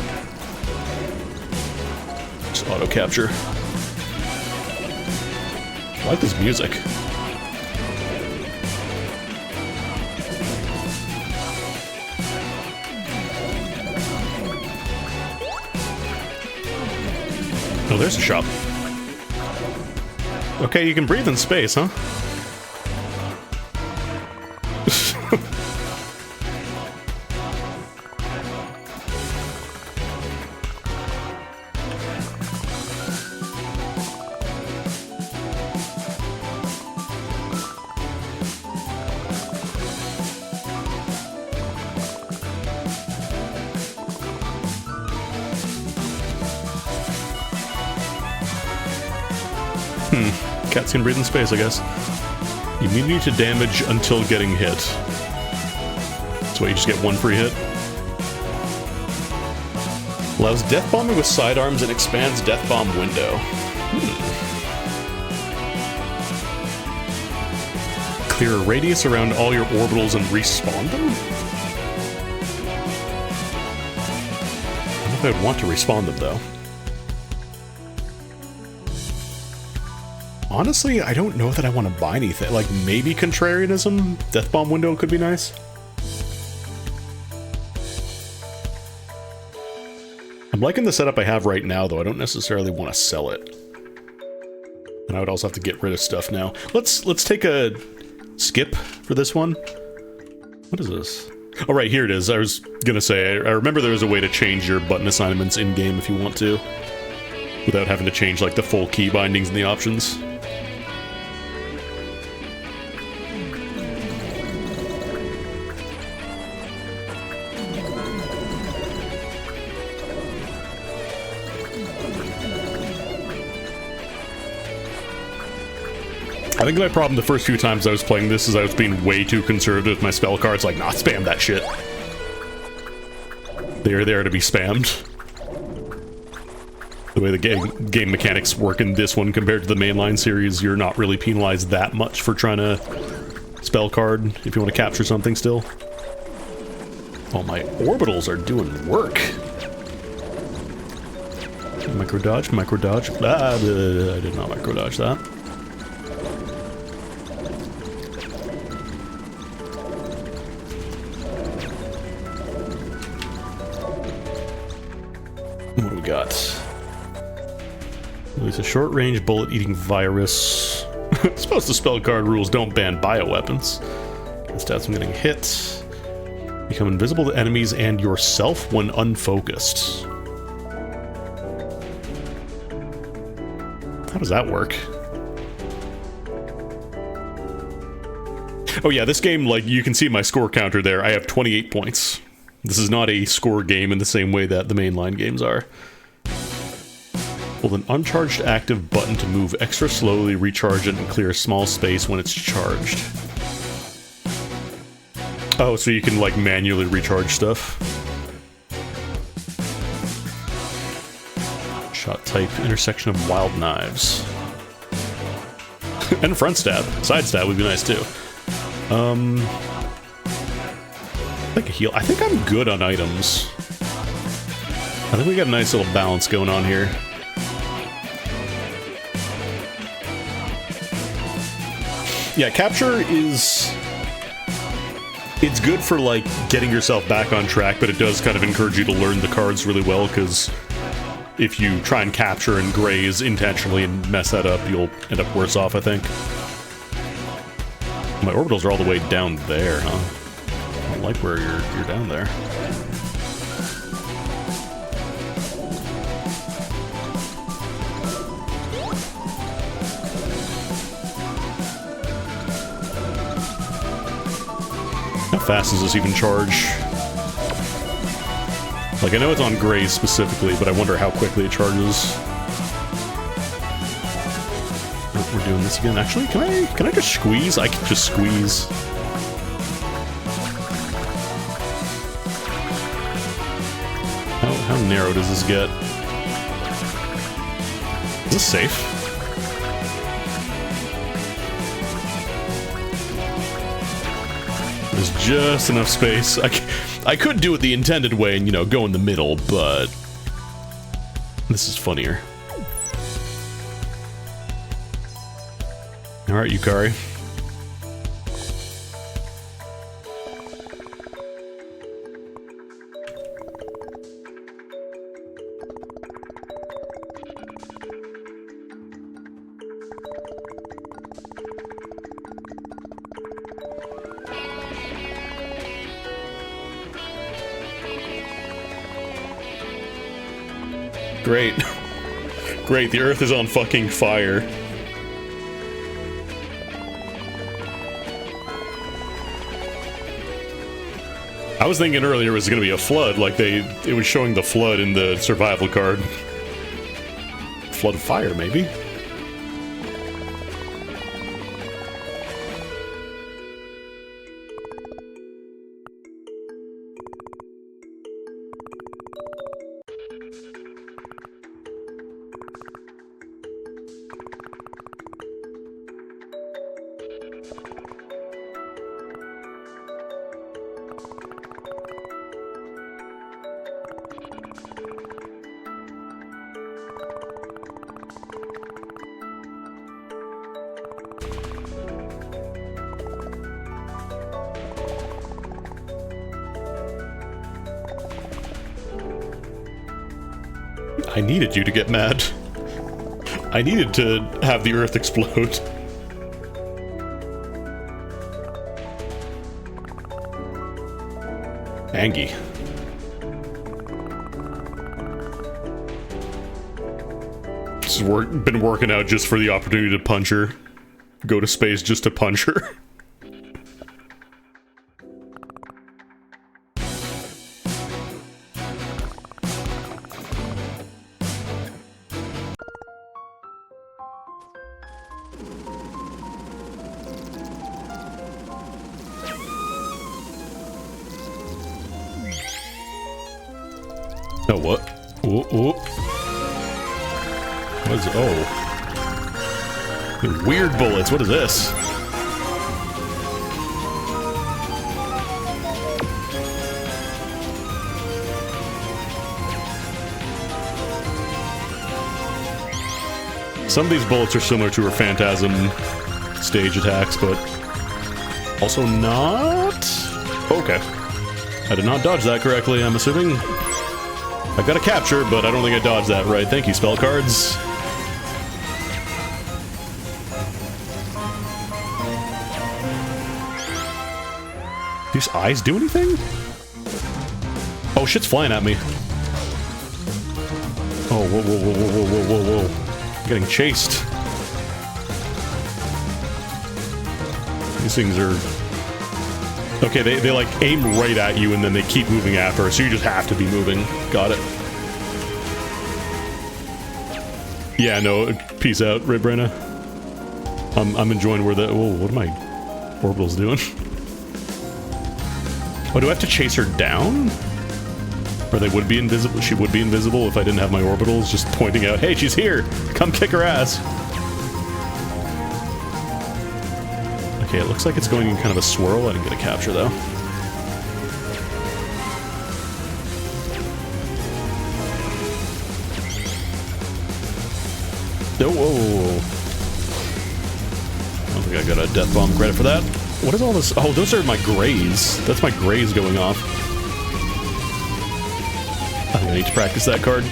Just auto capture. I like this music. Oh, there's a shop. Okay, you can breathe in space, huh? Cats can breathe in space, I guess. Immunity to damage until getting hit. So you just get one free hit. Allows death bombing with sidearms and expands death bomb window. Clear a radius around all your orbitals and respawn them? I don't know if I'd want to respawn them, though. Honestly, I don't know that I want to buy anything. Like, maybe Contrarianism? Death Bomb Window could be nice. I'm liking the setup I have right now, though. I don't necessarily want to sell it. And I would also have to get rid of stuff now. Let's take a skip for this one. What is this? Oh, right, here it is. I was gonna say, I remember there was a way to change your button assignments in-game if you want to. Without having to change, like, the full key bindings and the options. I think my problem the first few times I was playing this is I was being way too conservative with my spell cards, like, nah, spam that shit. They're there to be spammed. The way the game mechanics work in this one compared to the mainline series, you're not really penalized that much for trying to spell card if you want to capture something still. Oh, my orbitals are doing work. Micro dodge, micro dodge. Ah, I did not micro dodge that. What do we got? Release a short-range bullet-eating virus. I suppose the spell card rules don't ban bioweapons. Stats from getting hit. Become invisible to enemies and yourself when unfocused. How does that work? Oh yeah, this game, like, you can see my score counter there. I have 28 points. This is not a score game in the same way that the mainline games are. Hold an uncharged active button to move extra slowly, recharge it, and clear a small space when it's charged. Oh, so you can, like, manually recharge stuff. Shot type, intersection of wild knives. And front stab. Side stab would be nice, too. Like a heal. I think I'm good on items. I think we got a nice little balance going on here. Yeah, capture is... It's good for, like, getting yourself back on track, but it does kind of encourage you to learn the cards really well, because if you try and capture and graze intentionally and mess that up, you'll end up worse off, I think. My orbitals are all the way down there, huh? I don't like where you're down there. How fast does this even charge? Like, I know it's on graze specifically, but I wonder how quickly it charges. Oh, we're doing this again. Actually, can I just squeeze? I can just squeeze. How narrow does this get? Is this safe? There's just enough space. I could do it the intended way and, you know, go in the middle, but this is funnier. Alright, Yukari. Great. Great, the Earth is on fucking fire. I was thinking earlier it was gonna be a flood, like it was showing the flood in the survival card. Flood of fire, maybe? I needed you to get mad. I needed to have the Earth explode. Angie. Just been working out just for the opportunity to punch her. Go to space just to punch her. Oh, what? Oh. What is... Oh. Weird bullets. What is this? Some of these bullets are similar to her Phantasm stage attacks, but also not... Okay. I did not dodge that correctly, I'm assuming. I got a capture, but I don't think I dodged that right. Thank you, spell cards. These eyes do anything? Oh, shit's flying at me. Oh, whoa, whoa, whoa, whoa, whoa, whoa, whoa. I'm getting chased. These things are... Okay, they like aim right at you and then they keep moving after, so you just have to be moving. Got it. Yeah, no, peace out, right, Brenna? I'm enjoying where the... Whoa, what are my orbitals doing? Oh, do I have to chase her down? Or they would be invisible? She would be invisible if I didn't have my orbitals just pointing out, hey, she's here! Come kick her ass! Okay, it looks like it's going in kind of a swirl. I didn't get a capture, though. No, whoa. I don't think I got a death bomb credit for that. What is all this? Oh, those are my grays. That's my grays going off. I think I need to practice that card.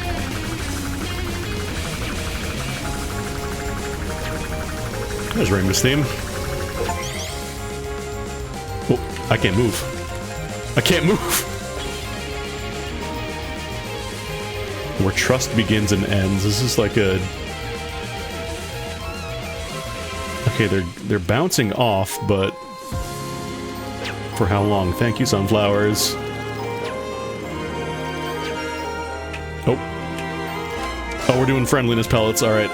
There's Rainbow's theme. Oh, I can't move. I can't move! Where trust begins and ends. This is like a... Okay, they're bouncing off, but... For how long? Thank you, sunflowers. Oh. Oh, we're doing friendliness pellets, alright.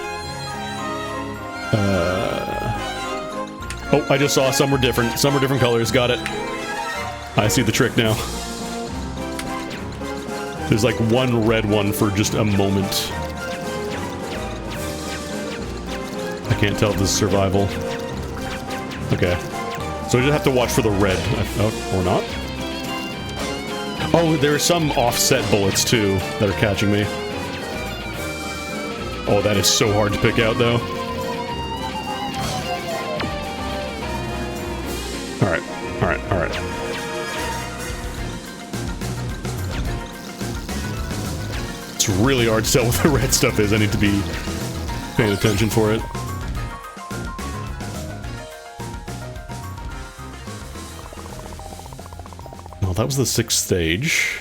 Oh, I just saw some were different. Some were different colors, got it. I see the trick now. There's like one red one for just a moment. I can't tell if this is survival. Okay. So I just have to watch for the red. Oh, or not? Oh, there are some offset bullets, too, that are catching me. Oh, that is so hard to pick out, though. Alright, alright, alright. It's really hard to tell what the red stuff is. I need to be paying attention for it. Well, that was the 6th stage.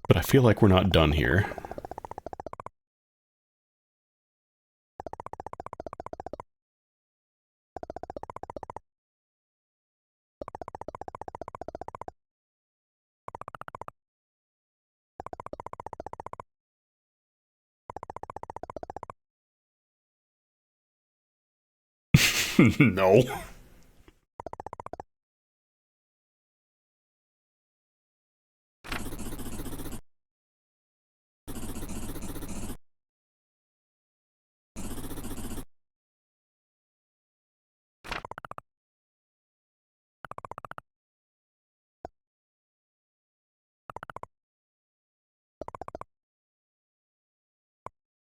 But I feel like we're not done here. No.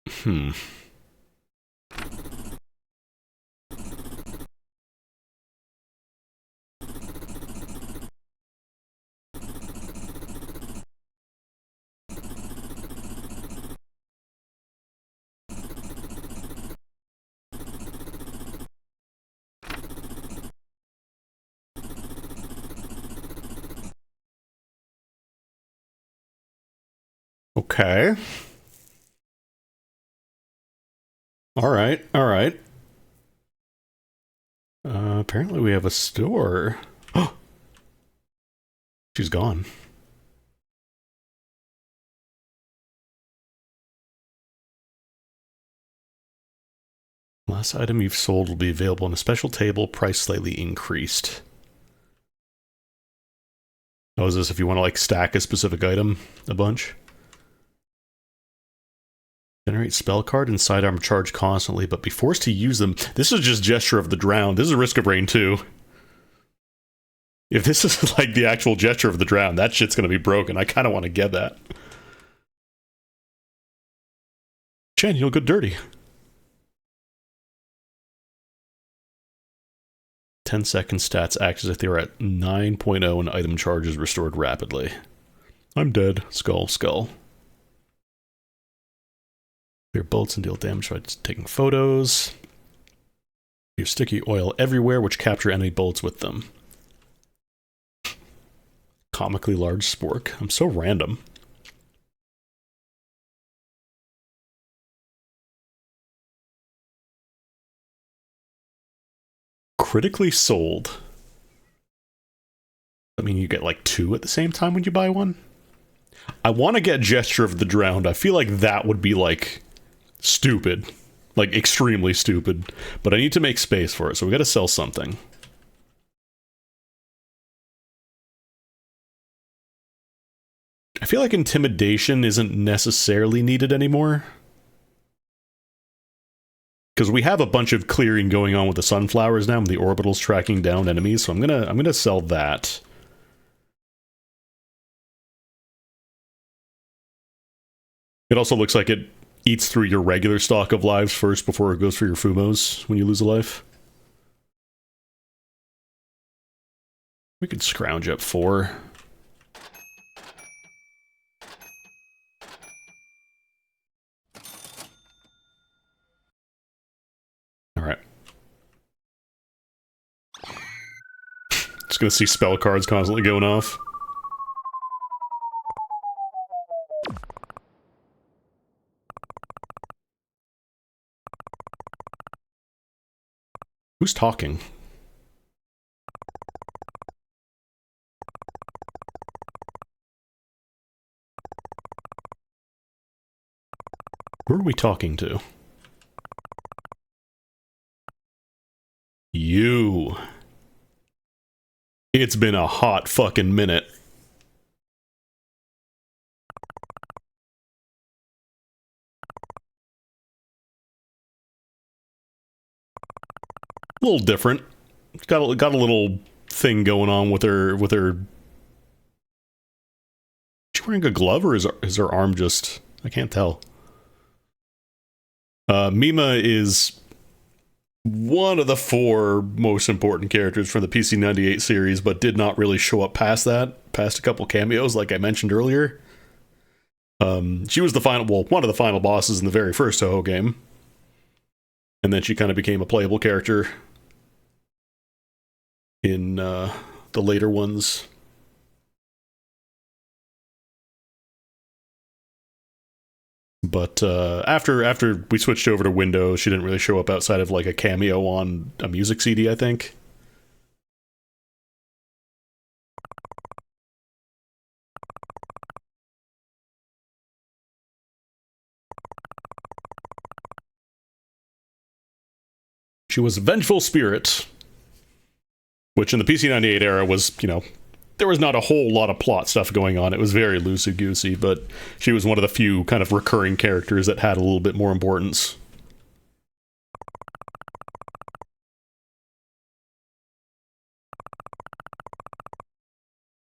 Hmm. Okay. Alright, alright. Apparently we have a store. Oh! She's gone. Last item you've sold will be available on a special table, price slightly increased. Oh, is this if you want to like stack a specific item a bunch? Generate spell card and sidearm charge constantly, but be forced to use them. This is just Gesture of the Drowned. This is Risk of Rain 2. If this is like the actual Gesture of the Drowned, that shit's gonna be broken. I kind of want to get that. Chan, you'll go dirty. 10-second stats act as if they were at 9.0 and item charge is restored rapidly. I'm dead. Skull, skull. Clear bolts and deal damage by taking photos. You have sticky oil everywhere, which capture enemy bolts with them. Comically large spork. I'm so random. Critically sold. I mean, you get like 2 at the same time when you buy one. I want to get Gesture of the Drowned. I feel like that would be like stupid, like extremely stupid, but I need to make space for it, so we gotta sell something. I feel like Intimidation isn't necessarily needed anymore, because we have a bunch of clearing going on with the sunflowers now, and the orbitals tracking down enemies, so I'm gonna sell that. It also looks like it eats through your regular stock of lives first before it goes for your Fumos when you lose a life. We could scrounge up 4. Alright. Just gonna see spell cards constantly going off. Who's talking? Who are we talking to? You. It's been a hot fucking minute. A little different. Got a little thing going on with her. Is she wearing a glove or is her arm just? I can't tell. Mima is one of the 4 most important characters from the PC98 series, but did not really show up past that. Past a couple cameos, like I mentioned earlier. She was one of the final bosses in the very first Toho game. And then she kind of became a playable character in the later ones. But after we switched over to Windows, she didn't really show up outside of like a cameo on a music CD, I think. She was a vengeful spirit, which in the PC98 era was, you know, there was not a whole lot of plot stuff going on. It was very loosey-goosey, but she was one of the few kind of recurring characters that had a little bit more importance.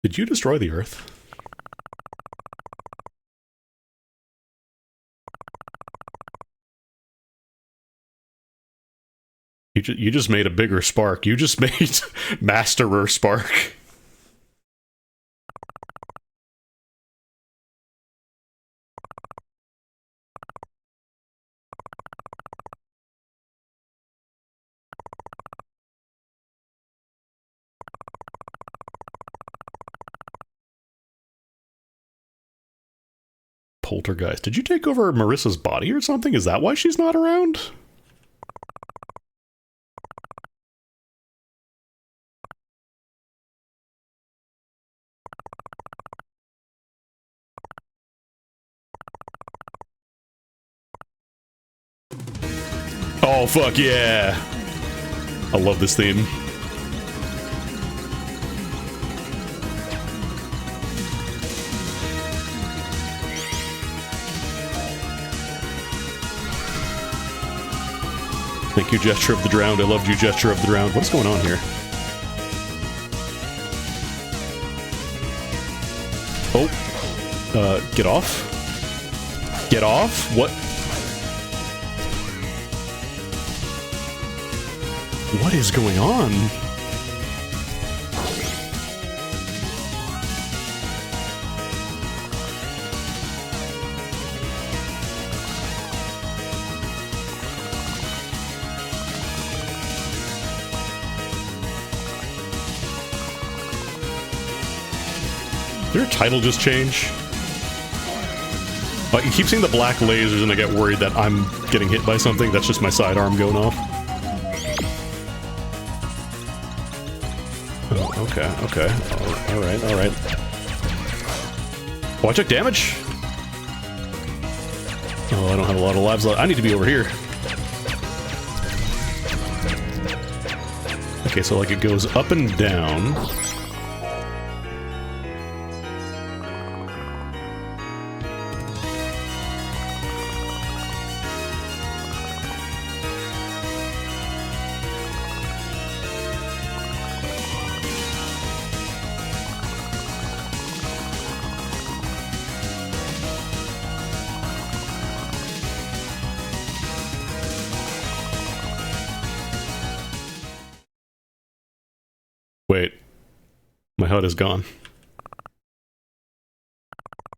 Did you destroy the Earth? You just made a bigger spark. You just made Masterer Spark. Poltergeist. Did you take over Marissa's body or something? Is that why she's not around? Oh, fuck yeah! I love this theme. Thank you, Gesture of the Drowned. I loved you, Gesture of the Drowned. What's going on here? Oh. Get off? Get off? What? What is going on? Did your title just change? You keep seeing the black lasers and I get worried that I'm getting hit by something. That's just my sidearm going off. Oh, okay, okay. Alright, alright. Oh, I took damage? Oh, I don't have a lot of lives left. I need to be over here. Okay, so like it goes up and down. Wait. My HUD is gone.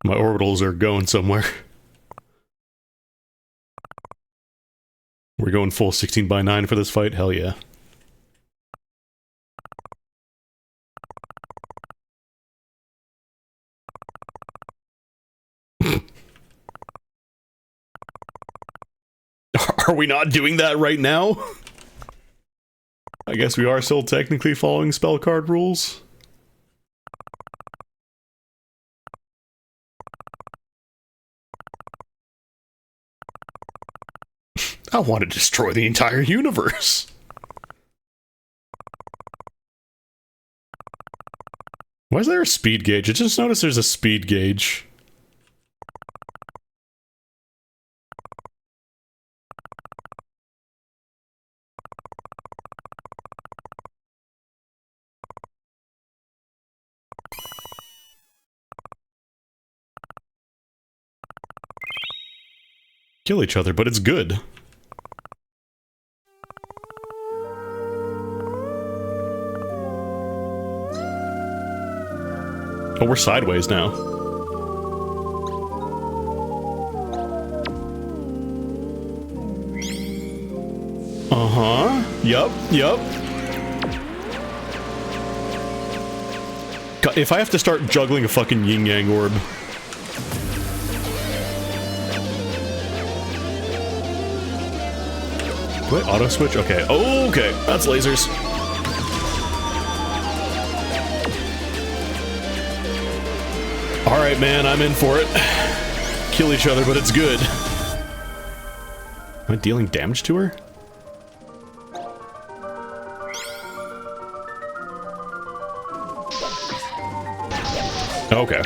My orbitals are going somewhere. We're going full 16:9 for this fight? Hell yeah. Are we not doing that right now? I guess we are still technically following spell card rules. I want to destroy the entire universe. Why is there a speed gauge? I just noticed there's a speed gauge. Kill each other, but it's good. Oh, we're sideways now. Uh-huh. Yup, yup. God, if I have to start juggling a fucking yin-yang orb... Do I auto switch? Okay. Oh, okay. That's lasers. Alright, man. I'm in for it. Kill each other, but it's good. Am I dealing damage to her? Okay.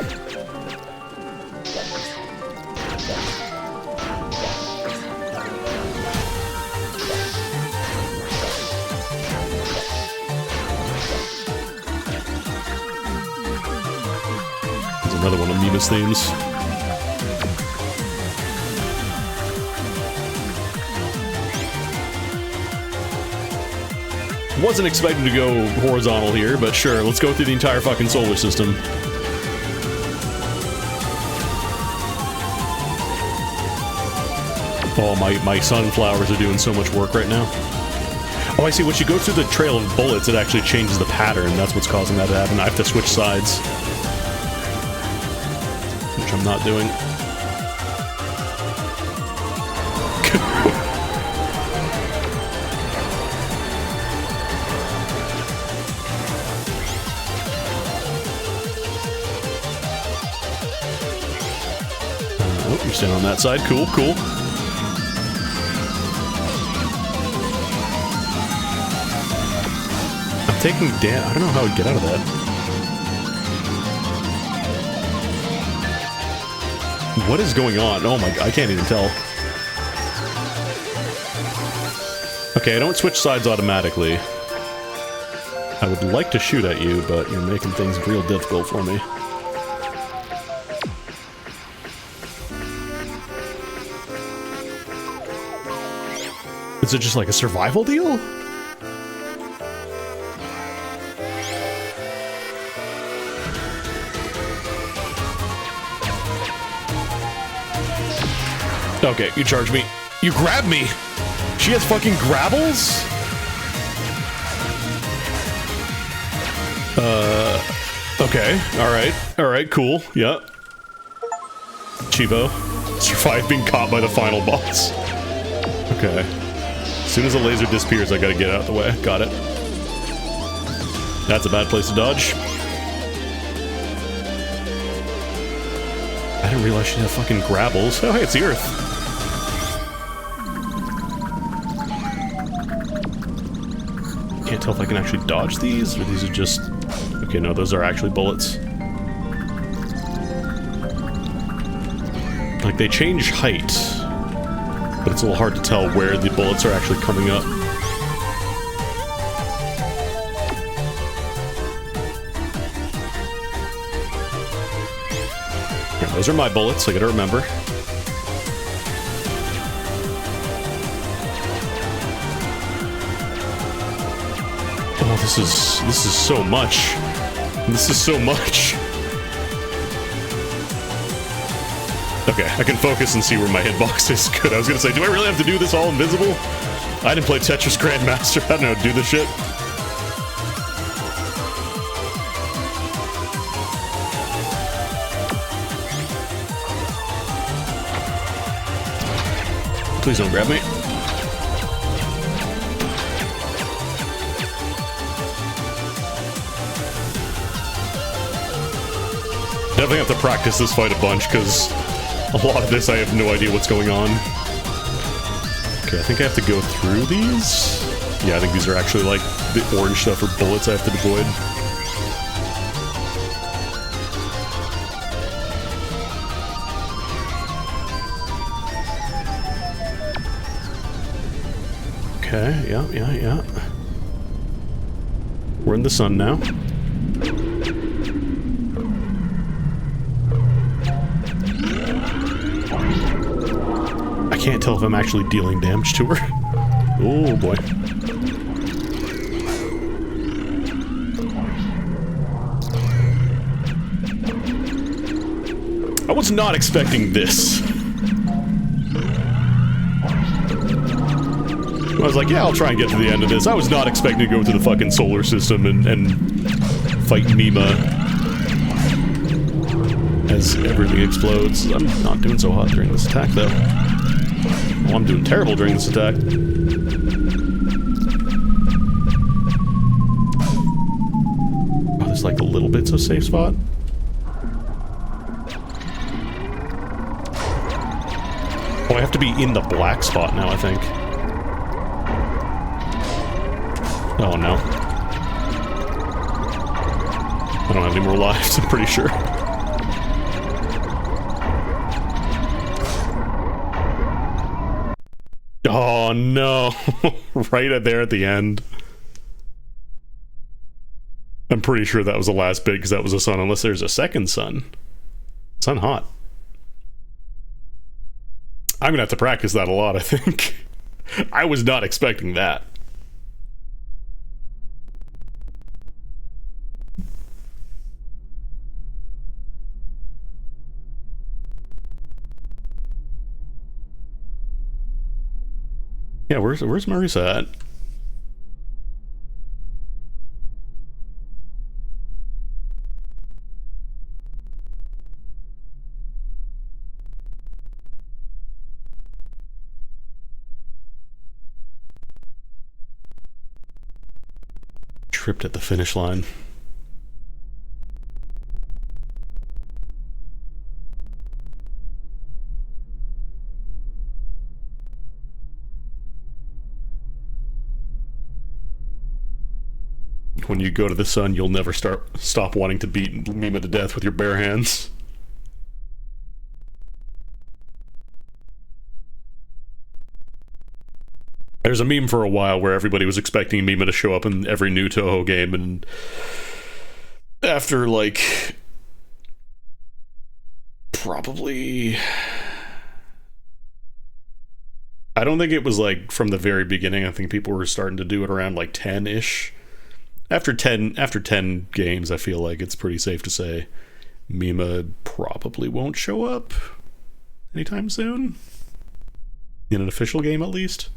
Another one of Mima's themes. Wasn't expecting to go horizontal here, but sure, let's go through the entire fucking solar system. Oh, my sunflowers are doing so much work right now. Oh, I see. When she goes through the trail of bullets, it actually changes the pattern. That's what's causing that to happen. I have to switch sides. Which I'm not doing. Oh, you're staying on that side. Cool, cool. I'm taking damage. I don't know how I'd get out of that. What is going on? Oh my god, I can't even tell. Okay, I don't switch sides automatically. I would like to shoot at you, but you're making things real difficult for me. Is it just like a survival deal? Okay, you charge me. You grab me! She has fucking grabbles? Okay. Alright, cool. Yeah. Chivo. Survive being caught by the final boss. Okay. As soon as the laser disappears, I gotta get out of the way. Got it. That's a bad place to dodge. I didn't realize she had fucking grabbles. Oh, hey, it's the Earth. Can't tell if I can actually dodge these, or these are just... Okay, no, those are actually bullets. Like, they change height, but it's a little hard to tell where the bullets are actually coming up. Yeah, those are my bullets, I gotta remember. Oh, this is so much. This is so much. Okay, I can focus and see where my hitbox is. Good, I was gonna say, do I really have to do this all invisible? I didn't play Tetris Grandmaster, I don't know how to do this shit. Please don't grab me. Definitely have to practice this fight a bunch, because a lot of this I have no idea what's going on. Okay, I think I have to go through these? Yeah, I think these are actually like the orange stuff or bullets I have to avoid. Okay, yeah. We're in the sun now. I can't tell if I'm actually dealing damage to her. Oh boy. I was not expecting this. I was like, yeah, I'll try and get to the end of this. I was not expecting to go to the fucking solar system and fight Mima as everything explodes. I'm not doing so hot during this attack, though. Well, I'm doing terrible during this attack. Oh, there's like little bits of safe spot. Oh, I have to be in the black spot now, I think. Oh no. I don't have any more lives, I'm pretty sure. Oh no. Right there at the end. I'm pretty sure that was the last bit because that was a sun, unless there's a second sun. Sun hot. I'm gonna have to practice that a lot, I think. I was not expecting that. Yeah, where's Marisa at? Tripped at the finish line. When you go to the sun, you'll never stop wanting to beat Mima to death with your bare hands. There's a meme for a while where everybody was expecting Mima to show up in every new Toho game, and after, like, probably... I don't think it was, like, from the very beginning. I think people were starting to do it around, like, 10-ish. After 10 games, I feel like it's pretty safe to say Mima probably won't show up anytime soon. In an official game, at least.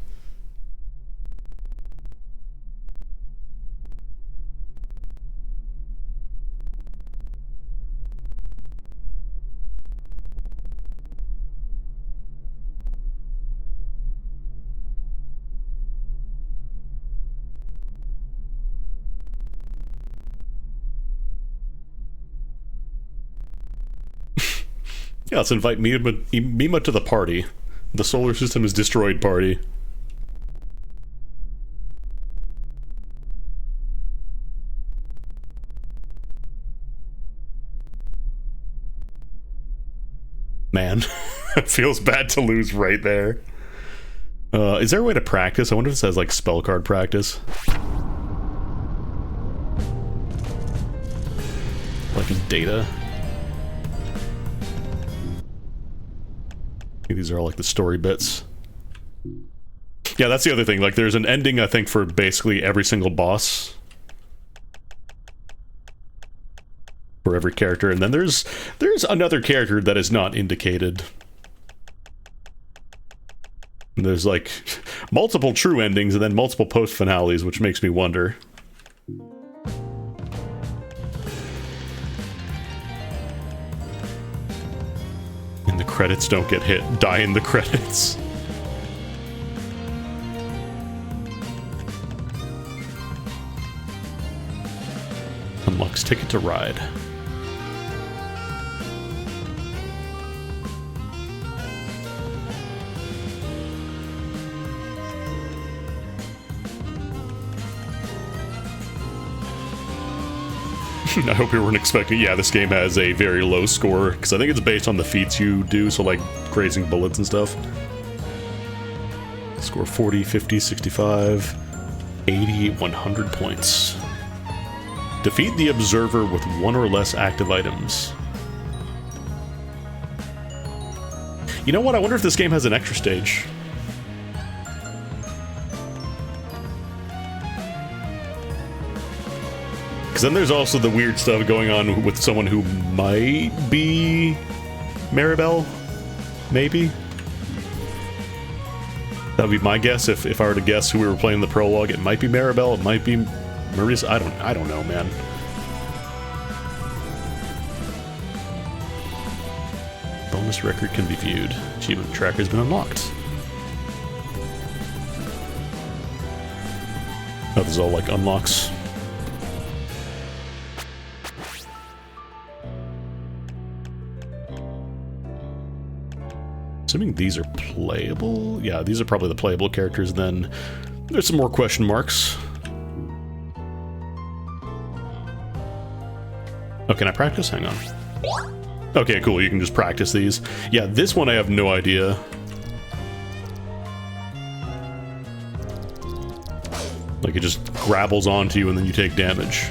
Yeah, let's invite Mima to the party. The solar system is destroyed party. Man, it feels bad to lose right there. Is there a way to practice? I wonder if it says, like, spell card practice. Like in data. These are all like the story bits. Yeah, that's the other thing. Like, there's an ending, I think, for basically every single boss. For every character. And then there's another character that is not indicated. And there's, like, multiple true endings and then multiple post-finales, which makes me wonder. And the credits don't get hit. Die in the credits. Unlocks Ticket to Ride. I hope you weren't expecting... Yeah, this game has a very low score, because I think it's based on the feats you do, so like grazing bullets and stuff. Score 40, 50, 65, 80, 100 points. Defeat the Observer with one or less active items. You know what? I wonder if this game has an extra stage. Because then there's also the weird stuff going on with someone who might be Maribel? Maybe? That would be my guess. If I were to guess who we were playing in the prologue, it might be Maribel, it might be Marisa. I don't know, man. Bonus record can be viewed. Achievement tracker has been unlocked. Oh, this is all like unlocks. Assuming these are playable? Yeah, these are probably the playable characters. Then there's some more question marks. Oh, can I practice? Hang on. Okay, cool. You can just practice these. Yeah, this one I have no idea. Like, it just grabbles onto you and then you take damage.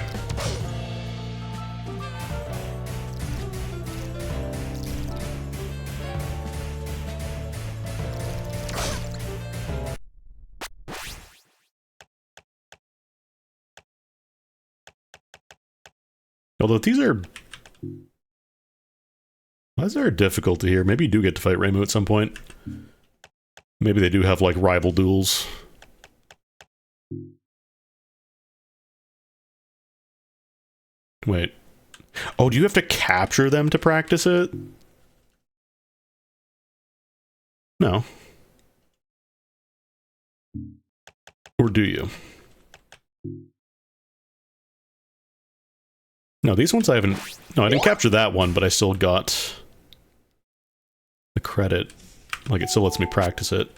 Although these are... Why is there a difficulty here? Maybe you do get to fight Reimu at some point. Maybe they do have, like, rival duels. Wait. Oh, do you have to capture them to practice it? No. Or do you? No, these ones I haven't... No, I didn't capture that one, but I still got the credit. Like, it still lets me practice it.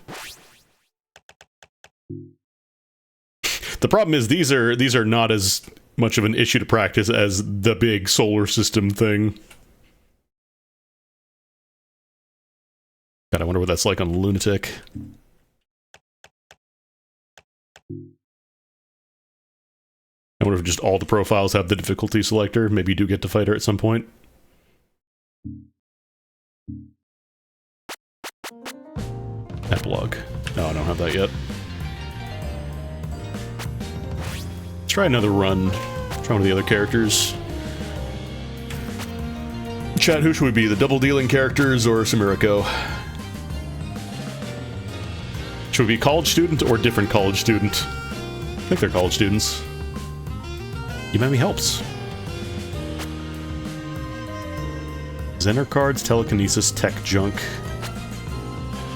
The problem is these are not as much of an issue to practice as the big solar system thing. God, I wonder what that's like on Lunatic. wonder if just all the profiles have the difficulty selector. Maybe you do get to fight her at some point. Epilogue. No, I don't have that yet. Let's try another run. Try one of the other characters. Chat, who should we be? The double dealing characters or Sumiriko? Should we be college student or different college student? I think they're college students. Yumemi helps. Zener cards, telekinesis, tech junk.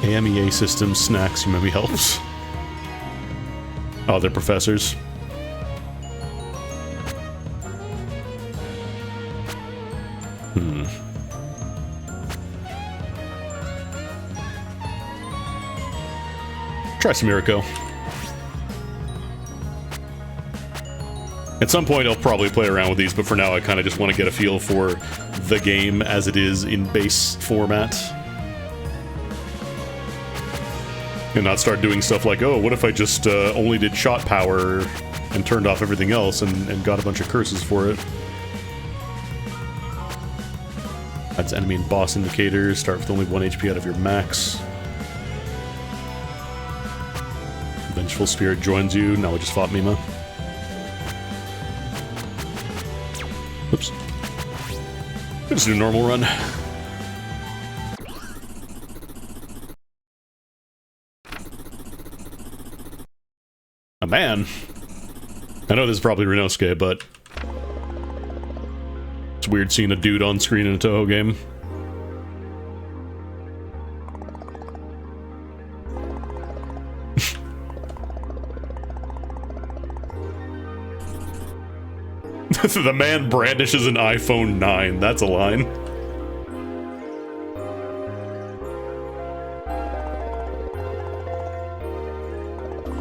AMEA systems, snacks, Yumemi helps. Oh, they're professors. Try Sumiriko. At some point I'll probably play around with these, but for now I kind of just want to get a feel for the game as it is in base format. And not start doing stuff like, oh, what if I just only did shot power and turned off everything else and got a bunch of curses for it. Adds enemy and boss indicators, start with only 1 HP out of your max. Vengeful Spirit joins you. Now we just fought Mima. Oops. We'll just do a normal run. A man. I know this is probably Renosuke, but it's weird seeing a dude on screen in a Toho game. The man brandishes an iPhone 9. That's a line.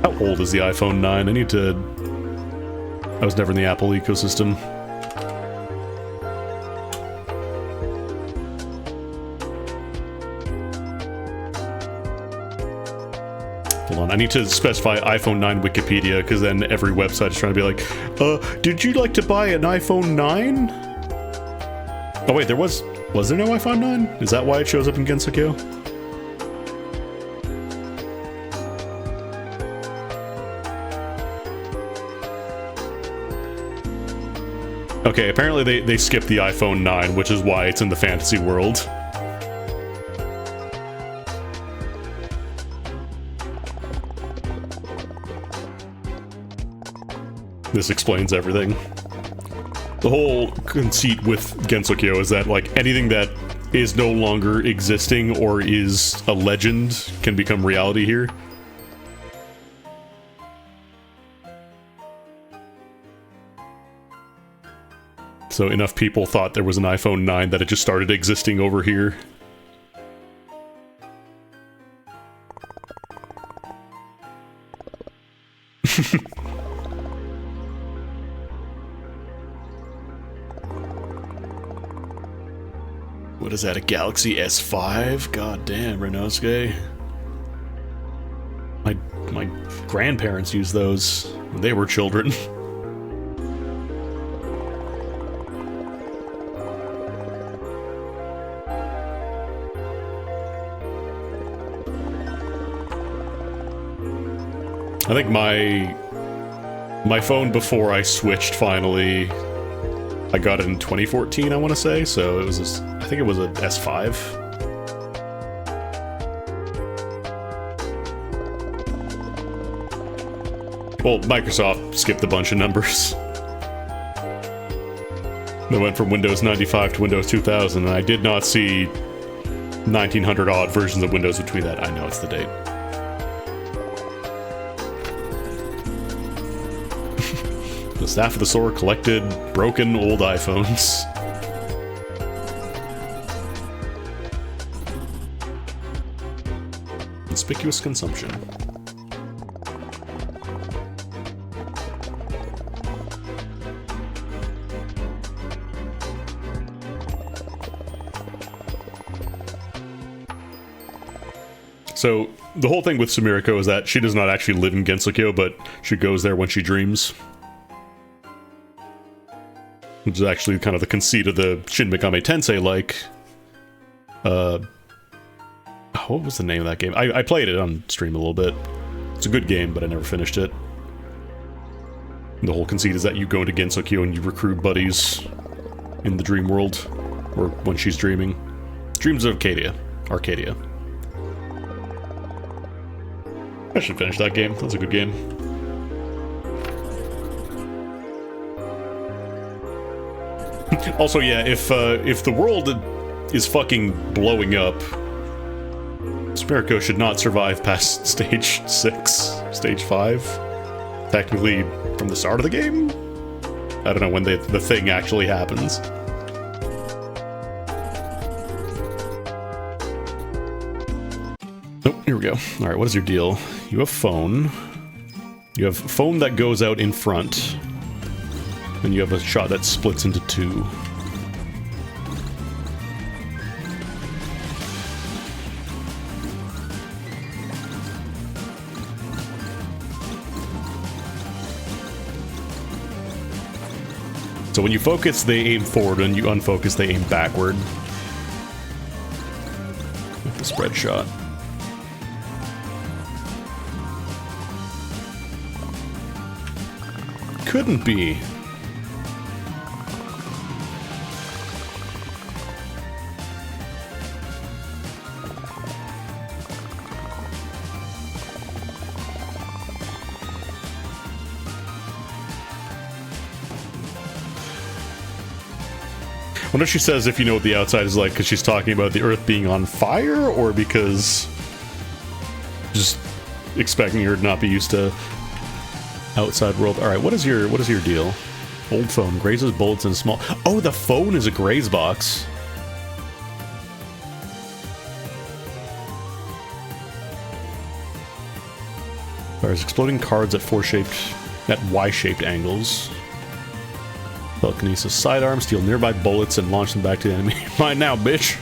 How old is the iPhone 9? I need to... I was never in the Apple ecosystem. Hold on, I need to specify iPhone 9 Wikipedia, because then every website is trying to be like, did you like to buy an iPhone 9? Oh wait, was there no iPhone 9? Is that why it shows up in Gensokyo? Okay, apparently they skipped the iPhone 9, which is why it's in the fantasy world. This explains everything. The whole conceit with Gensokyo is that, like, anything that is no longer existing or is a legend can become reality here. So enough people thought there was an iPhone 9 that it just started existing over here. What is that, a Galaxy S5? God damn, Renosuke. My grandparents used those when they were children. I think my phone before I switched finally, I got it in 2014, I want to say, so it was I think it was a S5. Well, Microsoft skipped a bunch of numbers. They went from Windows 95 to Windows 2000, and I did not see 1900 odd versions of Windows between that. I know it's the date. The staff of the store collected broken old iPhones. Conspicuous consumption. So, the whole thing with Sumiriko is that she does not actually live in Gensokyo, but she goes there when she dreams. which is actually kind of the conceit of the Shin Megami Tensei, like, what was the name of that game? I played it on stream a little bit. It's a good game, but I never finished it. The whole conceit is that you go into Gensokyo and you recruit buddies in the dream world, or when she's dreaming. Dreams of Arcadia. I should finish that game. That's a good game. Also, yeah, if the world is fucking blowing up, Spherico should not survive past stage 6, stage 5. Technically, from the start of the game? I don't know when the thing actually happens. Oh, here we go. Alright, what is your deal? You have phone. You have phone that goes out in front. And you have a shot that splits into 2. So when you focus, they aim forward. When you unfocus, they aim backward. With the spread shot. Couldn't be. I wonder if she says if you know what the outside is like because she's talking about the Earth being on fire, or because just expecting her to not be used to outside world. All right, what is your deal? Old phone grazes bullets in small. Oh, the phone is a graze box. Fires exploding cards at Y-shaped angles. Telekinesis sidearm, steal nearby bullets and launch them back to the enemy. Mine now, bitch.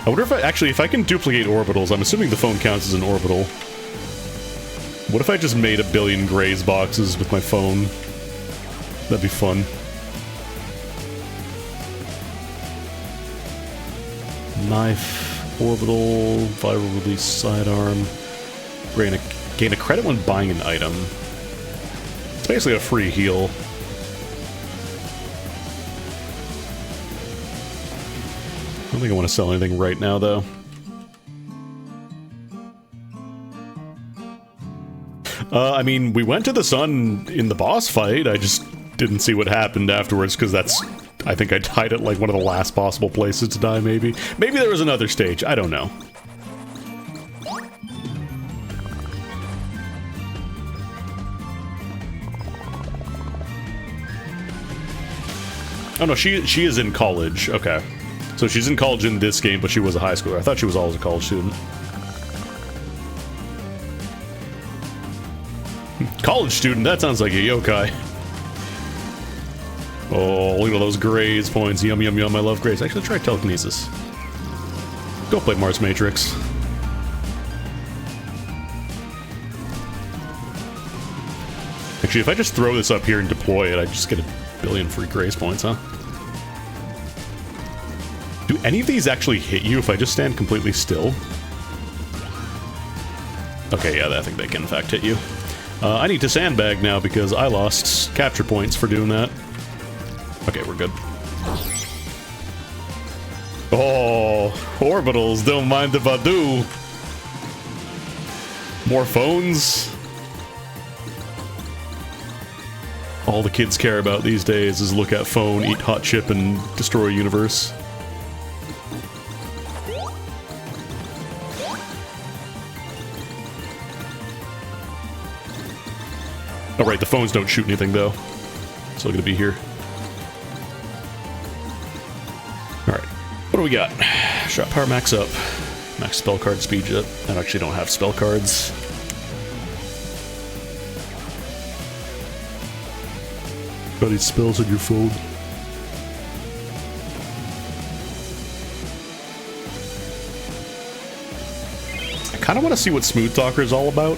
I wonder if I can duplicate orbitals. I'm assuming the phone counts as an orbital. What if I just made 1 billion graze boxes with my phone? That'd be fun. Knife, orbital, viral release sidearm. Gain a credit when buying an item. It's basically a free heal. I don't think I want to sell anything right now, though. I mean, we went to the sun in the boss fight. I just didn't see what happened afterwards, because I think I died at, like, one of the last possible places to die, maybe. Maybe there was another stage. I don't know. Oh, no, she is in college. Okay. So she's in college in this game, but she was a high schooler. I thought she was always a college student. College student? That sounds like a yokai. Oh, look at those graze points. Yum, yum, yum. I love graze. Actually, try telekinesis. Go play Mars Matrix. Actually, if I just throw this up here and deploy it, I just get 1 billion free graze points, huh? Do any of these actually hit you if I just stand completely still? Okay, yeah, I think they can in fact hit you. I need to sandbag now because I lost capture points for doing that. Okay, we're good. Oh, orbitals, don't mind if I do. More phones. All the kids care about these days is look at phone, eat hot chip, and destroy universe. Oh right, the phones don't shoot anything though. Still gonna be here. Alright, what do we got? Shot power max up. Max spell card speed up. I actually don't have spell cards. Got any spells on your phone? I kinda wanna see what Smooth Talker is all about.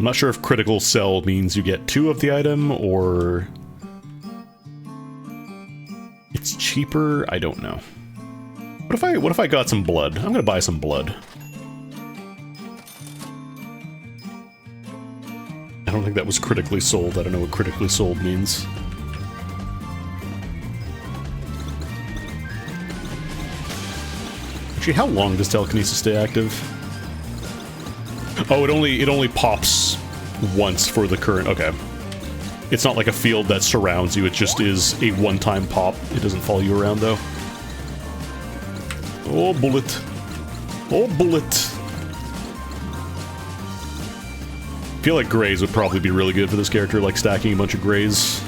I'm not sure if critical sell means you get 2 of the item, or it's cheaper. I don't know. What if I got some blood? I'm gonna buy some blood. I don't think that was critically sold. I don't know what critically sold means. Actually, how long does telekinesis stay active? Oh, it only pops once for the current. Okay. It's not like a field that surrounds you. It just is a one-time pop. It doesn't follow you around, though. Oh, bullet. Oh, bullet. I feel like grays would probably be really good for this character, like stacking a bunch of grays.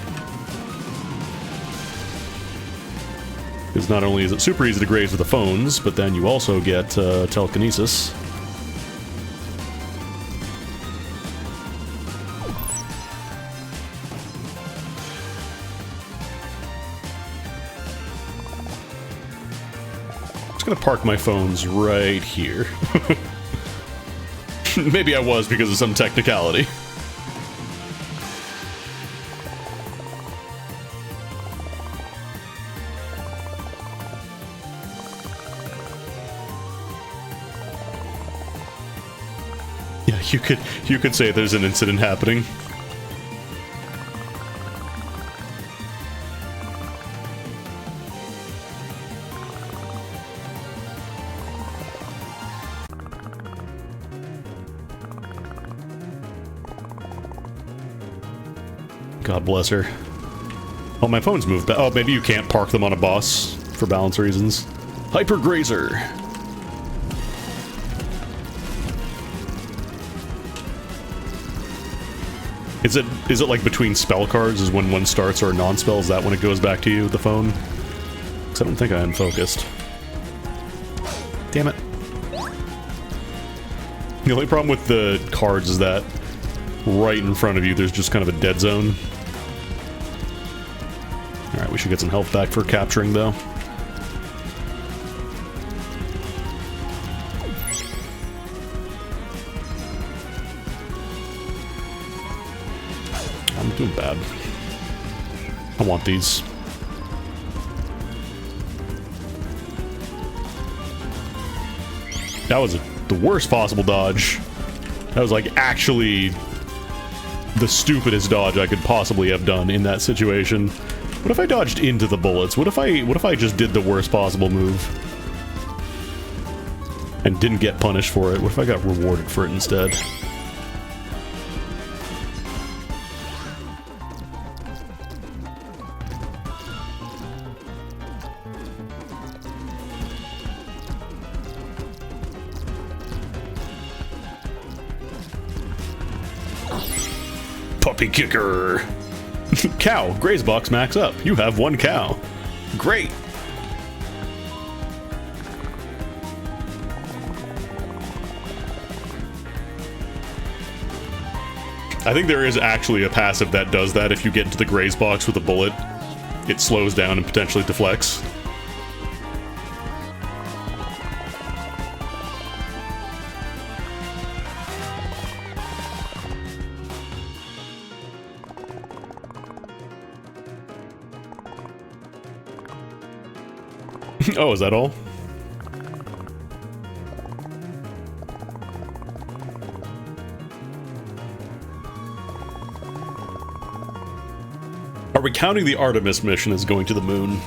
Because not only is it super easy to graze with the phones, but then you also get telekinesis. I'm gonna park my phones right here. Maybe I was because of some technicality. Yeah, you could say there's an incident happening. God bless her. Oh, my phone's moved back. Oh, maybe you can't park them on a boss for balance reasons. Hyper Grazer. Is it like between spell cards is when one starts, or non-spell? Is that when it goes back to you, the phone? Because I don't think I unfocused. Damn it. The only problem with the cards is that right in front of you there's just kind of a dead zone. Alright, we should get some health back for capturing, though. I'm doing bad. I want these. That was the worst possible dodge. That was like actually the stupidest dodge I could possibly have done in that situation. What if I dodged into the bullets? What if I just did the worst possible move and didn't get punished for it? What if I got rewarded for it instead? Puppy kicker. Cow. Graze box max up. You have 1 cow. Great. I think there is actually a passive that does that. If you get into the graze box with a bullet, it slows down and potentially deflects. Oh, is that all? Are we counting the Artemis mission as going to the moon?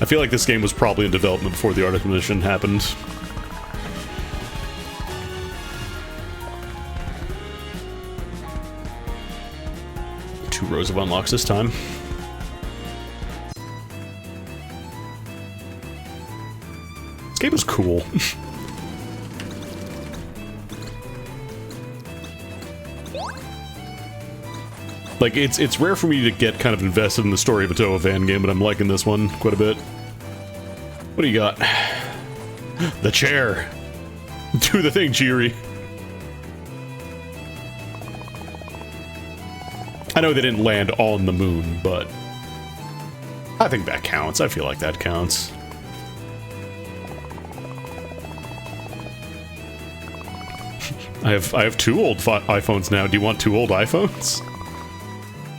I feel like this game was probably in development before the Artemis mission happened. Two rows of unlocks this time. This game was cool. Like, it's rare for me to get kind of invested in the story of a Toa Van game, but I'm liking this one quite a bit. What do you got? The chair. Do the thing, Cheery. I know they didn't land on the moon, but I think that counts. I feel like that counts. I have two old iPhones now. Do you want two old iPhones?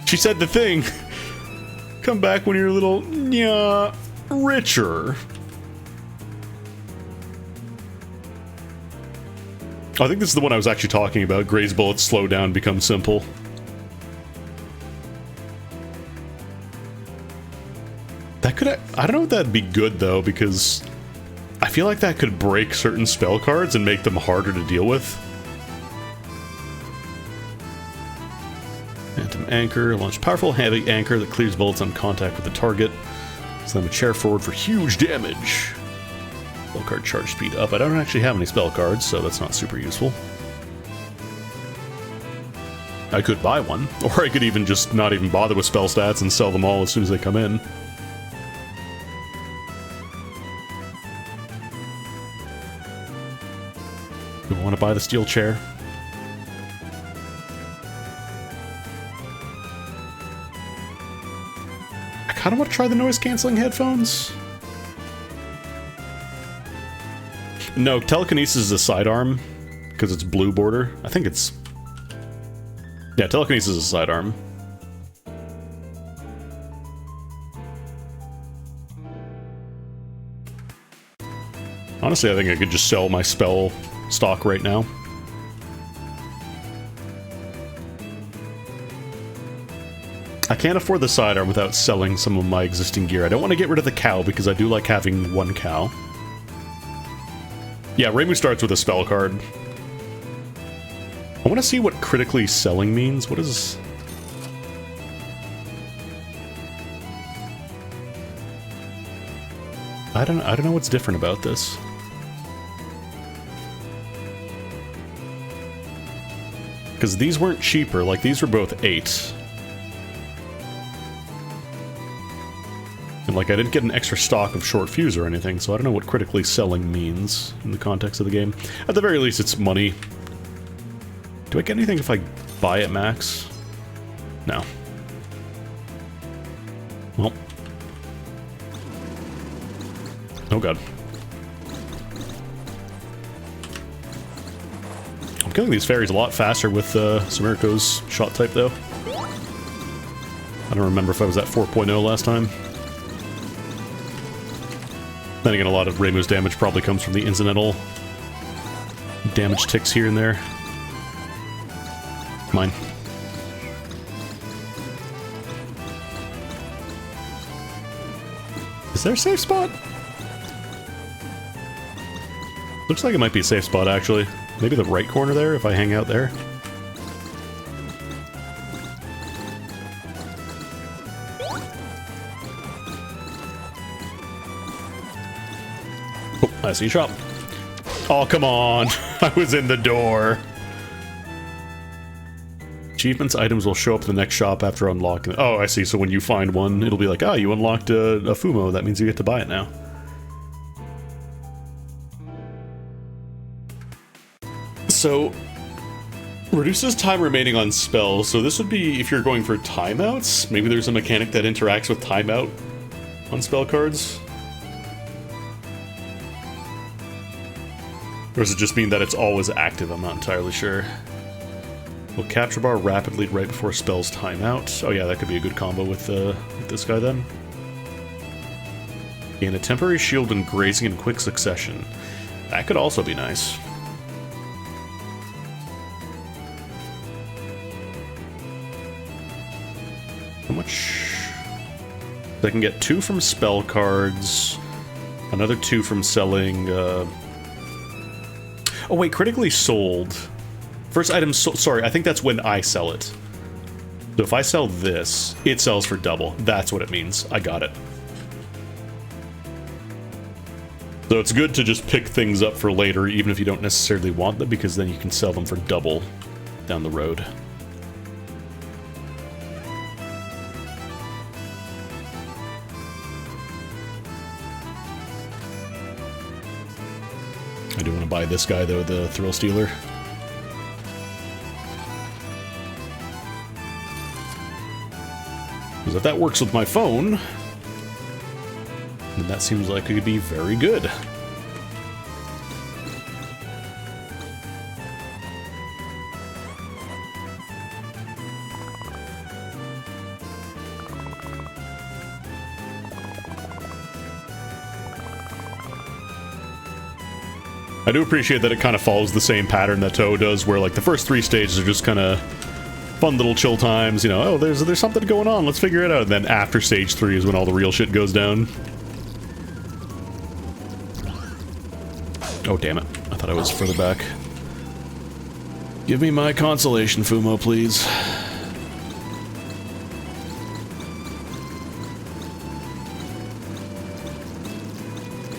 She said the thing. Come back when you're a little, richer. I think this is the one I was actually talking about. Gray's bullets slow down, become simple. That could... I don't know if that'd be good, though, because I feel like that could break certain spell cards and make them harder to deal with. Phantom Anchor. Launch powerful, heavy anchor that clears bullets on contact with the target. Slam a chair forward for huge damage. Spell card charge speed up. I don't actually have any spell cards, so that's not super useful. I could buy one, or I could even just not even bother with spell stats and sell them all as soon as they come in. Do I want to buy the steel chair? I kind of want to try the noise-canceling headphones. No, telekinesis is a sidearm, because it's blue border. I think it's... Yeah, telekinesis is a sidearm. Honestly, I think I could just sell my spell stock right now. I can't afford the sidearm without selling some of my existing gear. I don't want to get rid of the cow, because I do like having one cow. Yeah, Reimu starts with a spell card. I want to see what critically selling means. What is... I don't know what's different about this. Because these weren't cheaper, like these were both 8. And like I didn't get an extra stock of short fuse or anything, so I don't know what critically selling means in the context of the game. At the very least, it's money. Do I get anything if I buy at max? No. Well. Oh god. I'm killing these fairies a lot faster with Sumeriko's shot type, though. I don't remember if I was at 4.0 last time. Then again, a lot of Reimu's damage probably comes from the incidental damage ticks here and there. Mine. Is there a safe spot? Looks like it might be a safe spot, actually. Maybe the right corner there, if I hang out there. Oh, I see a shop. Oh, come on! I was in the door! Achievements items will show up in the next shop after unlocking it. Oh, I see. So when you find one, it'll be like, oh, you unlocked a Fumo. That means you get to buy it now. So, reduces time remaining on spells. So this would be if you're going for timeouts. Maybe there's a mechanic that interacts with timeout on spell cards. Or does it just mean that it's always active? I'm not entirely sure. Will capture bar rapidly right before spells timeout. Oh yeah, that could be a good combo with this guy then. Gain a temporary shield and grazing in quick succession. That could also be nice. How much? I can get 2 from spell cards, another 2 from selling. Oh wait, critically sold. First item, sorry, I think that's when I sell it. So if I sell this, it sells for double. That's what it means. I got it. So it's good to just pick things up for later, even if you don't necessarily want them, because then you can sell them for double down the road. I do want to buy this guy, though, the Thrill Stealer. Because if that works with my phone, then that seems like it could be very good. I do appreciate that it kind of follows the same pattern that Toho does, where like the first 3 stages are just kind of fun little chill times, you know, oh, there's something going on, let's figure it out. And then after stage 3 is when all the real shit goes down. Oh, damn it. I thought I was further back. Give me my consolation, Fumo, please.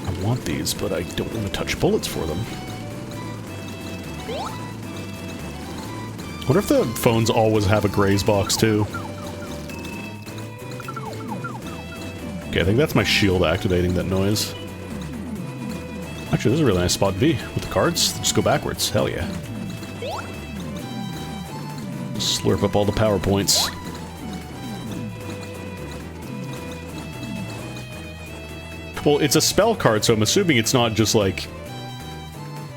I want these, but I don't want to touch bullets for them. I wonder if the phones always have a graze box, too. Okay, I think that's my shield activating that noise. Actually, this is a really nice spot to be. With the cards, just go backwards. Hell yeah. Slurp up all the power points. Well, it's a spell card, so I'm assuming it's not just like...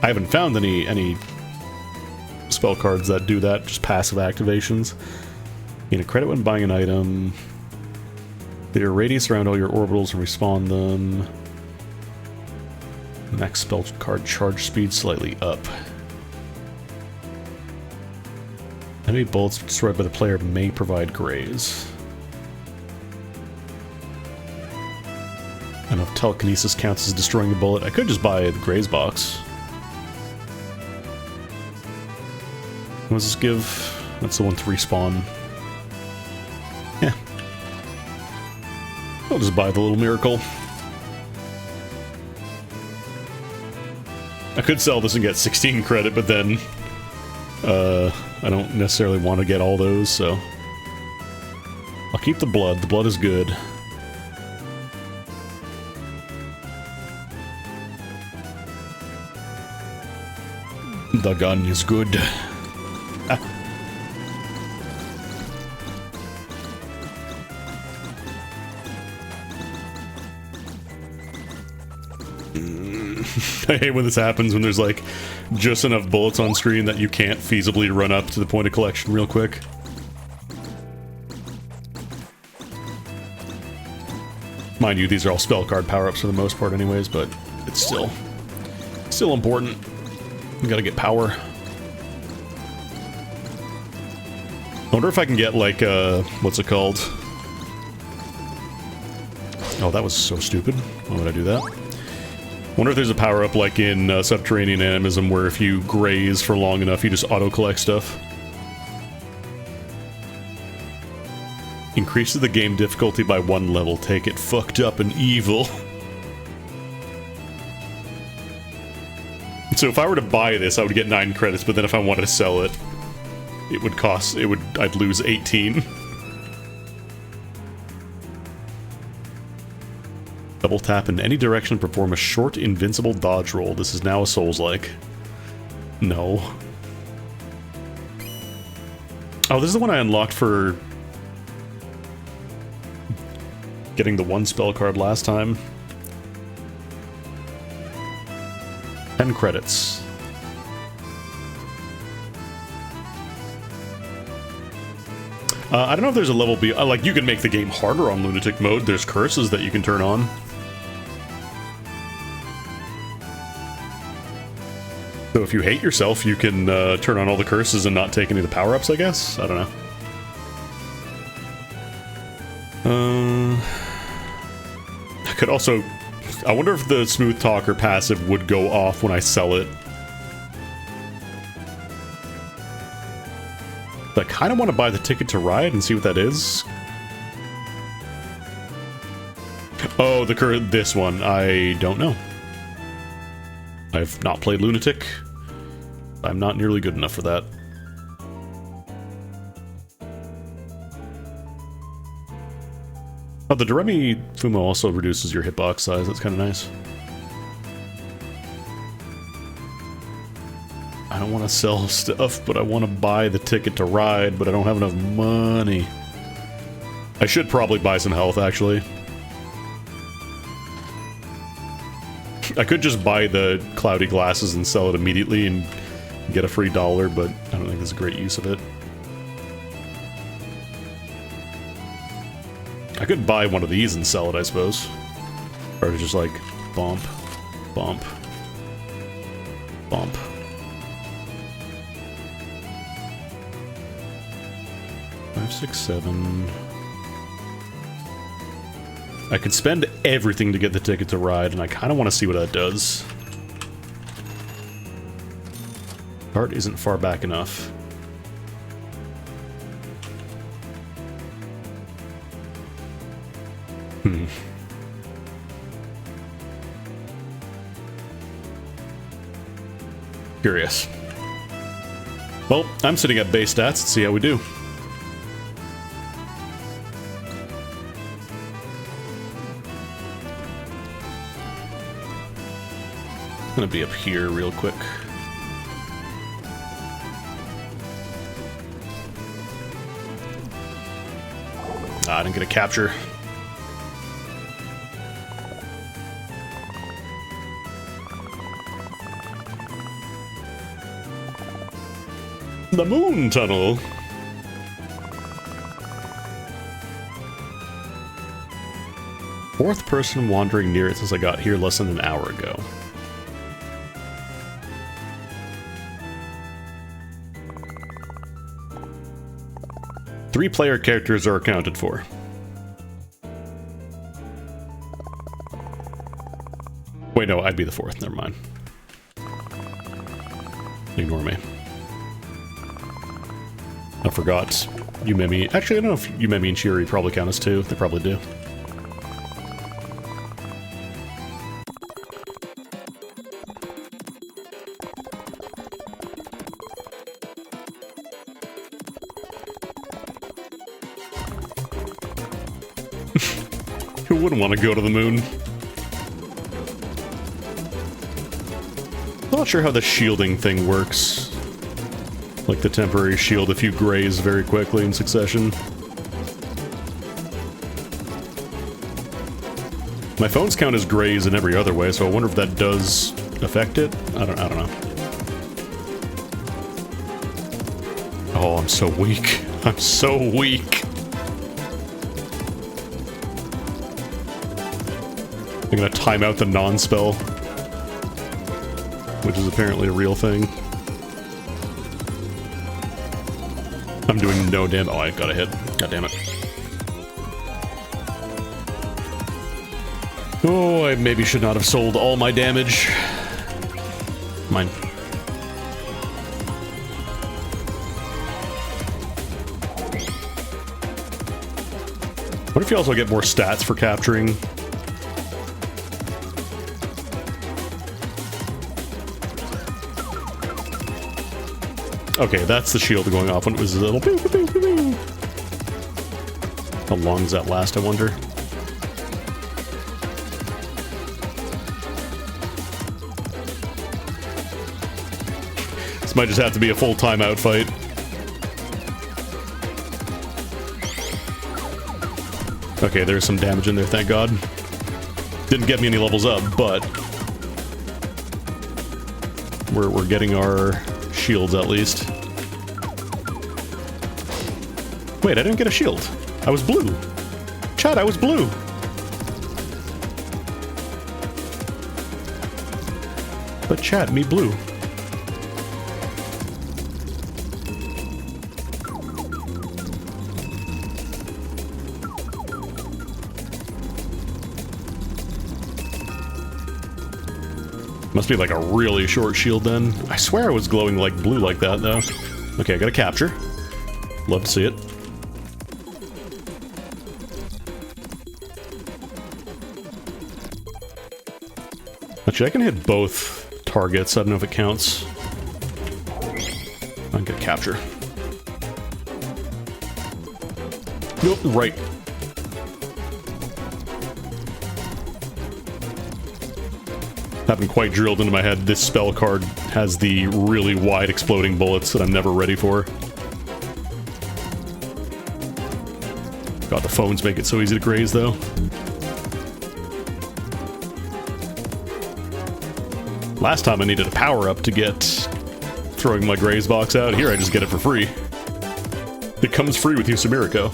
I haven't found any spell cards that do that, just passive activations. Gain a credit when buying an item. Get a radius around all your orbitals and respawn them. Max spell card charge speed slightly up. Enemy bullets destroyed by the player may provide graze. And if telekinesis counts as destroying the bullet, I could just buy the graze box. What does this give? That's the one to respawn. Yeah. I'll just buy the little miracle. I could sell this and get 16 credit, but then I don't necessarily want to get all those, so I'll keep the blood. The blood is good. The gun is good. Ah. I hate when this happens, when there's like just enough bullets on screen that you can't feasibly run up to the point of collection real quick. Mind you, these are all spell card power-ups for the most part anyways, but it's still important. We gotta get power. I wonder if I can get like what's it called? Oh, that was so stupid. Why would I do that? I wonder if there's a power-up like in Subterranean Animism where if you graze for long enough, you just auto-collect stuff. Increases the game difficulty by 1 level. Take it fucked up and evil. So if I were to buy this, I would get 9 credits, but then if I wanted to sell it, I'd lose 18. Double tap in any direction and perform a short invincible dodge roll. This is now a Souls-like. No. Oh, this is the one I unlocked for getting the 1 spell card last time. 10 credits. I don't know if there's a level B. Like, you can make the game harder on Lunatic mode. There's curses that you can turn on. So if you hate yourself, you can turn on all the curses and not take any of the power-ups, I guess? I don't know. I could also... I wonder if the Smooth Talker passive would go off when I sell it. I kind of want to buy the Ticket to Ride and see what that is. Oh, this one. I don't know. I've not played Lunatic. I'm not nearly good enough for that. Oh, the Doremi Fumo also reduces your hitbox size. That's kind of nice. I don't want to sell stuff, but I want to buy the Ticket to Ride, but I don't have enough money. I should probably buy some health, actually. I could just buy the cloudy glasses and sell it immediately and get a free $1, but I don't think that's a great use of it. I could buy one of these and sell it, I suppose. Or just like, bump, bump. Bump. Five, 6, 7. I could spend everything to get the ticket to ride, and I kind of want to see what that does. Cart isn't far back enough. Curious. Well, I'm sitting at base stats. Let's see how we do. I'm gonna be up here real quick. I didn't get a capture. The moon tunnel. Fourth person wandering near it since I got here less than an hour ago. Three player characters are accounted for. Wait, no, I'd be the fourth. Never mind. Ignore me. I forgot. Yumemi. Actually, I don't know if Yumemi and Shiri probably count as two. They probably do. Who wouldn't want to go to the moon? Not sure how the shielding thing works. Like the temporary shield if you graze very quickly in succession. My phone's count as graze in every other way, so I wonder if that does affect it. I don't know. Oh, I'm so weak. I'm so weak. I'm gonna time out the non-spell, which is apparently a real thing. I'm doing no damage. Oh, I got a hit. God damn it. Oh, I maybe should not have sold all my damage. Mine. What if you also get more stats for capturing? Okay, that's the shield going off when it was a little... How long does that last, I wonder? This might just have to be a full timeout fight. Okay, there's some damage in there, thank God. Didn't get me any levels up, but... We're getting our shields, at least. Wait, I didn't get a shield. I was blue. Chat, I was blue. But chat, me blue. Must be like a really short shield then. I swear I was glowing like blue like that though. Okay, I got a capture. Love to see it. Actually, I can hit both targets. I don't know if it counts. I can get a capture. Nope, right. Haven't quite drilled into my head. This spell card has the really wide exploding bullets that I'm never ready for. God, the phones make it so easy to graze, though. Last time I needed a power-up to get throwing my graze box out. Here I just get it for free. It comes free with Yusamirico.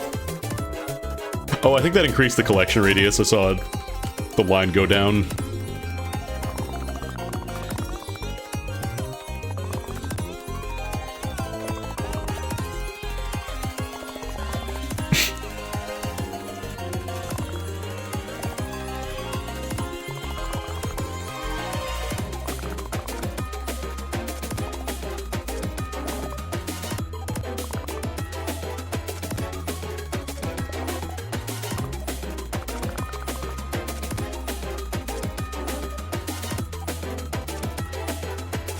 Oh, I think that increased the collection radius. I saw the line go down.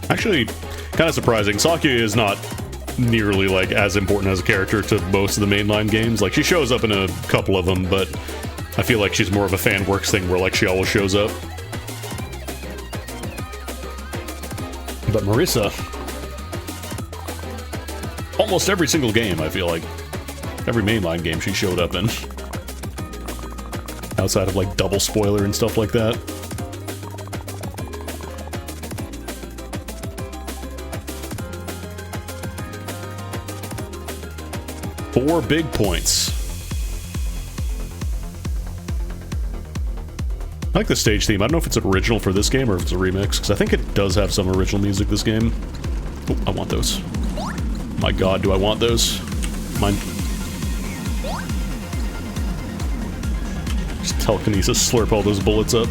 Actually, kind of surprising. Sakuya is not nearly like as important as a character to most of the mainline games. Like, she shows up in a couple of them, but I feel like she's more of a fan works thing where like she always shows up. But Marissa, almost every single game, I feel like. Every mainline game she showed up in. Outside of like double spoiler and stuff like that. Four big points. I like the stage theme. I don't know if it's original for this game or if it's a remix, because I think it does have some original music this game. Oh, I want those. My god, do I want those? Mine. Just telekinesis, slurp all those bullets up.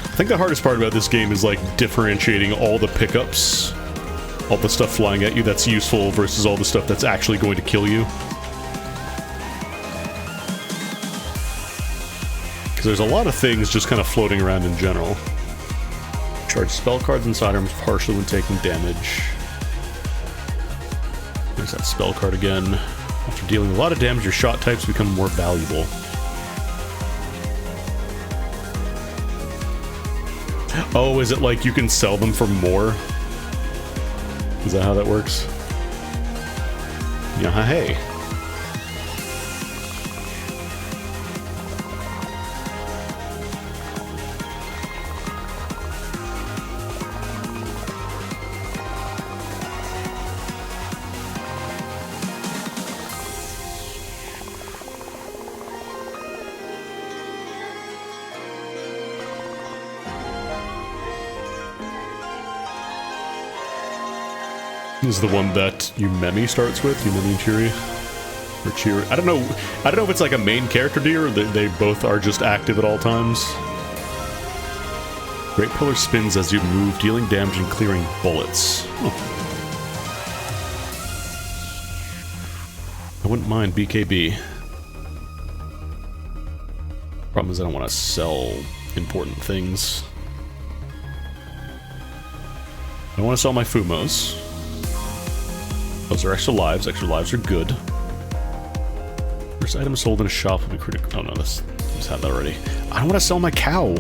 I think the hardest part about this game is like differentiating all the pickups, all the stuff flying at you that's useful versus all the stuff that's actually going to kill you. Because there's a lot of things just kind of floating around in general. Charge spell cards inside arms partially when taking damage. There's that spell card again. After dealing a lot of damage, your shot types become more valuable. Oh, is it like you can sell them for more? Is that how that works? Yeah, hey. This is the one that Yumemi starts with, Yumemi and Chiri. Or Chiri. I don't know if it's like a main character deer or they both are just active at all times. Great Pillar spins as you move, dealing damage and clearing bullets. Oh. I wouldn't mind BKB. Problem is I don't want to sell important things. I want to sell my Fumos. Those are extra lives. Extra lives are good. First item sold in a shop will be critical. Oh no, this just had that already. I don't want to sell my cow.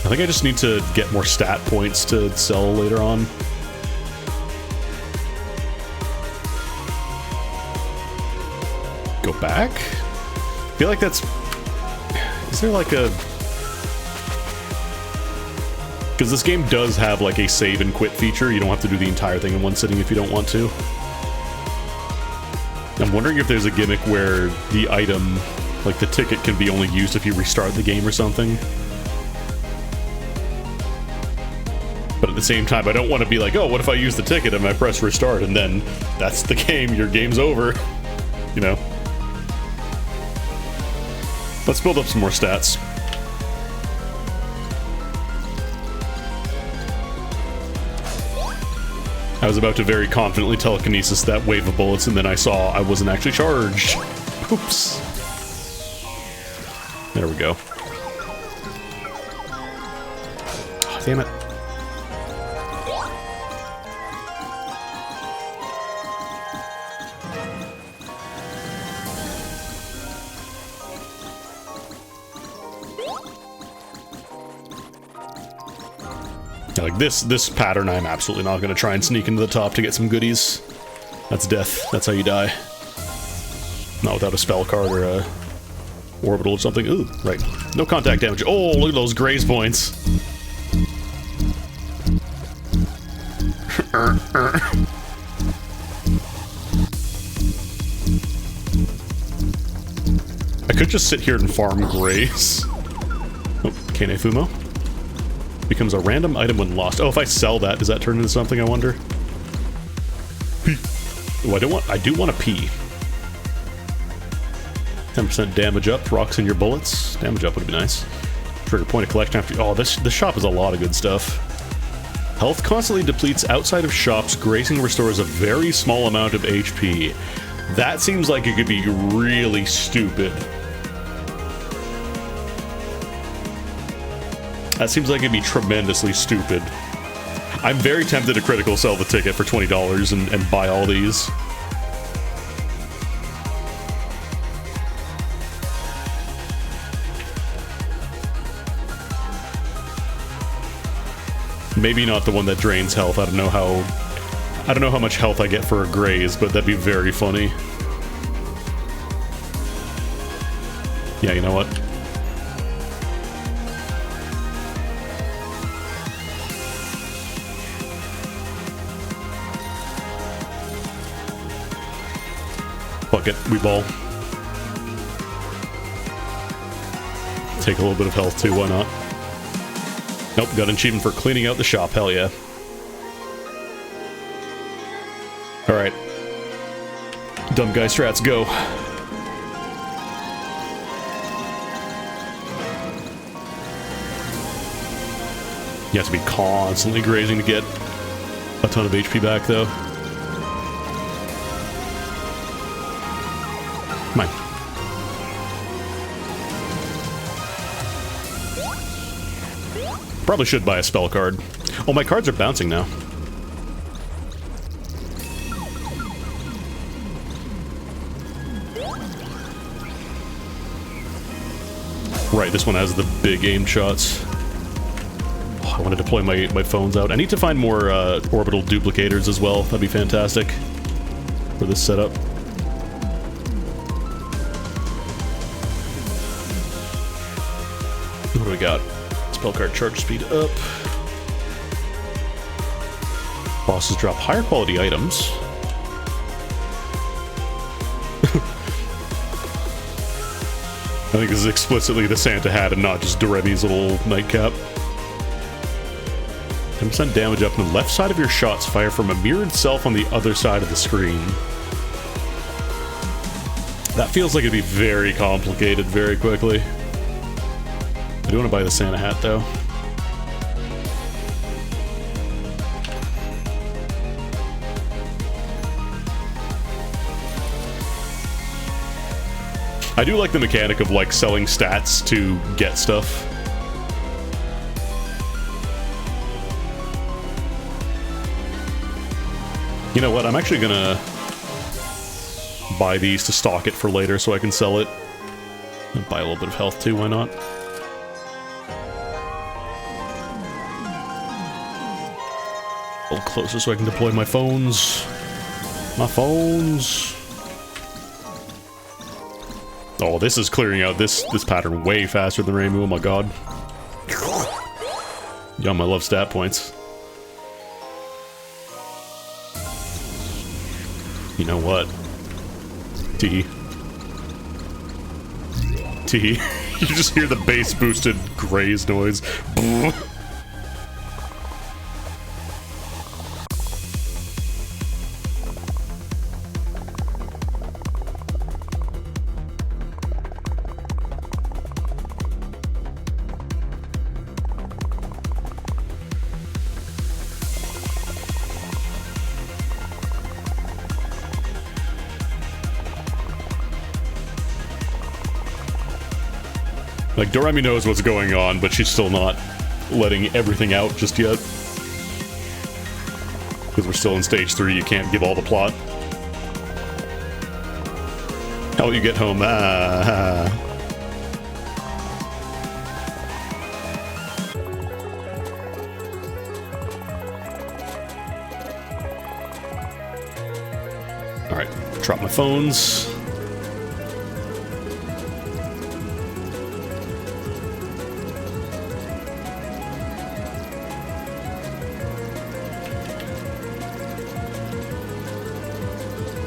I think I just need to get more stat points to sell later on. Go back? I feel like that's... Is there like a... Because this game does have like a save and quit feature. You don't have to do the entire thing in one sitting if you don't want to. I'm wondering if there's a gimmick where the item, like the ticket, can be only used if you restart the game or something. But at the same time, I don't want to be like, oh, what if I use the ticket and I press restart and then that's the game, your game's over. You know? Let's build up some more stats. I was about to very confidently telekinesis that wave of bullets, and then I saw I wasn't actually charged. Oops. There we go. Oh, damn it. Like this pattern, I'm absolutely not going to try and sneak into the top to get some goodies. That's death. That's how you die. Not without a spell card or a orbital or something. Ooh, right. No contact damage. Oh, look at those graze points. I could just sit here and farm graze. Oh, Kane Fumo. Becomes a random item when lost. Oh, if I sell that, does that turn into something, I wonder? P. Oh, I do want a P. 10% damage up, rocks in your bullets. Damage up would be nice. Trigger point of collection after... Oh, this shop is a lot of good stuff. Health constantly depletes outside of shops. Grazing restores a very small amount of HP. That seems like it could be really stupid. That seems like it'd be tremendously stupid. I'm very tempted to critical sell the ticket for $20 and buy all these. Maybe not the one that drains health. I don't know how much health I get for a graze, but that'd be very funny. Yeah, you know what? Fuck it, we ball. Take a little bit of health too, why not? Nope, got an achievement for cleaning out the shop, hell yeah. Alright. Dumb guy strats, go. You have to be constantly grazing to get a ton of HP back, though. Come on. Probably should buy a spell card. Oh, my cards are bouncing now. Right, this one has the big aim shots. Oh, I want to deploy my phones out. I need to find more orbital duplicators as well. That'd be fantastic for this setup. What do we got? Spell card charge speed up. Bosses drop higher quality items. I think this is explicitly the Santa hat and not just Doremi's little nightcap. 10% damage up on the left side of your shots. Fire from a mirrored self on the other side of the screen. That feels like it'd be very complicated very quickly. I do want to buy the Santa hat, though. I do like the mechanic of, like, selling stats to get stuff. You know what? I'm actually gonna buy these to stock it for later so I can sell it. And buy a little bit of health, too. Why not? A little closer so I can deploy my phones. My phones. Oh, this is clearing out this pattern way faster than Rainbow. Oh my god. Yum, I love stat points. You know what? T. You just hear the bass boosted graze noise. Like, Doremi knows what's going on, but she's still not letting everything out just yet. Because we're still in stage 3, you can't give all the plot. How will you get home? Alright, drop my phones.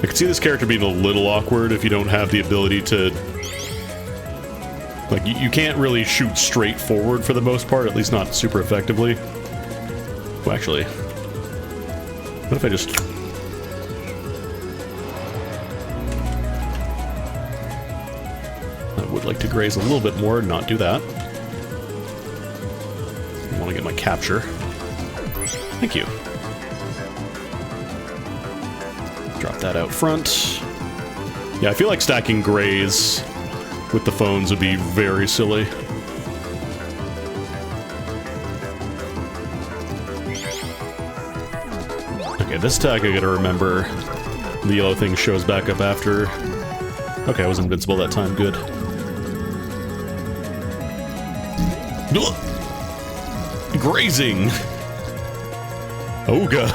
I can see this character being a little awkward if you don't have the ability to... Like, you can't really shoot straight forward for the most part, at least not super effectively. Well, actually... What if I just... I would like to graze a little bit more and not do that. I want to get my capture. Thank you. Drop that out front. Yeah, I feel like stacking grays with the phones would be very silly. Okay, this tag I gotta remember. The yellow thing shows back up after. Okay, I was invincible that time, good. Grazing! Oga!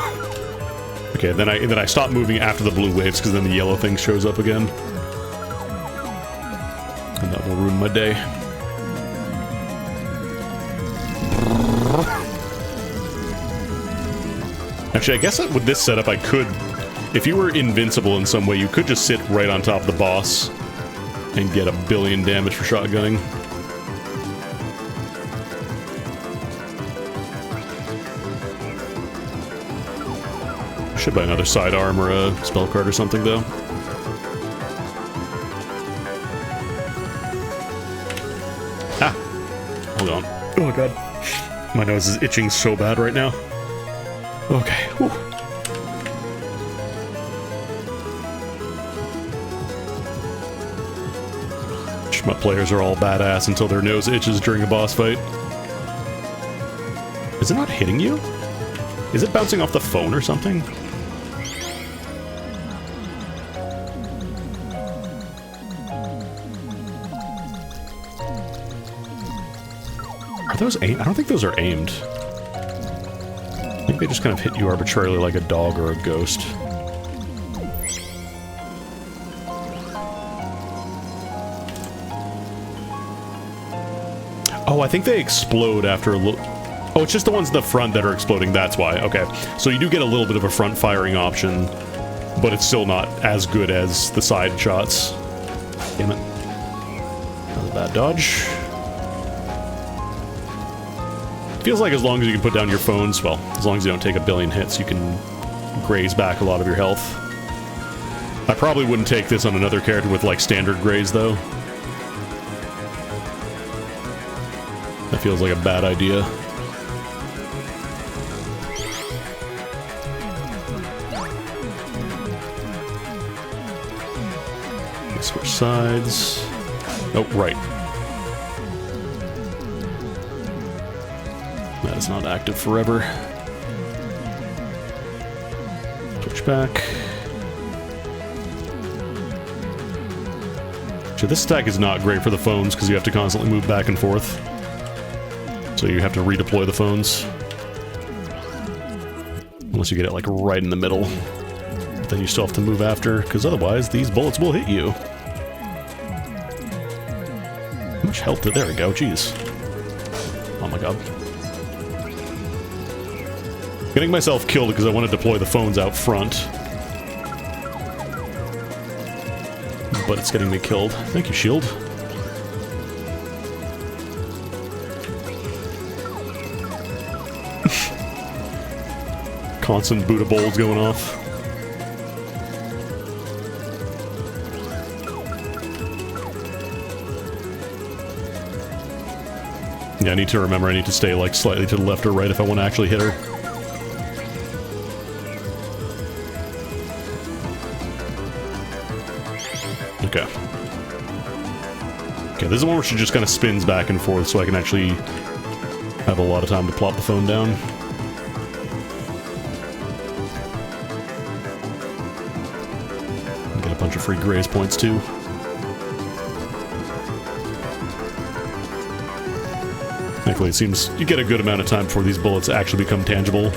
Okay, then I stop moving after the blue waves because then the yellow thing shows up again. And that will ruin my day. Actually, I guess that with this setup I could... If you were invincible in some way, you could just sit right on top of the boss and get 1 billion damage for shotgunning. Should buy another sidearm or a spell card or something, though. Ah! Hold on. Oh god. My nose is itching so bad right now. Okay. Whew. Shmup players are all badass until their nose itches during a boss fight. Is it not hitting you? Is it bouncing off the phone or something? Are those aimed? I don't think those are aimed. I think they just kind of hit you arbitrarily like a dog or a ghost. Oh, I think they explode after a little... Oh, it's just the ones in the front that are exploding, that's why. Okay. So you do get a little bit of a front firing option, but it's still not as good as the side shots. Damn it. That was a bad dodge. Feels like as long as you can put down your phones, well, as long as you don't take 1 billion hits, you can graze back a lot of your health. I probably wouldn't take this on another character with, like, standard graze, though. That feels like a bad idea. Switch sides. Oh, right. That is not active forever. Switch back. So this stack is not great for the phones because you have to constantly move back and forth. So you have to redeploy the phones. Unless you get it like right in the middle. But then you still have to move after, because otherwise these bullets will hit you. How much health did... There we go, jeez. Oh my god. Getting myself killed because I want to deploy the phones out front. But it's getting me killed. Thank you, shield. Constant Buddha bowls going off. Yeah, I need to remember I need to stay like slightly to the left or right if I want to actually hit her. Okay. Okay, this is one where she just kind of spins back and forth so I can actually have a lot of time to plop the phone down. Get a bunch of free graze points too. Thankfully, it seems you get a good amount of time before these bullets actually become tangible.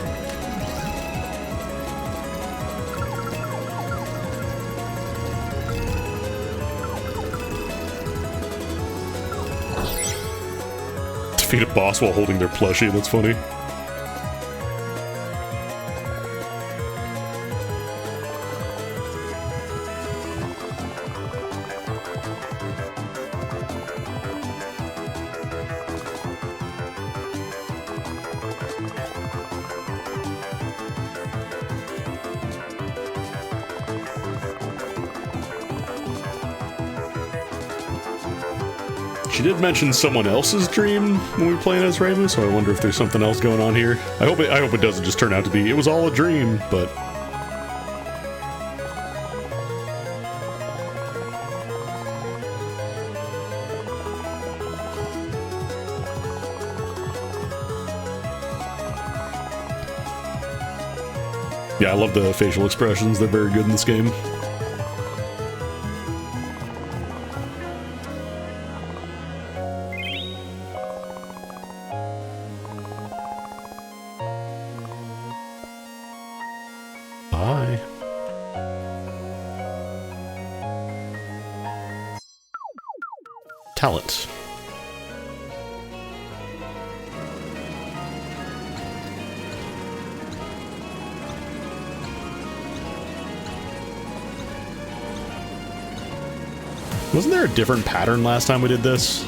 Defeat a boss while holding their plushie, that's funny. She did mention someone else's dream when we were playing as Ramu, so I wonder if there's something else going on here. I hope it doesn't just turn out to be, it was all a dream, but... Yeah, I love the facial expressions. They're very good in this game. Bye. Talent. Wasn't there a different pattern last time we did this?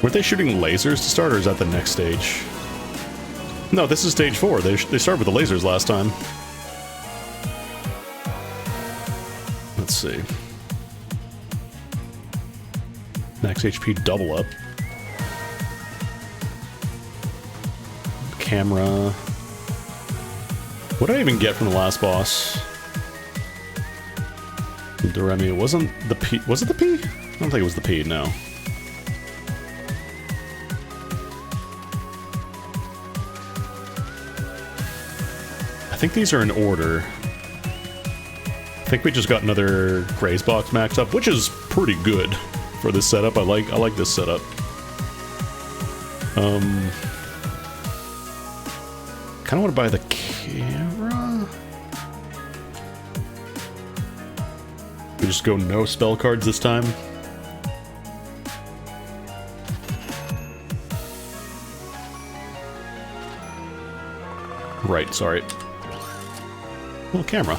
Weren't they shooting lasers to start, or is that the next stage? No, this is stage 4. They started with the lasers last time. Let's see. Max HP double up. Camera. What did I even get from the last boss? Doremi, it wasn't the P. Was it the P? I don't think it was the P, no. I think these are in order. I think we just got another Graze box maxed up, which is pretty good for this setup. I like this setup. Kinda wanna buy the camera. We just go no spell cards this time. Right, sorry. Little camera.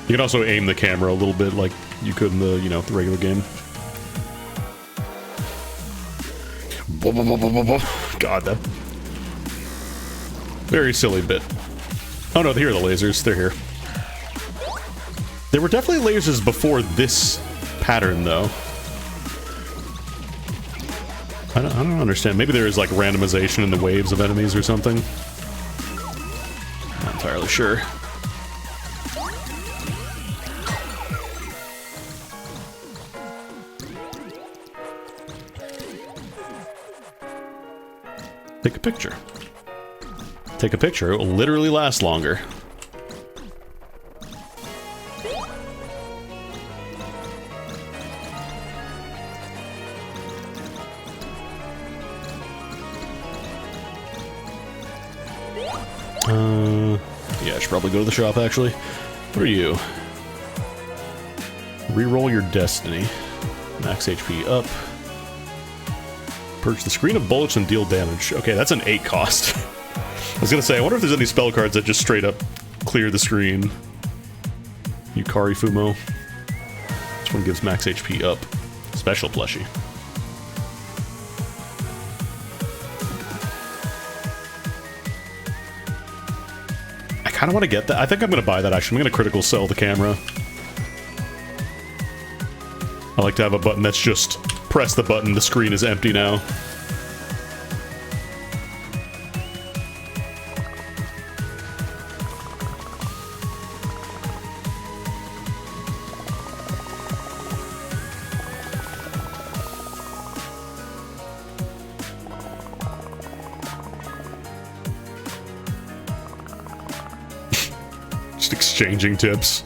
You can also aim the camera a little bit like you could in the, you know, the regular game. God, that... Very silly bit. Oh no, here are the lasers. They're here. There were definitely lasers before this pattern, though. I don't understand. Maybe there is, like, randomization in the waves of enemies or something. Not entirely sure. Take a picture. Take a picture. It will literally last longer. Yeah, I should probably go to the shop, actually. What are you? Reroll your destiny. Max HP up. Purge the screen of bullets and deal damage. Okay, that's an 8 cost. I was gonna say, I wonder if there's any spell cards that just straight up clear the screen. Yukari Fumo. This one gives max HP up. Special plushie. I kind of want to get that. I think I'm going to buy that, actually. I'm going to critical sell the camera. I like to have a button that's just press the button, the screen is empty now. Just exchanging tips.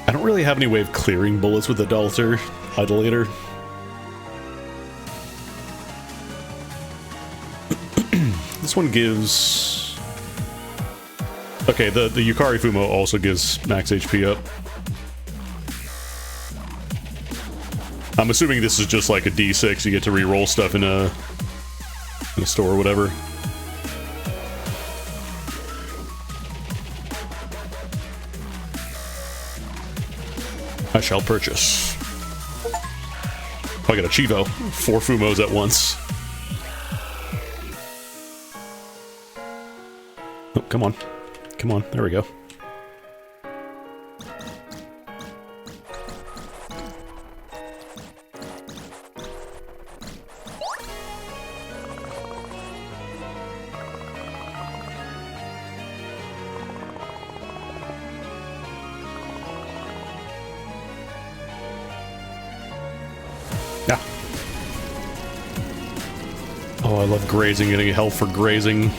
I don't really have any way of clearing bullets with the idolator. This one gives... Okay, the Yukari Fumo also gives max HP up. I'm assuming this is just like a D6, you get to re-roll stuff in a store or whatever. I shall purchase. Oh, I got a Chivo. 4 Fumos at once. Oh, come on. Come on. There we go. Oh, I love grazing, getting health for grazing.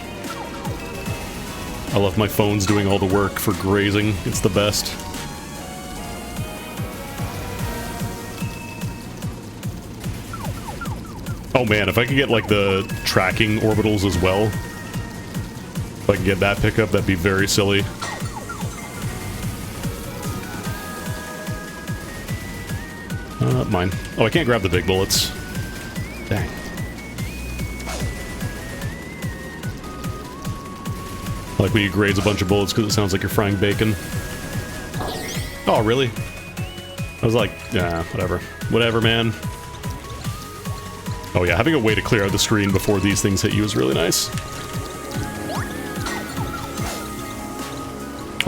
I love my phones doing all the work for grazing. It's the best. Oh man, if I could get like the tracking orbitals as well, if I can get that pickup, that'd be very silly. Mine. Oh, I can't grab the big bullets. Dang. I like when you graze a bunch of bullets because it sounds like you're frying bacon. Oh, really? I was like, yeah, whatever. Whatever, man. Oh yeah, having a way to clear out the screen before these things hit you is really nice.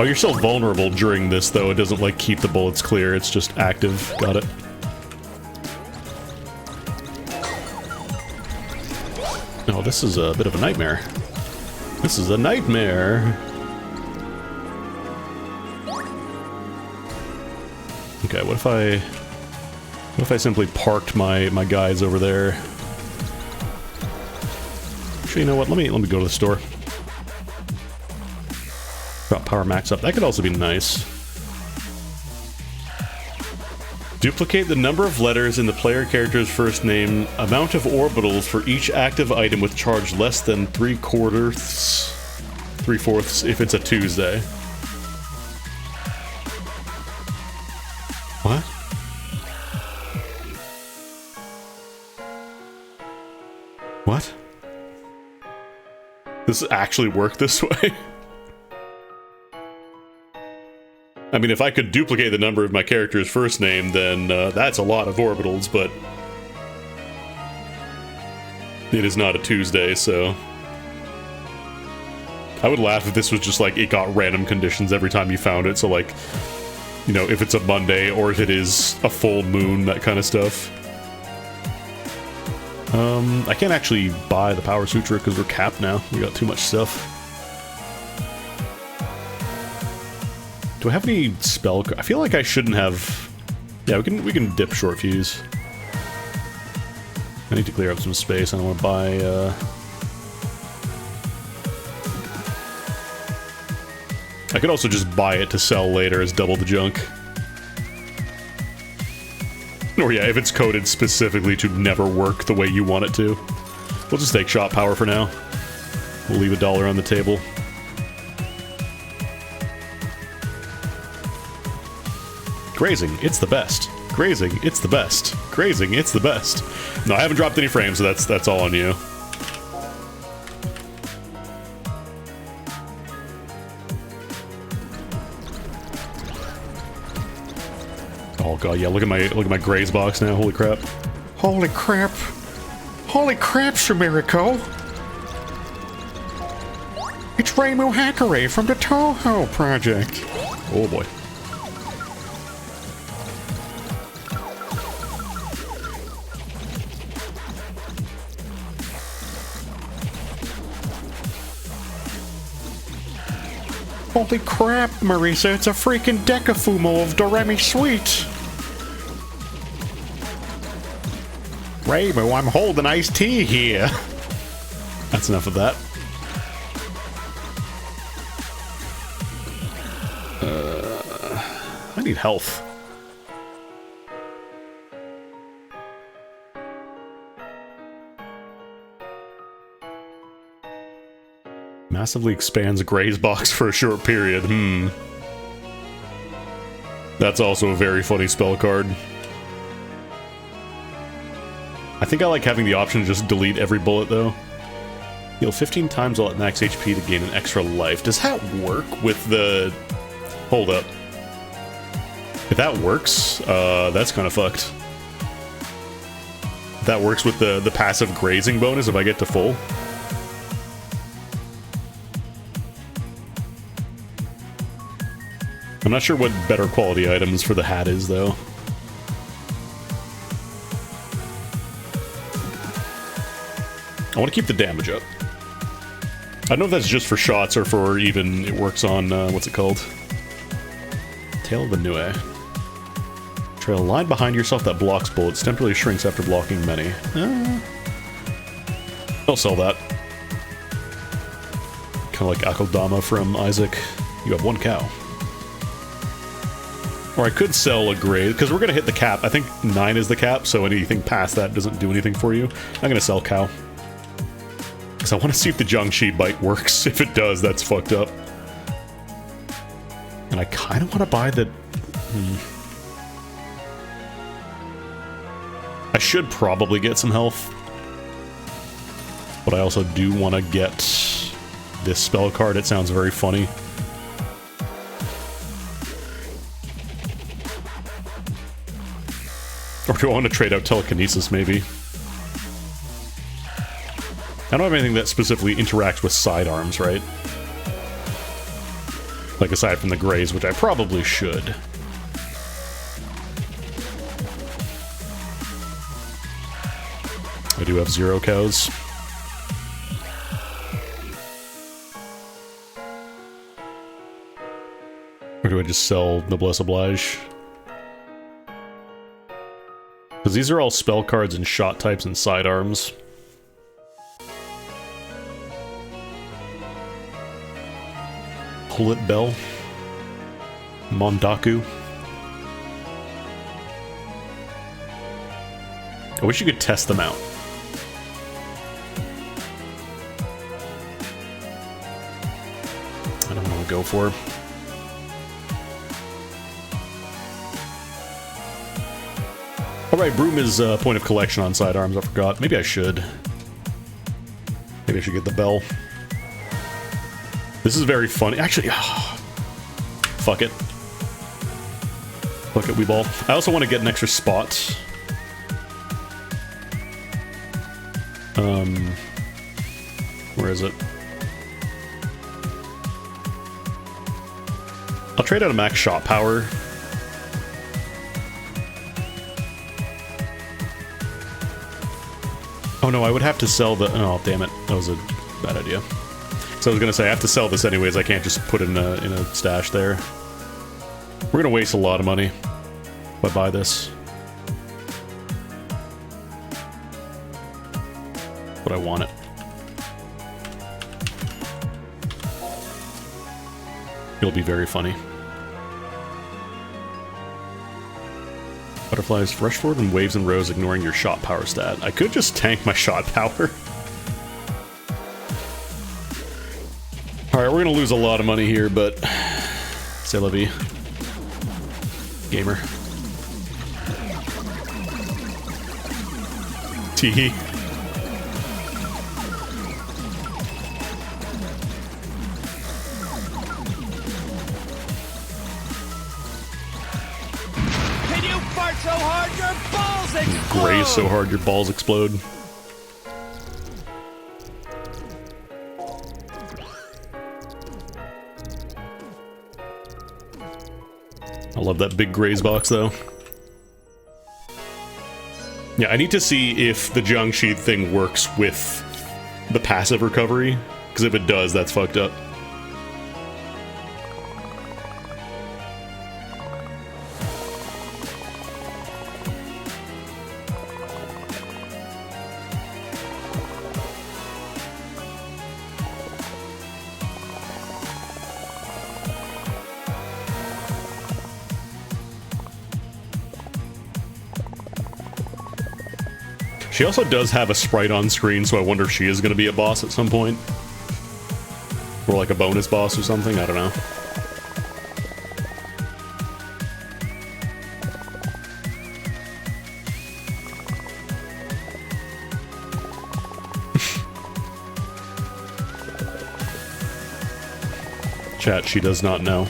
Oh, you're still vulnerable during this, though. It doesn't, like, keep the bullets clear. It's just active. Got it. Oh, this is a bit of a nightmare. This is a nightmare. Okay, what if I simply parked my guys over there? Actually, you know what? Let me go to the store. Drop power max up. That could also be nice. Duplicate the number of letters in the player character's first name, amount of orbitals for each active item with charge less than 3/4 if it's a Tuesday. What? What? Does it actually work this way? I mean, if I could duplicate the number of my character's first name, then that's a lot of orbitals, but it is not a Tuesday, so I would laugh if this was just like it got random conditions every time you found it, so like, you know, if it's a Monday or if it is a full moon, that kind of stuff. I can't actually buy the Power Sutra because we're capped now. We got too much stuff. Do I have any spell? I feel like I shouldn't have. Yeah, we can dip short fuse. I need to clear up some space. I don't want to buy. I could also just buy it to sell later as double the junk. Or yeah, if it's coded specifically to never work the way you want it to. We'll just take shot power for now. We'll leave $1 on the table. Grazing, it's the best. Grazing, it's the best. Grazing, it's the best. No, I haven't dropped any frames, so that's all on you. Oh god, yeah, look at my graze box now. Holy crap. Holy crap. Holy crap, Shumiriko. It's Rainbow Hackeray from the Toho Project. Oh boy. Holy crap, Marisa, it's a freaking Decafumo of Doremi Sweet. Rainbow, I'm holding iced tea here. That's enough of that. I need health. Massively expands Gray's box for a short period. That's also a very funny spell card. I think I like having the option to just delete every bullet, though. Heal 15 times while at max HP to gain an extra life. Does that work with the... Hold up. If that works, that's kind of fucked. That works with the passive grazing bonus if I get to full. I'm not sure what better quality items for the hat is, though. I want to keep the damage up. I don't know if that's just for shots or for even it works on, what's it called? Tail of the Nue. Trail a line behind yourself that blocks bullets. Temporarily shrinks after blocking many. I'll sell that. Kind of like Akeldama from Isaac. You have 1 cow. Or I could sell a graze, because we're going to hit the cap. I think 9 is the cap, so anything past that doesn't do anything for you. I'm going to sell cow. Because I want to see if the Jiangshi bite works. If it does, that's fucked up. And I kind of want to buy the... I should probably get some health. But I also do want to get this spell card. It sounds very funny. Or do I want to trade out telekinesis, maybe? I don't have anything that specifically interacts with sidearms, right? Like, aside from the graze, which I probably should. I do have 0 cows. Or do I just sell Noblesse Oblige? Because these are all spell cards and shot types and sidearms. Pull-it Bell. Mondaku. I wish you could test them out. I don't know what to go for. Alright, Broom is point of collection on sidearms, I forgot. Maybe I should. Maybe I should get the bell. This is very funny. Actually, fuck it. Fuck it, we ball. I also want to get an extra spot. Where is it? I'll trade out a max shot power. Oh no, I would have to sell the... Oh, damn it. That was a bad idea. So I was gonna say, I have to sell this anyways. I can't just put it in a stash there. We're gonna waste a lot of money if I buy this. But I want it. It'll be very funny. Butterflies rush forward in waves and rows, ignoring your shot power stat. I could just tank my shot power. Alright, we're gonna lose a lot of money here, but... C'est la vie. Gamer. Teehee. So hard your balls explode! Graze so hard your balls explode. I love that big graze box though. Yeah, I need to see if the Jiangshi thing works with the passive recovery, because if it does, that's fucked up. She also does have a sprite on screen, so I wonder if she is going to be a boss at some point. Or like a bonus boss or something, I don't know. Chat, she does not know.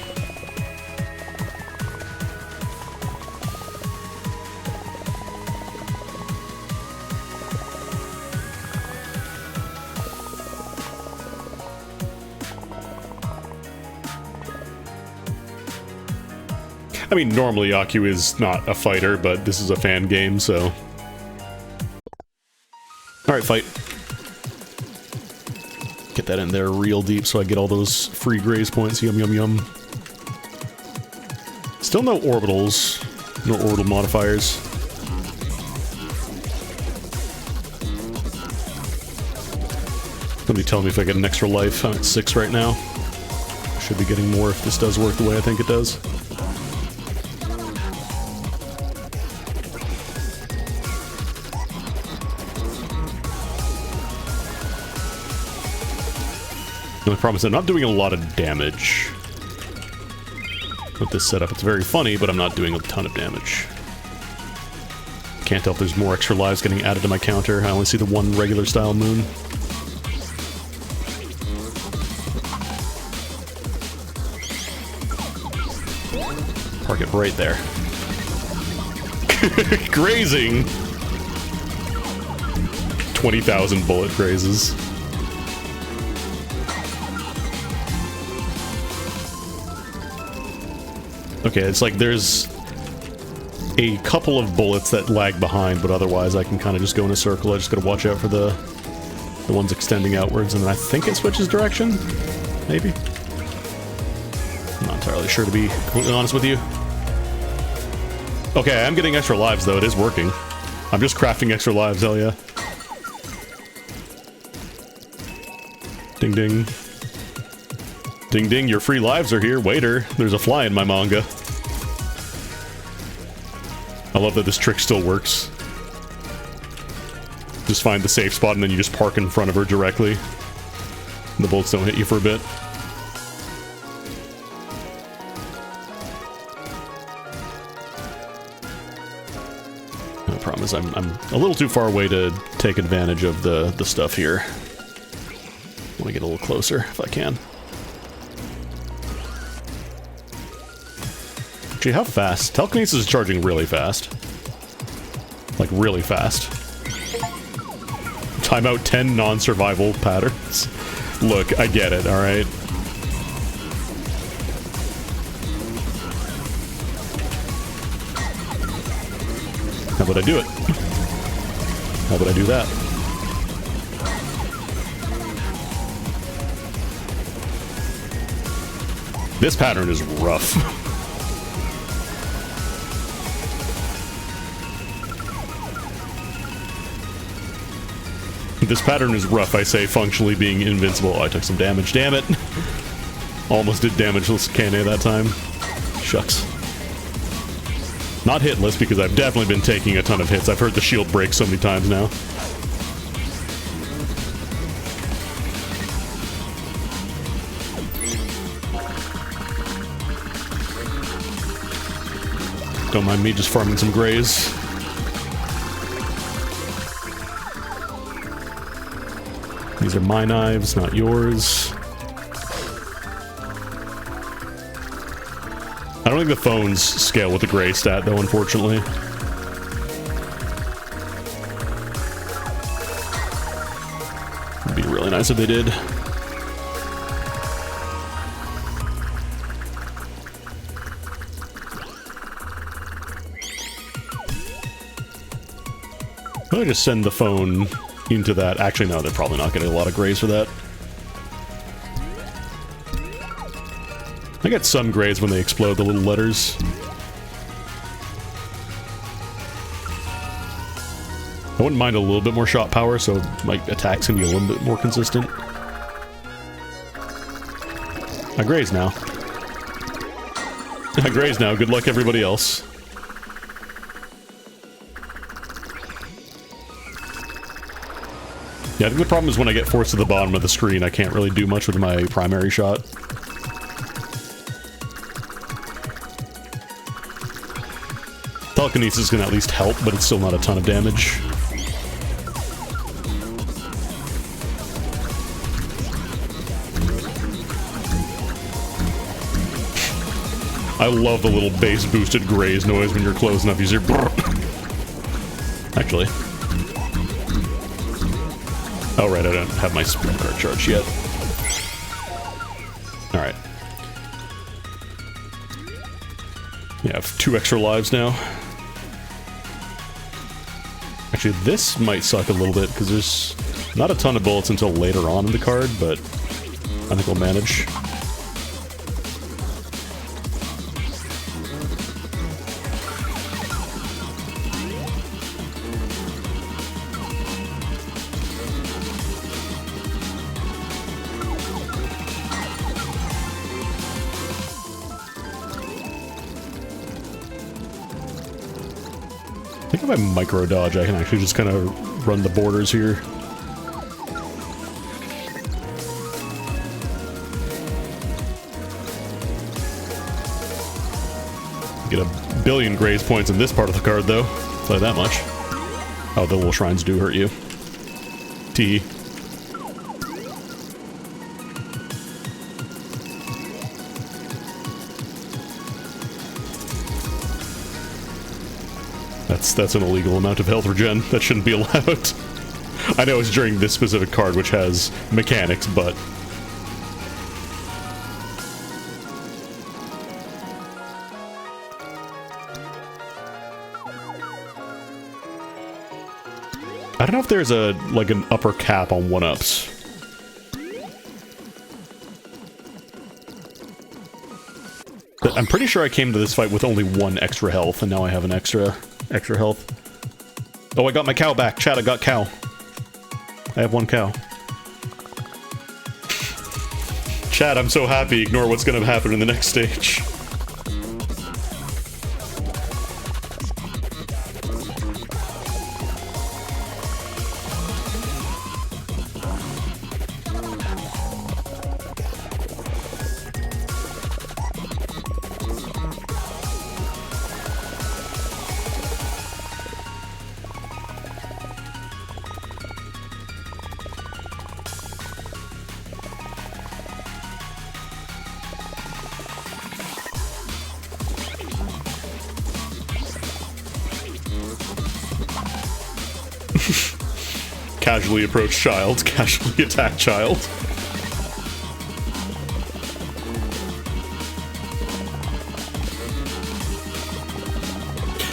I mean, normally Yaku is not a fighter, but this is a fan game, so... Alright, fight. Get that in there real deep so I get all those free graze points. Yum, yum, yum. Still no orbitals. No orbital modifiers. Somebody tell me if I get an extra life. I'm at 6 right now. Should be getting more if this does work the way I think it does. The only problem is I'm not doing a lot of damage with this setup. It's very funny, but I'm not doing a ton of damage. Can't tell if there's more extra lives getting added to my counter. I only see the one regular style moon. Park it right there. Grazing! 20,000 bullet grazes. Okay, it's like there's a couple of bullets that lag behind, but otherwise I can kind of just go in a circle. I just gotta watch out for the ones extending outwards, and then I think it switches direction? Maybe? I'm not entirely sure, to be completely honest with you. Okay, I'm getting extra lives, though. It is working. I'm just crafting extra lives, hell yeah. Ding ding. Ding ding, your free lives are here. Waiter, there's a fly in my manga. I love that this trick still works. Just find the safe spot and then you just park in front of her directly. The bullets don't hit you for a bit. The problem is I'm a little too far away to take advantage of the stuff here. I want to get a little closer if I can. Actually, how fast? Telekinesis is charging really fast. Like, really fast. Timeout 10 non-survival patterns. Look, I get it, alright? How about I do it? How about I do that? This pattern is rough. This pattern is rough, I say, functionally being invincible. Oh, I took some damage, damn it! Almost did damageless Kane that time. Shucks. Not hitless, because I've definitely been taking a ton of hits. I've heard the shield break so many times now. Don't mind me just farming some grays. These are my knives, not yours. I don't think the phones scale with the gray stat, though, unfortunately. It'd be really nice if they did. I'll just send the phone into that. Actually, no, they're probably not getting a lot of grays for that. I get some grays when they explode the little letters. I wouldn't mind a little bit more shot power, so my attacks can be a little bit more consistent. I graze now. I graze now. Good luck, everybody else. Yeah, I think the problem is when I get forced to the bottom of the screen, I can't really do much with my primary shot. Telekinesis can at least help, but it's still not a ton of damage. I love the little bass boosted graze noise when you're close enough. You hear actually. Oh, right, I don't have my sprint card charged yet. Alright. Yeah, I have 2 extra lives now. Actually, this might suck a little bit, because there's not a ton of bullets until later on in the card, but I think we'll manage. think if I micro dodge, I can actually just kind of run the borders here. Get a billion graze points in this part of the card, though. I'll tell you that much. Oh, the little shrines do hurt you. T. That's an illegal amount of health regen. That shouldn't be allowed. I know it's during this specific card, which has mechanics, but... I don't know if there's a, like, an upper cap on 1-ups. But I'm pretty sure I came to this fight with only 1 extra health, and now I have an extra health. Oh, I got my cow back. Chat, I got cow. I have 1 cow. Chat, I'm so happy. Ignore what's gonna happen in the next stage. Casually approach child, casually attack child.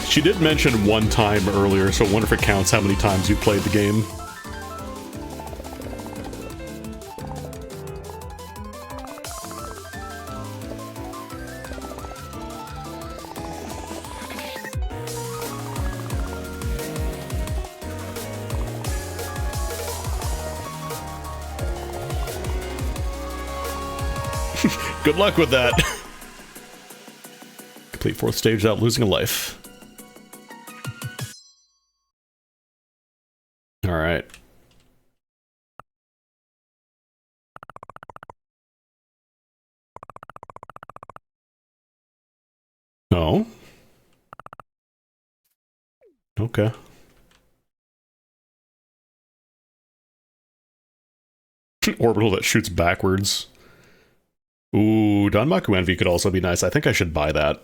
She did mention 1 time earlier, so I wonder if it counts how many times you played the game. Good luck with that. Complete 4th stage without losing a life. Alright. Oh. Okay. Orbital that shoots backwards. Ooh, Danmaku Envy could also be nice. I think I should buy that.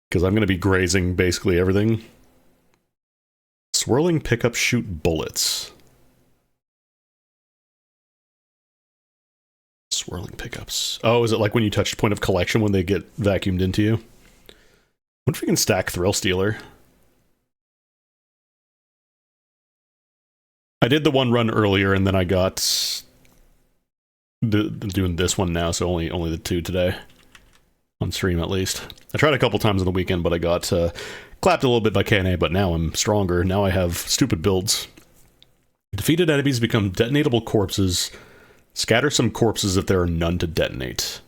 Because I'm going to be grazing basically everything. Swirling pickup shoot bullets. Swirling pickups. Oh, is it like when you touch point of collection when they get vacuumed into you? What if we can stack Thrill Stealer? I did the 1 run earlier and then I got... doing this one now, so only the 2 today. On stream, at least. I tried a couple times on the weekend, but I got clapped a little bit by KNA, but now I'm stronger. Now I have stupid builds. Defeated enemies become detonatable corpses. Scatter some corpses if there are none to detonate.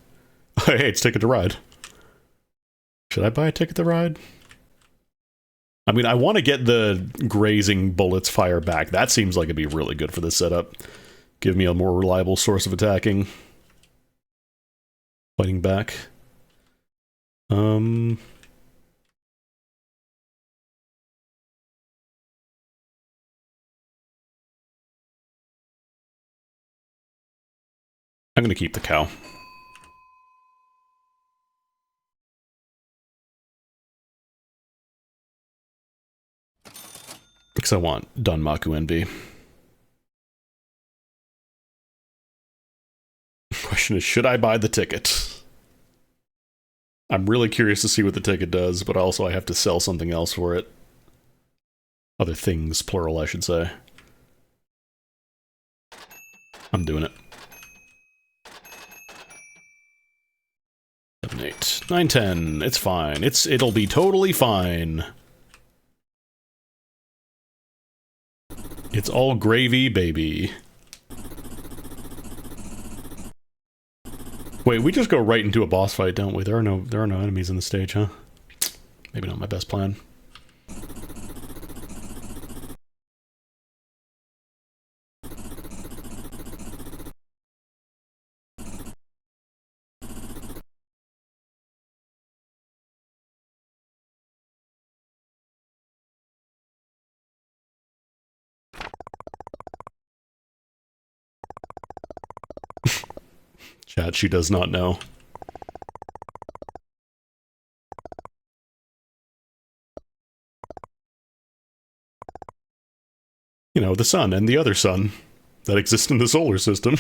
Hey, it's Ticket to Ride. Should I buy a Ticket to Ride? I mean, I want to get the grazing bullets fire back. That seems like it'd be really good for this setup. Give me a more reliable source of attacking. Fighting back. I'm gonna keep the cow. Because I want Danmaku Envy. Question is, should I buy the ticket? I'm really curious to see what the ticket does, but also I have to sell something else for it. Other things, plural, I should say. I'm doing it. 7, 8, 9, 10. It's fine. It'll be totally fine. It's all gravy, baby. Wait, we just go right into a boss fight, don't we? There are no enemies in the stage, huh? Maybe not my best plan. Chat, she does not know. You know, the sun and the other sun that exist in the solar system.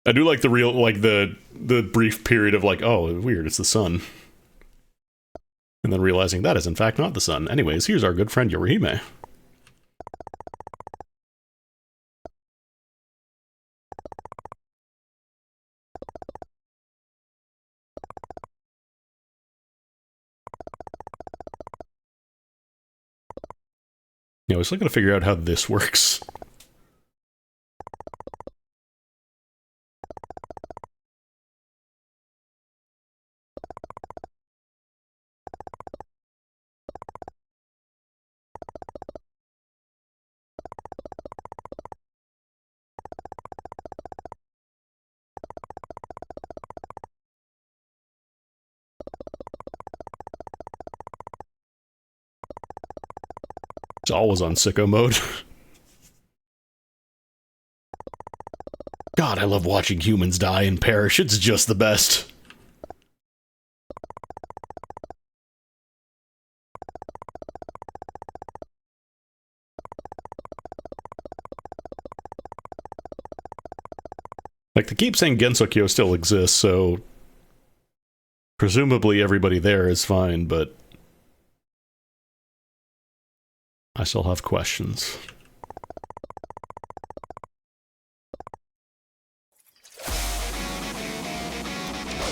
I do like the real, like the brief period of like, oh, weird, it's the sun. And then realizing that is in fact not the sun. Anyways, here's our good friend Yorihime. Yeah, we're still gonna figure out how this works. It's always on sicko mode. God, I love watching humans die and perish. It's just the best. Like, they keep saying Gensokyo still exists, so presumably everybody there is fine, but I still have questions.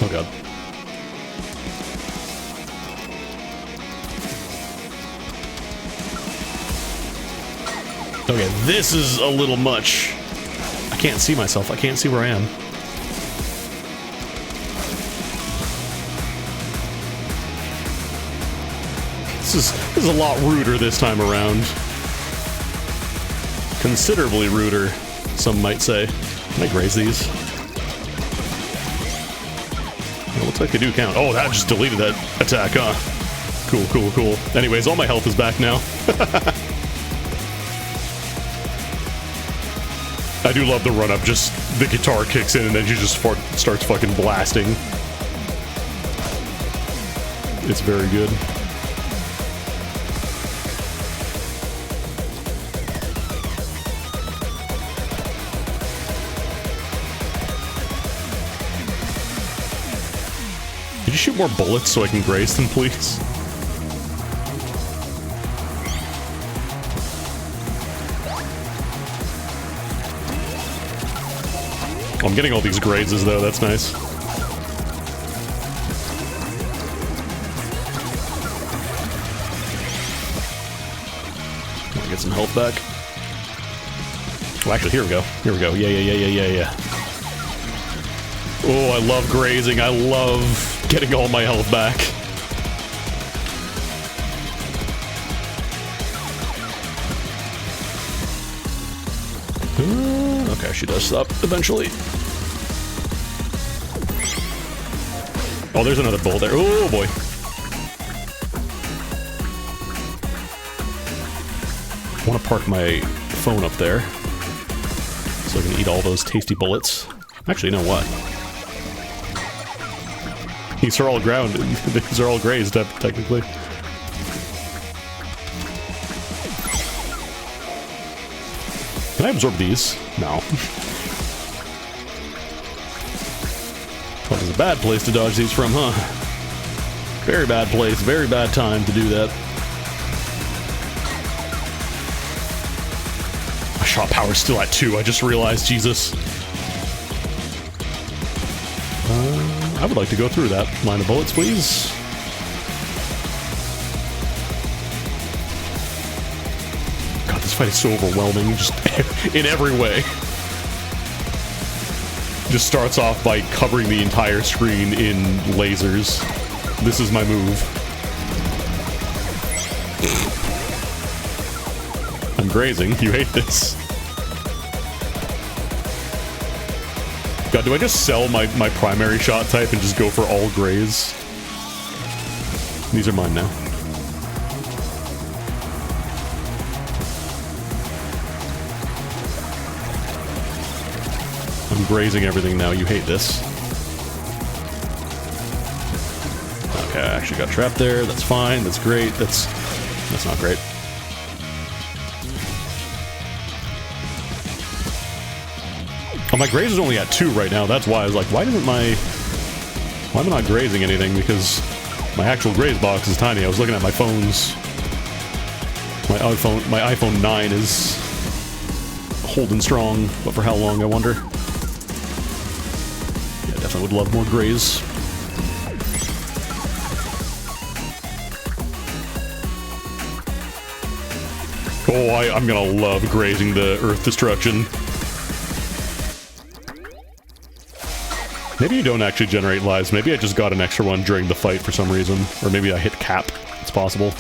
Oh god. Okay, this is a little much. I can't see myself. I can't see where I am. This is a lot ruder this time around. Considerably ruder, some might say. Can I graze these? It looks like they do count. Oh, that just deleted that attack, huh? Cool, cool, cool. Anyways, all my health is back now. I do love the run-up, just the guitar kicks in and then she just starts fucking blasting. It's very good. Could you shoot more bullets so I can graze them, please? I'm getting all these grazes, though. That's nice. Get some health back. Oh, actually, here we go. Here we go. Yeah. Oh, I love grazing. I love getting all my health back. Okay, she does stop eventually. Oh, there's another bull there. Oh, boy. I want to park my phone up there so I can eat all those tasty bullets. Actually, you know what? These are all grounded. These are all grazed, technically. Can I absorb these? No. That was a bad place to dodge these from, huh? Very bad place, very bad time to do that. My shot power's still at 2, I just realized, Jesus. I would like to go through that. Line of bullets, please. God, this fight is so overwhelming, just in every way. Just starts off by covering the entire screen in lasers. This is my move. I'm grazing. You hate this. God, do I just sell my primary shot type and just go for all graze? These are mine now. I'm grazing everything now. You hate this. Okay, I actually got trapped there. That's fine. That's great. That's not great. Oh, my graze is only at 2 right now. That's why I was like, why am I not grazing anything? Because my actual graze box is tiny. I was looking at my phone's. My iPhone 9 is holding strong, but for how long, I wonder? Yeah, definitely would love more graze. Oh, I'm gonna love grazing the Earth Destruction. Maybe you don't actually generate lives. Maybe I just got an extra one during the fight for some reason. Or maybe I hit cap. It's possible.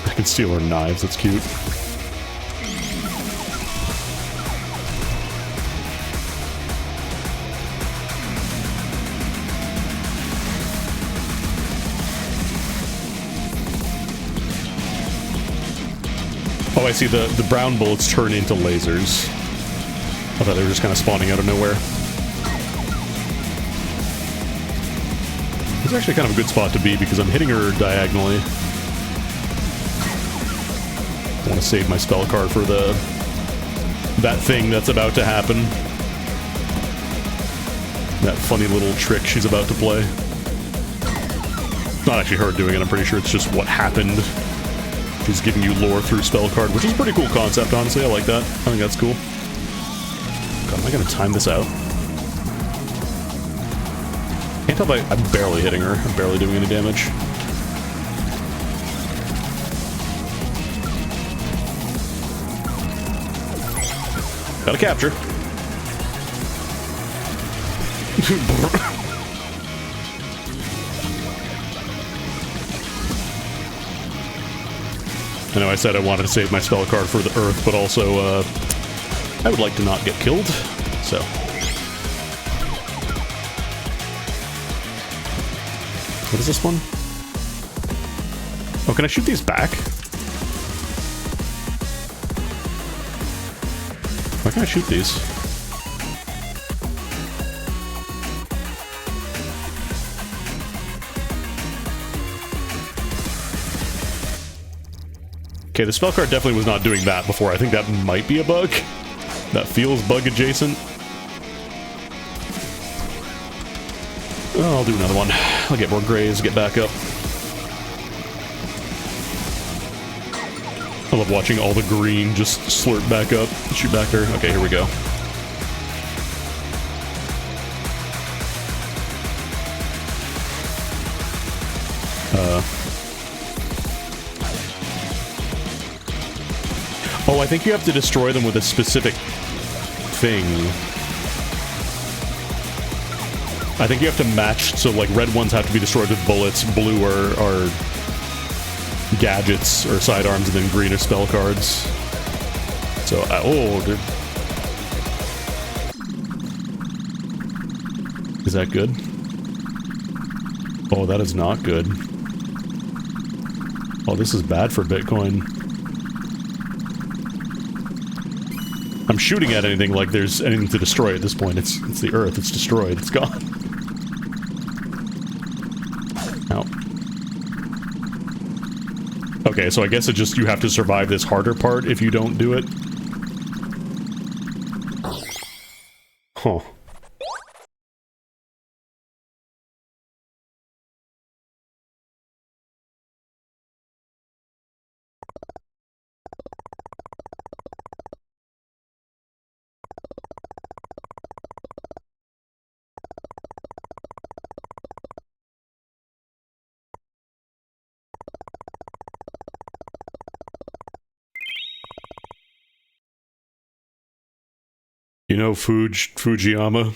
I can steal her knives. That's cute. Oh, I see the brown bullets turn into lasers. I thought they were just kind of spawning out of nowhere. It's actually kind of a good spot to be because I'm hitting her diagonally. I want to save my spell card for that thing that's about to happen. That funny little trick she's about to play. It's not actually her doing it, I'm pretty sure it's just what happened. She's giving you lore through spell card, which is a pretty cool concept, honestly. I like that. I think that's cool. God, am I going to time this out? Can't tell if I'm barely hitting her. I'm barely doing any damage. Gotta capture. I know I said I wanted to save my spell card for the Earth, but also, I would like to not get killed, so. What is this one? Oh, can I shoot these back? Why can't I shoot these? Okay, the spell card definitely was not doing that before. I think that might be a bug. That feels bug adjacent. Oh, I'll do another one. I'll get more grays, get back up. I love watching all the green just slurp back up. Shoot back there. Okay, here we go. Oh, I think you have to destroy them with a specific thing. I think you have to match, so like red ones have to be destroyed with bullets, blue are gadgets or sidearms, and then green are spell cards. So, oh, dude. Is that good? Oh, that is not good. Oh, this is bad for Bitcoin. I'm shooting at anything like there's anything to destroy at this point. It's the Earth. It's destroyed. It's gone. Ow. Okay, so I guess it just you have to survive this harder part if you don't do it. Huh. You know Fujiyama?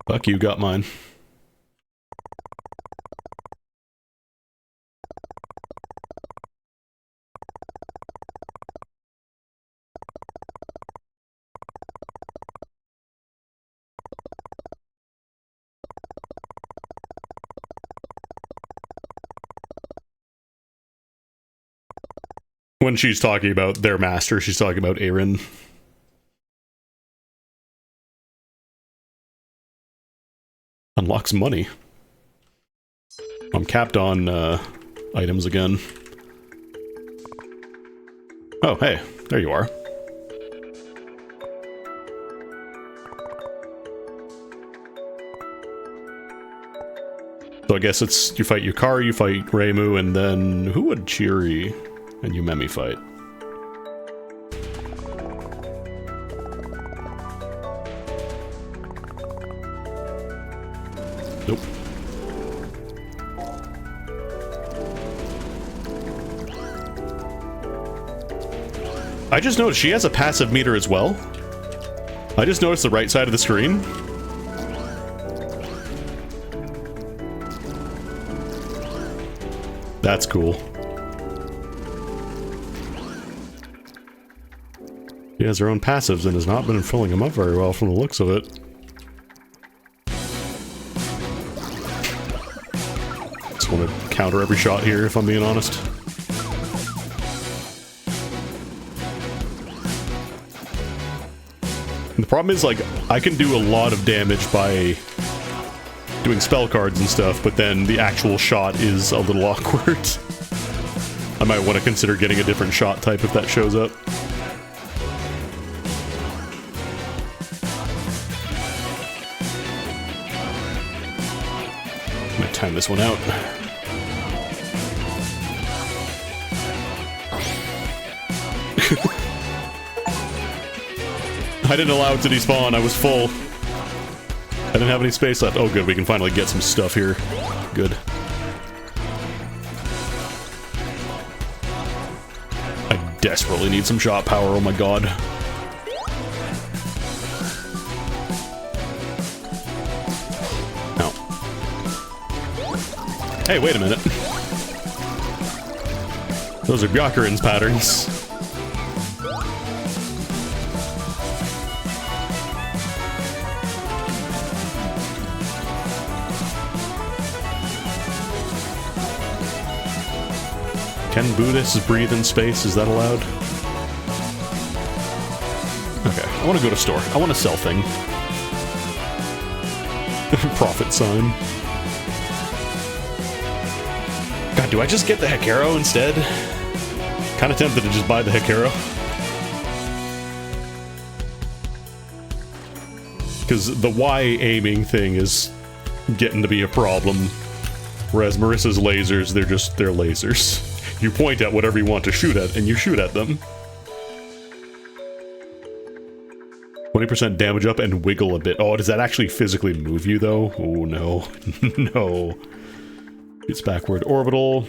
Fuck you, got mine. When she's talking about their master, she's talking about Aaron. Unlocks money. I'm capped on items again. Oh, hey, there you are. So I guess it's you fight Yukari, you fight Reimu, and then who would Chiri and Yumemi fight? Nope. I just noticed she has a passive meter as well. I just noticed the right side of the screen. That's cool. She has her own passives and has not been filling them up very well from the looks of it. Just want to counter every shot here, if I'm being honest. And the problem is, like, I can do a lot of damage by doing spell cards and stuff, but then the actual shot is a little awkward. I might want to consider getting a different shot type if that shows up. I'm gonna time this one out. I didn't allow it to despawn, I was full. I didn't have any space left. Oh good, we can finally get some stuff here. Good. I desperately need some shot power, oh my god. No. Hey, wait a minute. Those are Byakurin's patterns. Can Buddhists breathe in space? Is that allowed? Okay, I want to go to store. I want to sell thing. Profit sign. God, do I just get the Hekaro instead? Kind of tempted to just buy the Hekaro. Because the Y aiming thing is getting to be a problem. Whereas Marissa's lasers, they're lasers. You point at whatever you want to shoot at, and you shoot at them. 20% damage up and wiggle a bit. Oh, does that actually physically move you, though? Oh, no. No. It's backward orbital.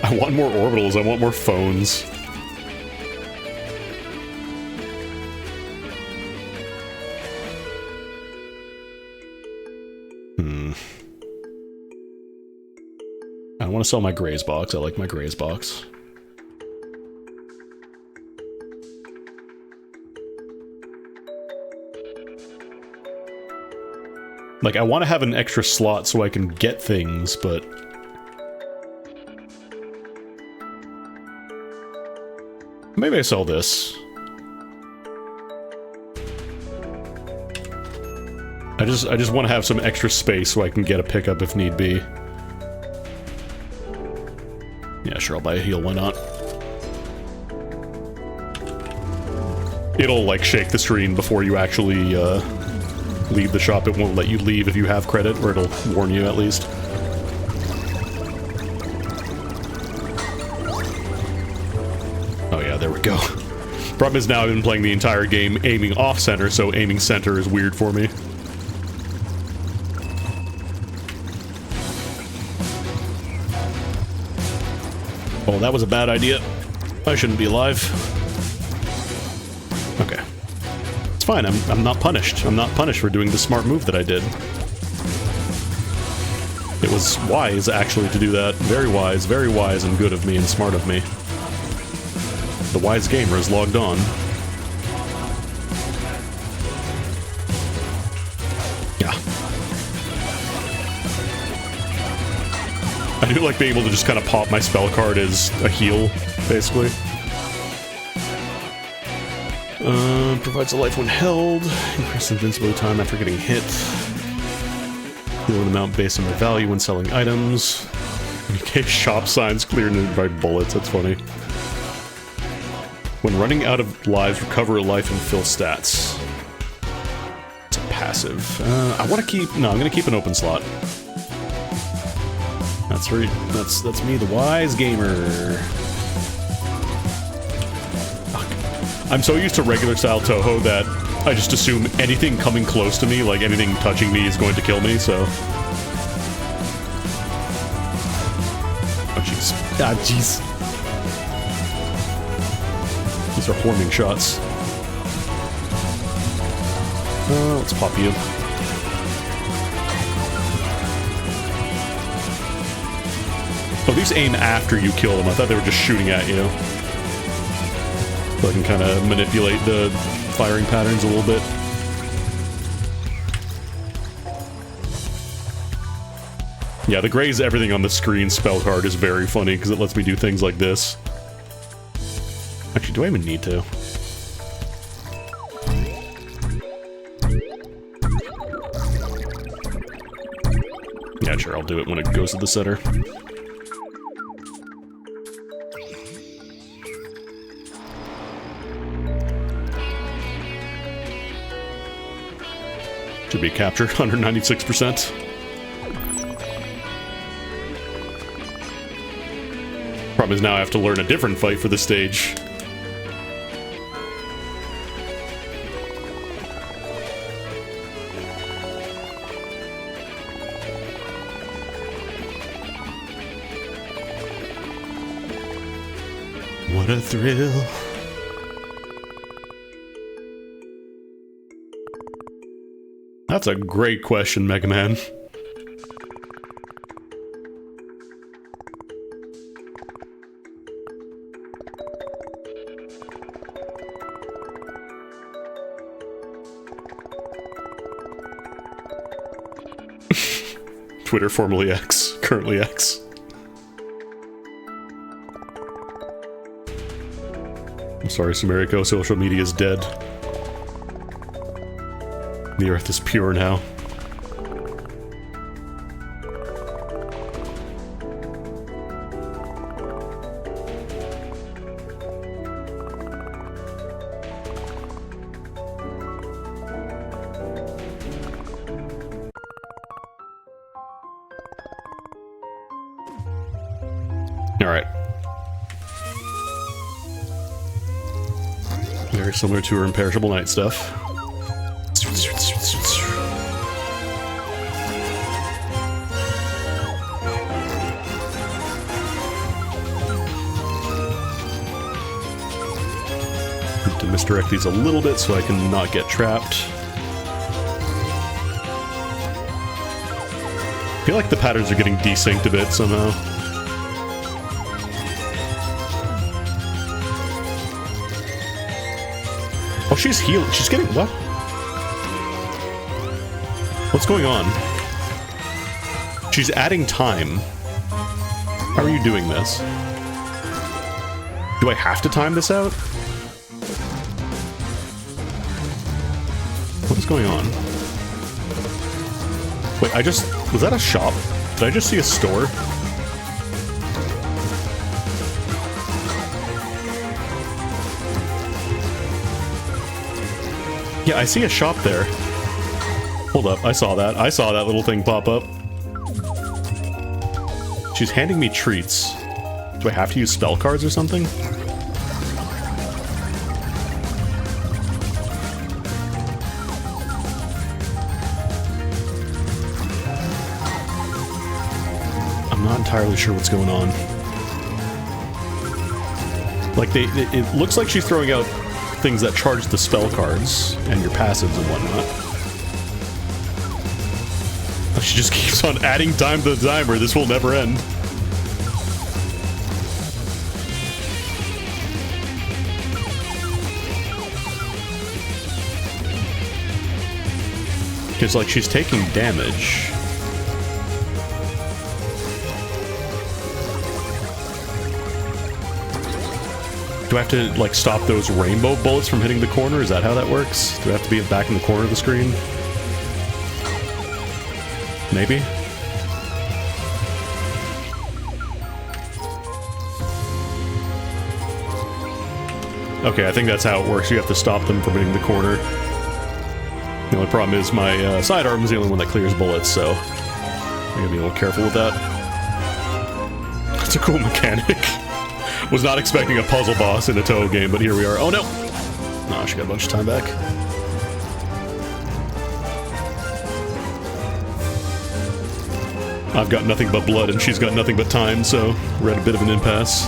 I want more orbitals, I want more phones. I want to sell my Graze box, I like my Graze box. Like, I want to have an extra slot so I can get things, but... maybe I sell this. I just want to have some extra space so I can get a pickup if need be. Yeah, sure, I'll buy a heal, why not? It'll, like, shake the screen before you actually, leave the shop. It won't let you leave if you have credit, or it'll warn you at least. there we go. Problem is now I've been playing the entire game aiming off-center, so aiming center is weird for me. Oh, that was a bad idea. I shouldn't be alive. Okay. It's fine, I'm not punished. I'm not punished for doing the smart move that I did. It was wise, actually, to do that. Very wise and good of me and smart of me. The wise gamer is logged on. Yeah. I do like being able to just kind of pop my spell card as a heal, basically. Provides a life when held. Increase invincibility time after getting hit. Heal an amount based on their value when selling items. Indicate shop signs cleared by bullets. That's funny. When running out of lives, recover a life and fill stats. It's a passive. I want to keep... No, I'm going to keep an open slot. That's right. That's me, the wise gamer. Fuck. I'm so used to regular style Toho that I just assume anything coming close to me, like anything touching me, is going to kill me, so... Oh, jeez. Ah, jeez. These are homing shots. Let's pop you. Oh, these aim after you kill them. I thought they were just shooting at you. So I can kind of manipulate the firing patterns a little bit. Yeah, the graze everything on the screen spell card is very funny because it lets me do things like this. Actually, do I even need to? Yeah, sure, I'll do it when it goes to the center. Should be captured, 196%. Problem is now I have to learn a different fight for this stage. What a thrill. That's a great question, Mega Man. Twitter, formerly X, currently X. I'm sorry, Sumeriko, social media is dead. The earth is pure now. Alright. Very similar to her Imperishable Night stuff. Need to misdirect these a little bit so I can not get trapped. I feel like the patterns are getting desynced a bit somehow. Oh, she's healing. She's getting... What? What's going on? She's adding time. How are you doing this? Do I have to time this out? What is going on? Wait, I just... Was that a shop? Did I just see a store? Yeah, I see a shop there. Hold up, I saw that. I saw that little thing pop up. She's handing me treats. Do I have to use spell cards or something? entirely sure what's going on. Like, it looks like she's throwing out things that charge the spell cards and your passives and whatnot. She just keeps on adding time to the timer. This will never end. It's like she's taking damage. Do I have to, like, stop those rainbow bullets from hitting the corner? Is that how that works? Do I have to be back in the corner of the screen? Maybe? Okay, I think that's how it works. You have to stop them from hitting the corner. The only problem is my sidearm is the only one that clears bullets, so I gotta be a little careful with that. It's a cool mechanic. Was not expecting a puzzle boss in a Toho game, but here we are. Oh no! No, she got a bunch of time back. I've got nothing but blood and she's got nothing but time, so we're at a bit of an impasse.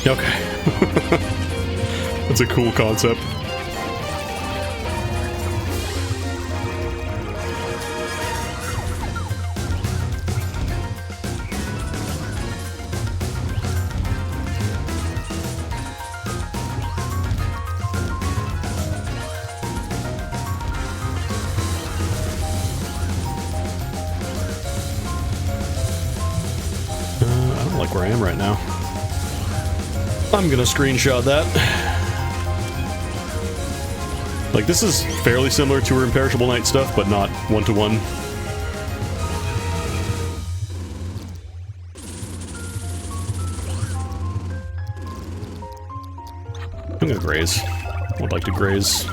Okay. That's a cool concept. I don't like where I am right now. I'm gonna screenshot that. Like, this is fairly similar to her Imperishable Knight stuff, but not one-to-one. I'm gonna graze. I would like to graze.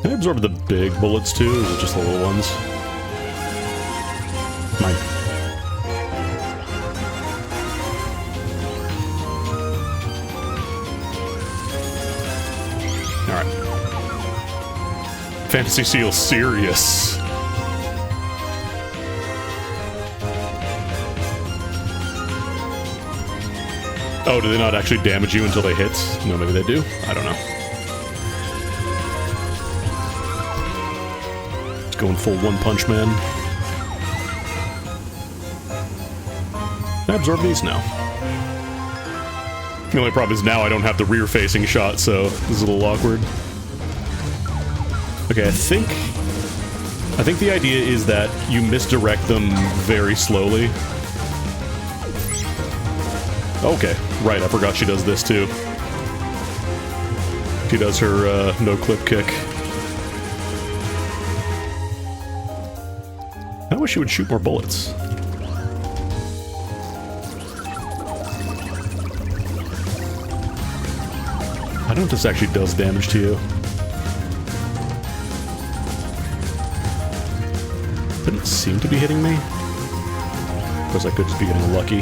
Can I absorb the big bullets too, or is it just the little ones? Mine. Alright. Fantasy Seal serious. Oh, do they not actually damage you until they hit? No, maybe they do. I don't know. It's going full One Punch Man. I absorb these now. The only problem is now I don't have the rear-facing shot, so this is a little awkward. Okay, I think the idea is that you misdirect them very slowly. Okay, right, I forgot she does this too. She does her no-clip kick. I wish she would shoot more bullets. I don't know if this actually does damage to you. Didn't seem to be hitting me. Of course, I could just be getting lucky.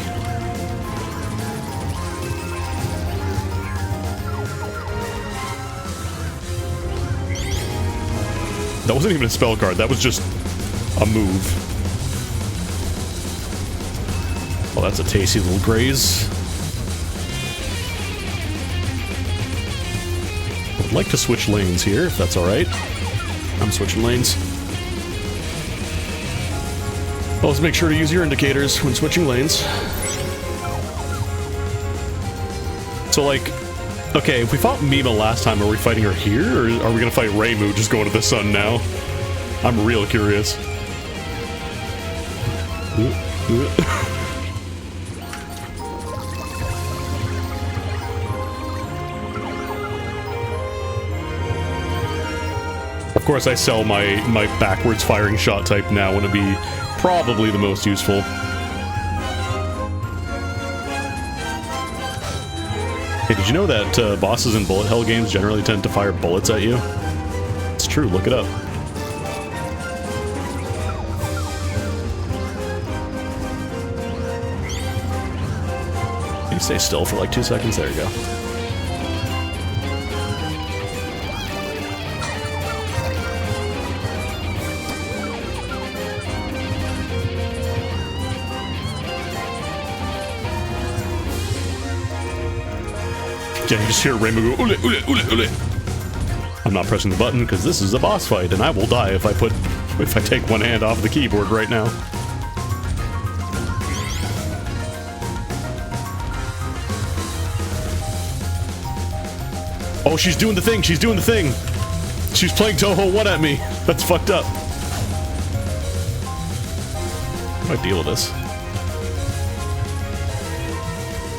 That wasn't even a spell card, that was just a move. Well, that's a tasty little graze. I would like to switch lanes here, if that's alright. I'm switching lanes. Well, let's make sure to use your indicators when switching lanes. So, like, okay, if we fought Mima last time, are we fighting her here, or are we gonna fight Reimu just going to the sun now? I'm real curious. Of course, I sell my backwards firing shot type now when it'd be probably the most useful. Hey, did you know that bosses in bullet hell games generally tend to fire bullets at you? It's true, look it up. You stay still for like 2 seconds. There you go. Yeah, you just hear Rainbow go, ule, ule, ule, ule. I'm not pressing the button because this is a boss fight, and I will die if I take one hand off the keyboard right now. Oh, she's doing the thing! She's doing the thing! She's playing Toho 1 at me! That's fucked up. How do I deal with this?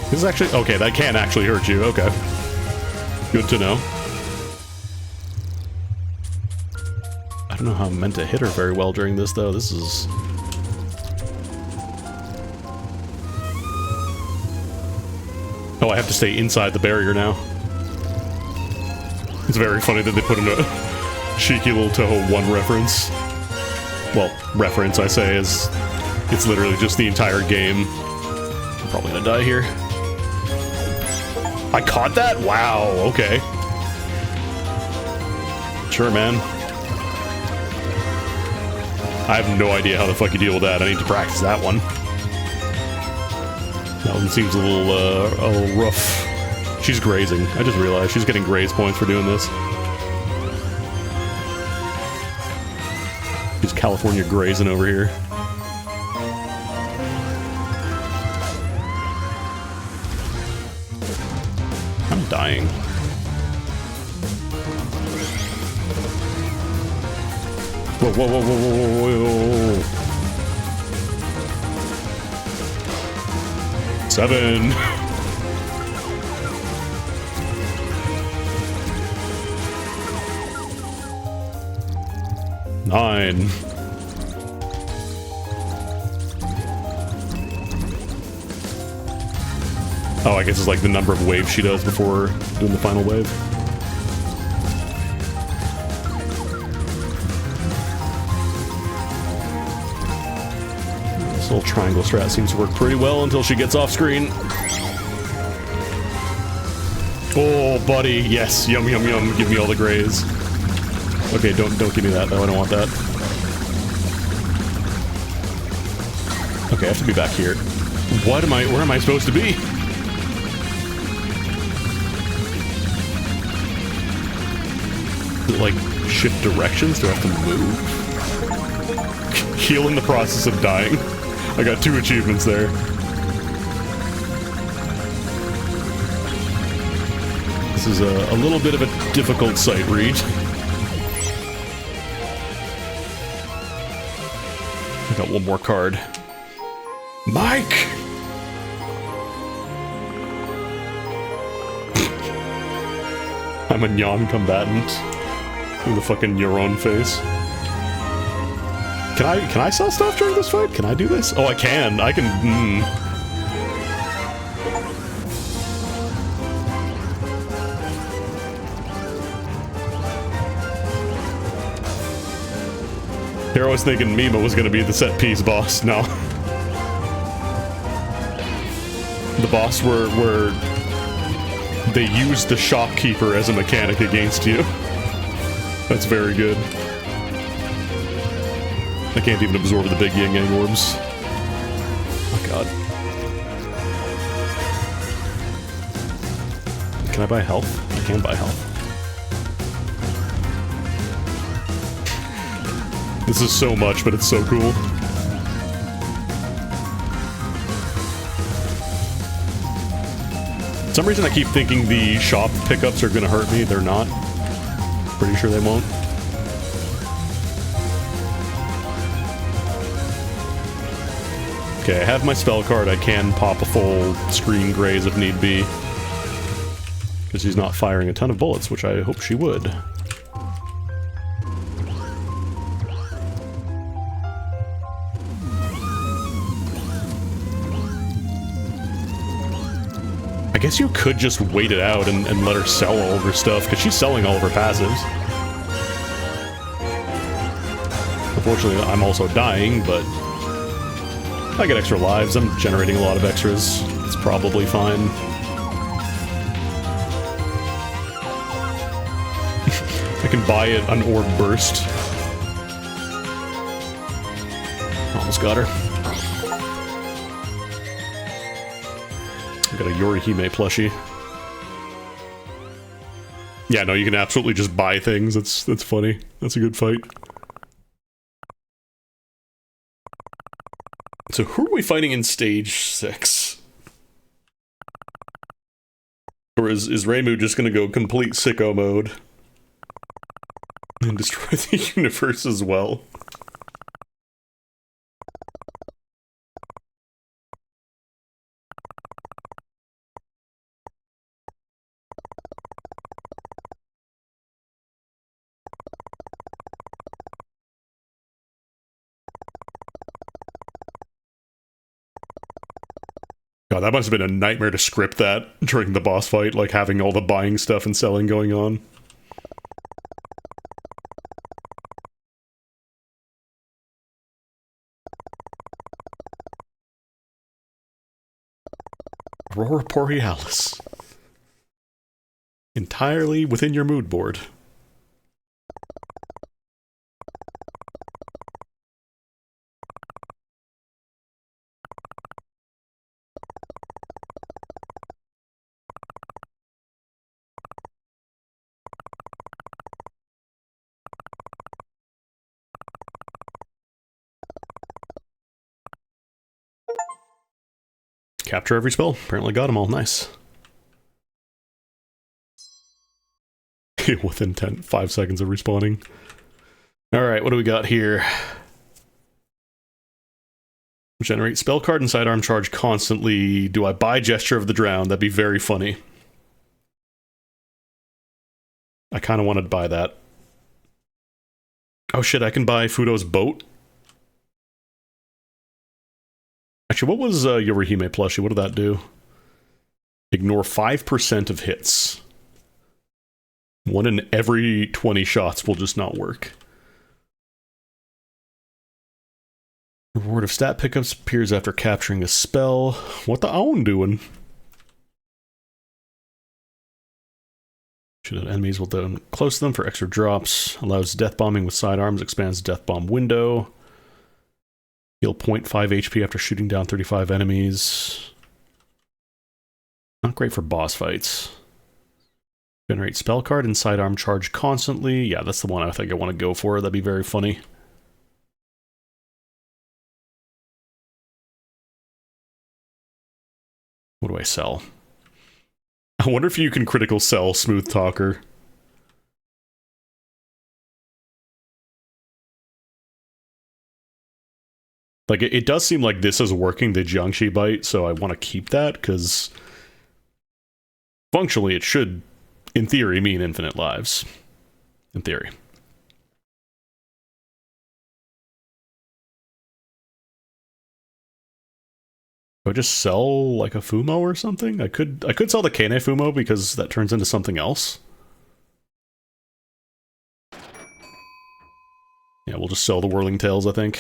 This is actually... Okay, that can actually hurt you. Okay. Good to know. I don't know how I'm meant to hit her very well during this, though. This is... Oh, I have to stay inside the barrier now. It's very funny that they put in a cheeky little Toho 1 reference. Well, reference, I say, is... It's literally just the entire game. I'm probably gonna die here. I caught that? Wow, okay. Sure, man. I have no idea how the fuck you deal with that. I need to practice that one. That one seems a little rough. She's grazing. I just realized she's getting graze points for doing this. She's California grazing over here. I'm dying. Whoa, whoa, whoa, whoa, whoa, whoa, whoa. 7. Nine. Oh, I guess it's like the number of waves she does before doing the final wave. This little triangle strat seems to work pretty well until she gets off screen. Oh, buddy, yes, yum, yum, yum, give me all the grays. Okay, don't give me that, though, I don't want that. Okay, I have to be back here. Where am I supposed to be? Is it, like, shift directions? Do I have to move? Heal in the process of dying. I got 2 achievements there. This is a little bit of a difficult sight read. I got one more card. Mike! I'm a non-combatant with a fucking neuron face. Can I sell stuff during this fight? Can I do this? Oh, I can. I can. Here I was thinking Mima was going to be the set piece boss. No. The boss where they used the shopkeeper as a mechanic against you. That's very good. I can't even absorb the big yin yang orbs. Oh god. Can I buy health? I can buy health. This is so much, but it's so cool. For some reason I keep thinking the shop pickups are gonna hurt me. They're not. Pretty sure they won't. Okay, I have my spell card. I can pop a full screen graze if need be. Because she's not firing a ton of bullets, which I hope she would. I guess you could just wait it out and let her sell all of her stuff, because she's selling all of her passives. Unfortunately, I'm also dying, but I get extra lives. I'm generating a lot of extras. It's probably fine. I can buy it an orb burst. Almost got her. I got a Yorihime plushie. Yeah, no, you can absolutely just buy things. That's funny. That's a good fight. So who are we fighting in stage 6? Or is Reimu just gonna go complete sicko mode? And destroy the universe as well? God, that must have been a nightmare to script that during the boss fight, like having all the buying stuff and selling going on. Aurora Borealis. Entirely within your mood board. Capture every spell. Apparently got them all. Nice. Within 5 seconds of respawning. Alright, what do we got here? Generate spell card and sidearm charge constantly. Do I buy Gesture of the Drowned? That'd be very funny. I kind of wanted to buy that. Oh shit, I can buy Fudo's boat? Actually, what was Yorihime plushie? What did that do? Ignore 5% of hits. 1 in every 20 shots will just not work. Reward of stat pickups appears after capturing a spell. What the own doing? Should have enemies will then close to them for extra drops. Allows death bombing with sidearms. Expands death bomb window. Heal 0.5 HP after shooting down 35 enemies. Not great for boss fights. Generate spell card and sidearm charge constantly. Yeah, that's the one I think I want to go for. That'd be very funny. What do I sell? I wonder if you can critical sell Smooth Talker. Like, it does seem like this is working, the Jiangxi bite, so I want to keep that, because functionally it should, in theory, mean infinite lives. In theory. Do I just sell, like, a Fumo or something? I could sell the Kane Fumo, because that turns into something else. Yeah, we'll just sell the Whirling Tails, I think.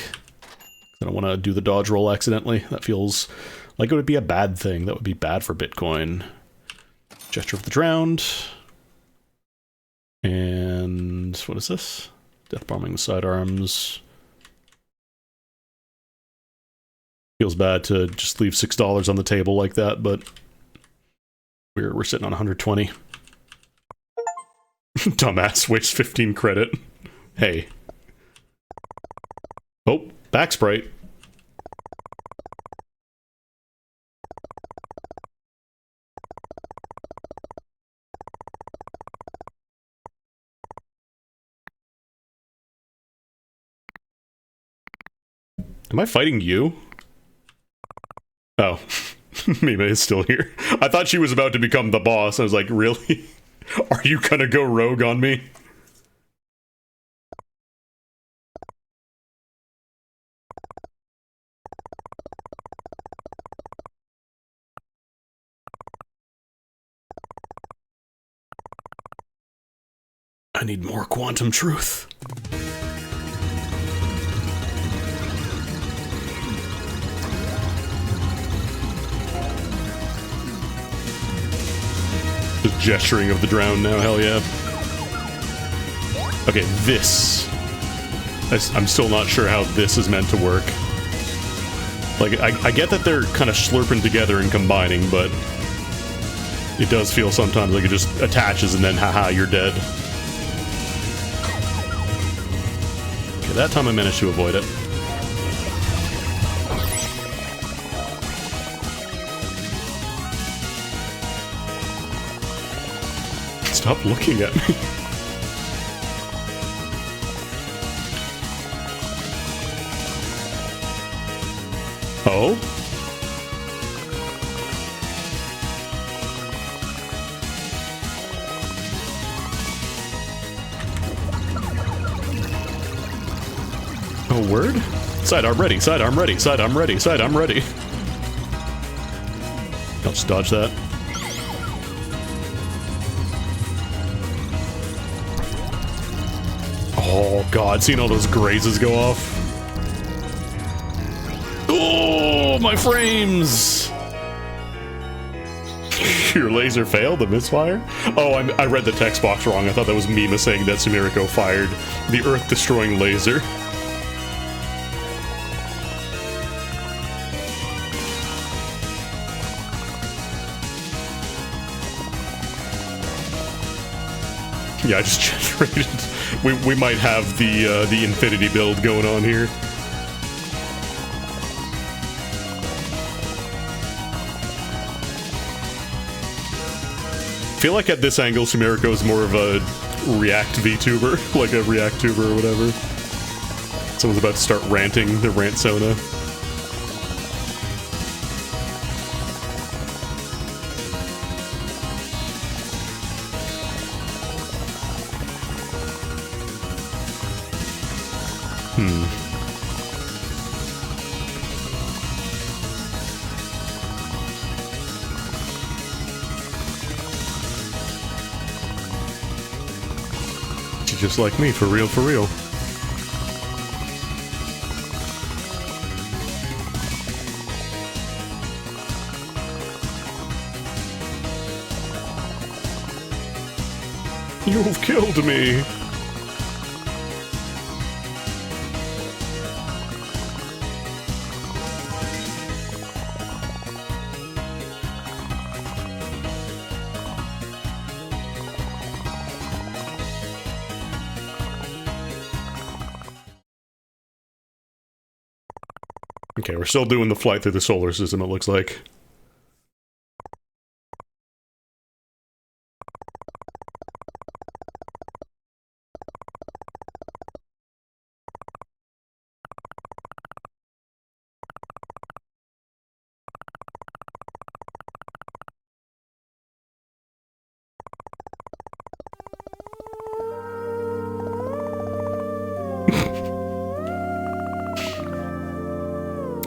I don't want to do the dodge roll accidentally. That feels like it would be a bad thing. That would be bad for Bitcoin. Gesture of the Drowned. And what is this? Death bombing with sidearms. Feels bad to just leave $6 on the table like that, but we're sitting on 120. Dumbass wastes 15 credit. Hey. Oh, back sprite. Am I fighting you? Oh. Mima is still here. I thought she was about to become the boss. I was like, really? Are you gonna go rogue on me? I need more quantum truth. gesturing of the drown now, hell yeah. Okay, this. I'm still not sure how this is meant to work. Like, I get that they're kind of slurping together and combining, but it does feel sometimes like it just attaches and then haha, you're dead. Okay, that time I managed to avoid it. Stop looking at me. Oh? Oh, word? Sidearm ready, sidearm ready, sidearm ready, sidearm ready. I'll just dodge that. Oh god, seeing all those grazes go off. Oh, my frames! Your laser failed, the misfire? Oh, I read the text box wrong. I thought that was Mima saying that Sumiriko fired the Earth-destroying laser. Yeah, I just generated. We might have the Infinity build going on here. I feel like at this angle, Sumiriko is more of a React VTuber, like a React tuber or whatever. Someone's about to start ranting their rant sona. Just like me, for real, for real. You've killed me! Okay, we're still doing the flight through the solar system, it looks like.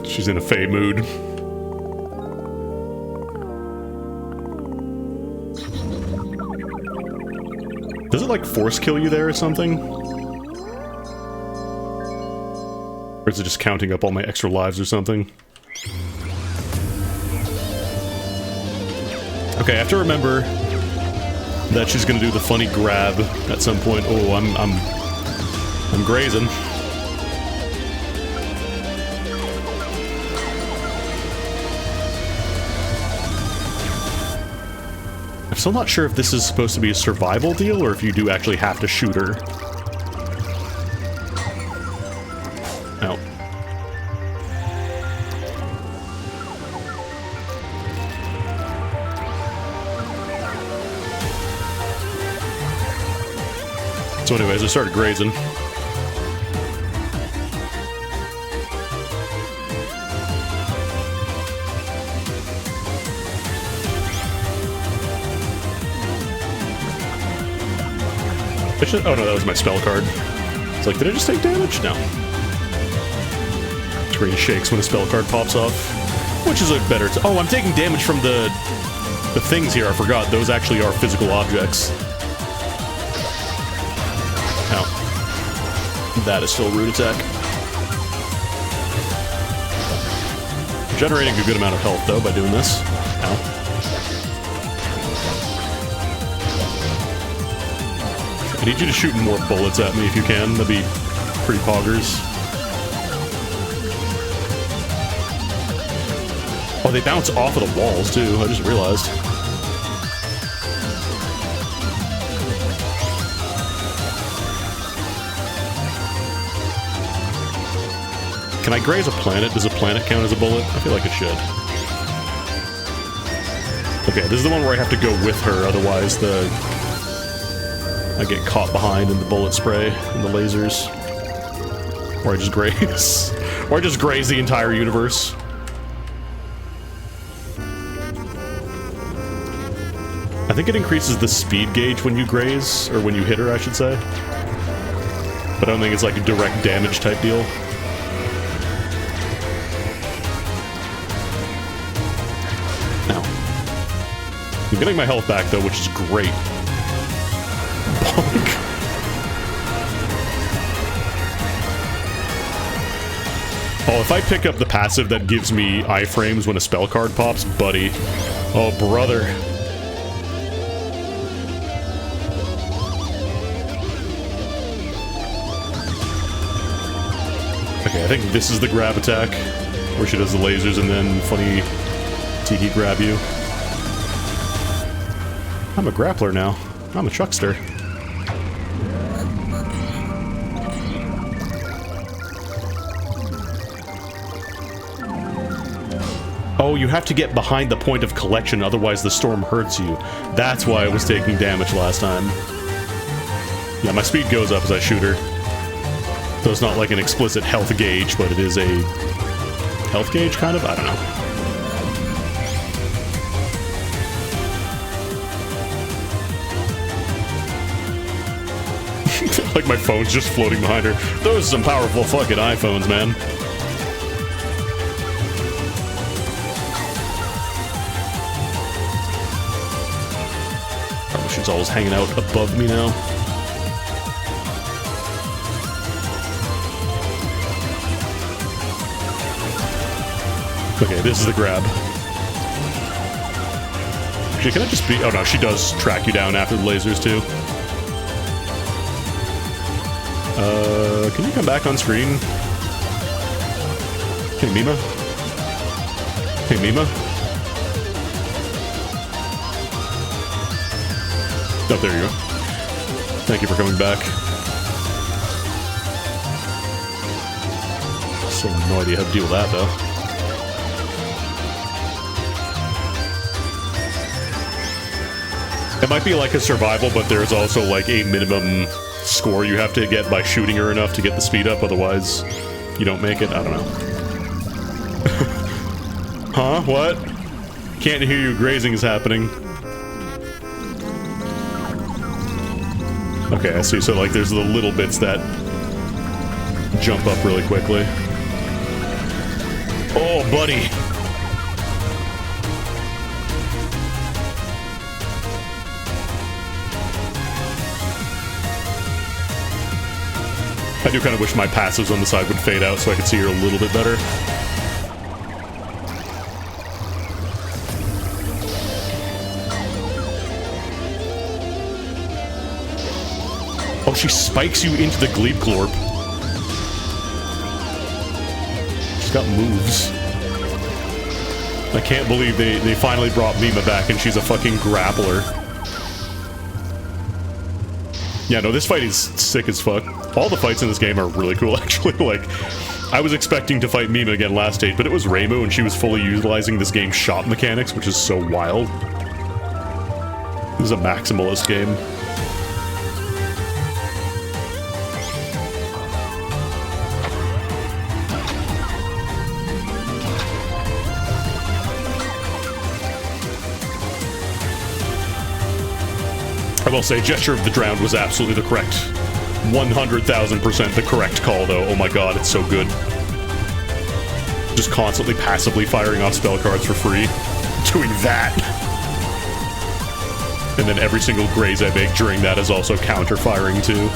She's in a Fae mood. Does it like force kill you there or something? Or is it just counting up all my extra lives or something? Okay, I have to remember that she's gonna do the funny grab at some point. Oh, I'm grazing. I'm still not sure if this is supposed to be a survival deal or if you do actually have to shoot her. Ow. So anyways, I started grazing. Oh no, that was my spell card. It's like, did I just take damage? No. Screen shakes when a spell card pops off. Which is a better... Oh, I'm taking damage from the things here, I forgot. Those actually are physical objects. Ow. That is still a root attack. Generating a good amount of health, though, by doing this. Ow. I need you to shoot more bullets at me if you can. That'd be pretty poggers. Oh, they bounce off of the walls, too. I just realized. Can I graze a planet? Does a planet count as a bullet? I feel like it should. Okay, this is the one where I have to go with her, otherwise I get caught behind in the bullet spray and the lasers. Or I just graze. Or I just graze the entire universe. I think it increases the speed gauge when you graze, or when you hit her, I should say. But I don't think it's like a direct damage type deal. I'm getting my health back, though, which is great. Bonk. Oh, if I pick up the passive that gives me iframes when a spell card pops, buddy. Oh, brother. Okay, I think this is the grab attack, where she does the lasers and then funny tiki grab you. I'm a grappler now. I'm a chuckster. Oh, you have to get behind the point of collection, otherwise the storm hurts you. That's why I was taking damage last time. Yeah, my speed goes up as I shoot her. So it's not like an explicit health gauge, but it is a health gauge, kind of? I don't know. Like my phone's just floating behind her. Those are some powerful fucking iPhones, man. Probably she's always hanging out above me now. Okay, this is the grab. Actually, can I just be... Oh no, she does track you down after the lasers, too. Can you come back on screen? Hey, Mima? Hey, Mima? Oh, there you go. Thank you for coming back. Still have no idea how to deal with that, though. It might be like a survival, but there's also like a minimum score you have to get by shooting her enough to get the speed up, otherwise you don't make it. I don't know. Huh? What? Can't hear you. Grazing is happening. Okay, I see. So like there's the little bits that jump up really quickly. Oh, buddy! I do kind of wish my passives on the side would fade out so I could see her a little bit better. Oh, she spikes you into the Glebe Glorp. She's got moves. I can't believe they finally brought Mima back and she's a fucking grappler. Yeah, no, this fight is sick as fuck. All the fights in this game are really cool, actually. Like, I was expecting to fight Mima again last stage, but it was Reimu, and she was fully utilizing this game's shot mechanics, which is so wild. This is a maximalist game. I will say, Gesture of the Drowned was absolutely the correct, 100,000% the correct call, though. Oh my god, it's so good. Just constantly passively firing off spell cards for free. Doing that. And then every single graze I make during that is also counter-firing, too.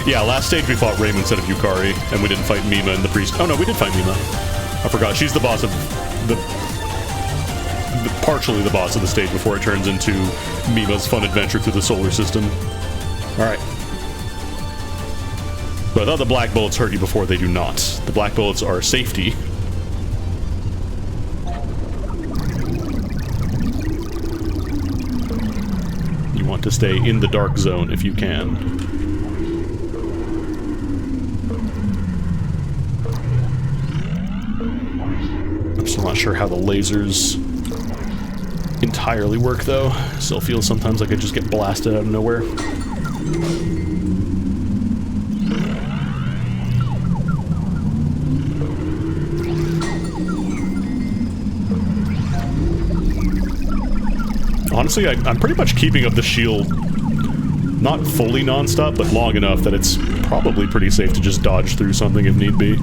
Yeah, last stage we fought Reimu instead of Yukari, and we didn't fight Mima and the priest. Oh no, we did fight Mima. I forgot, she's the boss of partially the boss of the stage before it turns into Mima's fun adventure through the solar system. Alright. But I thought the black bullets hurt you before. They do not. The black bullets are safety. You want to stay in the dark zone if you can. I'm still not sure how the lasers entirely work, though. Still feels sometimes like I just get blasted out of nowhere. Honestly, I'm pretty much keeping up the shield, not fully non-stop, but long enough that it's probably pretty safe to just dodge through something if need be.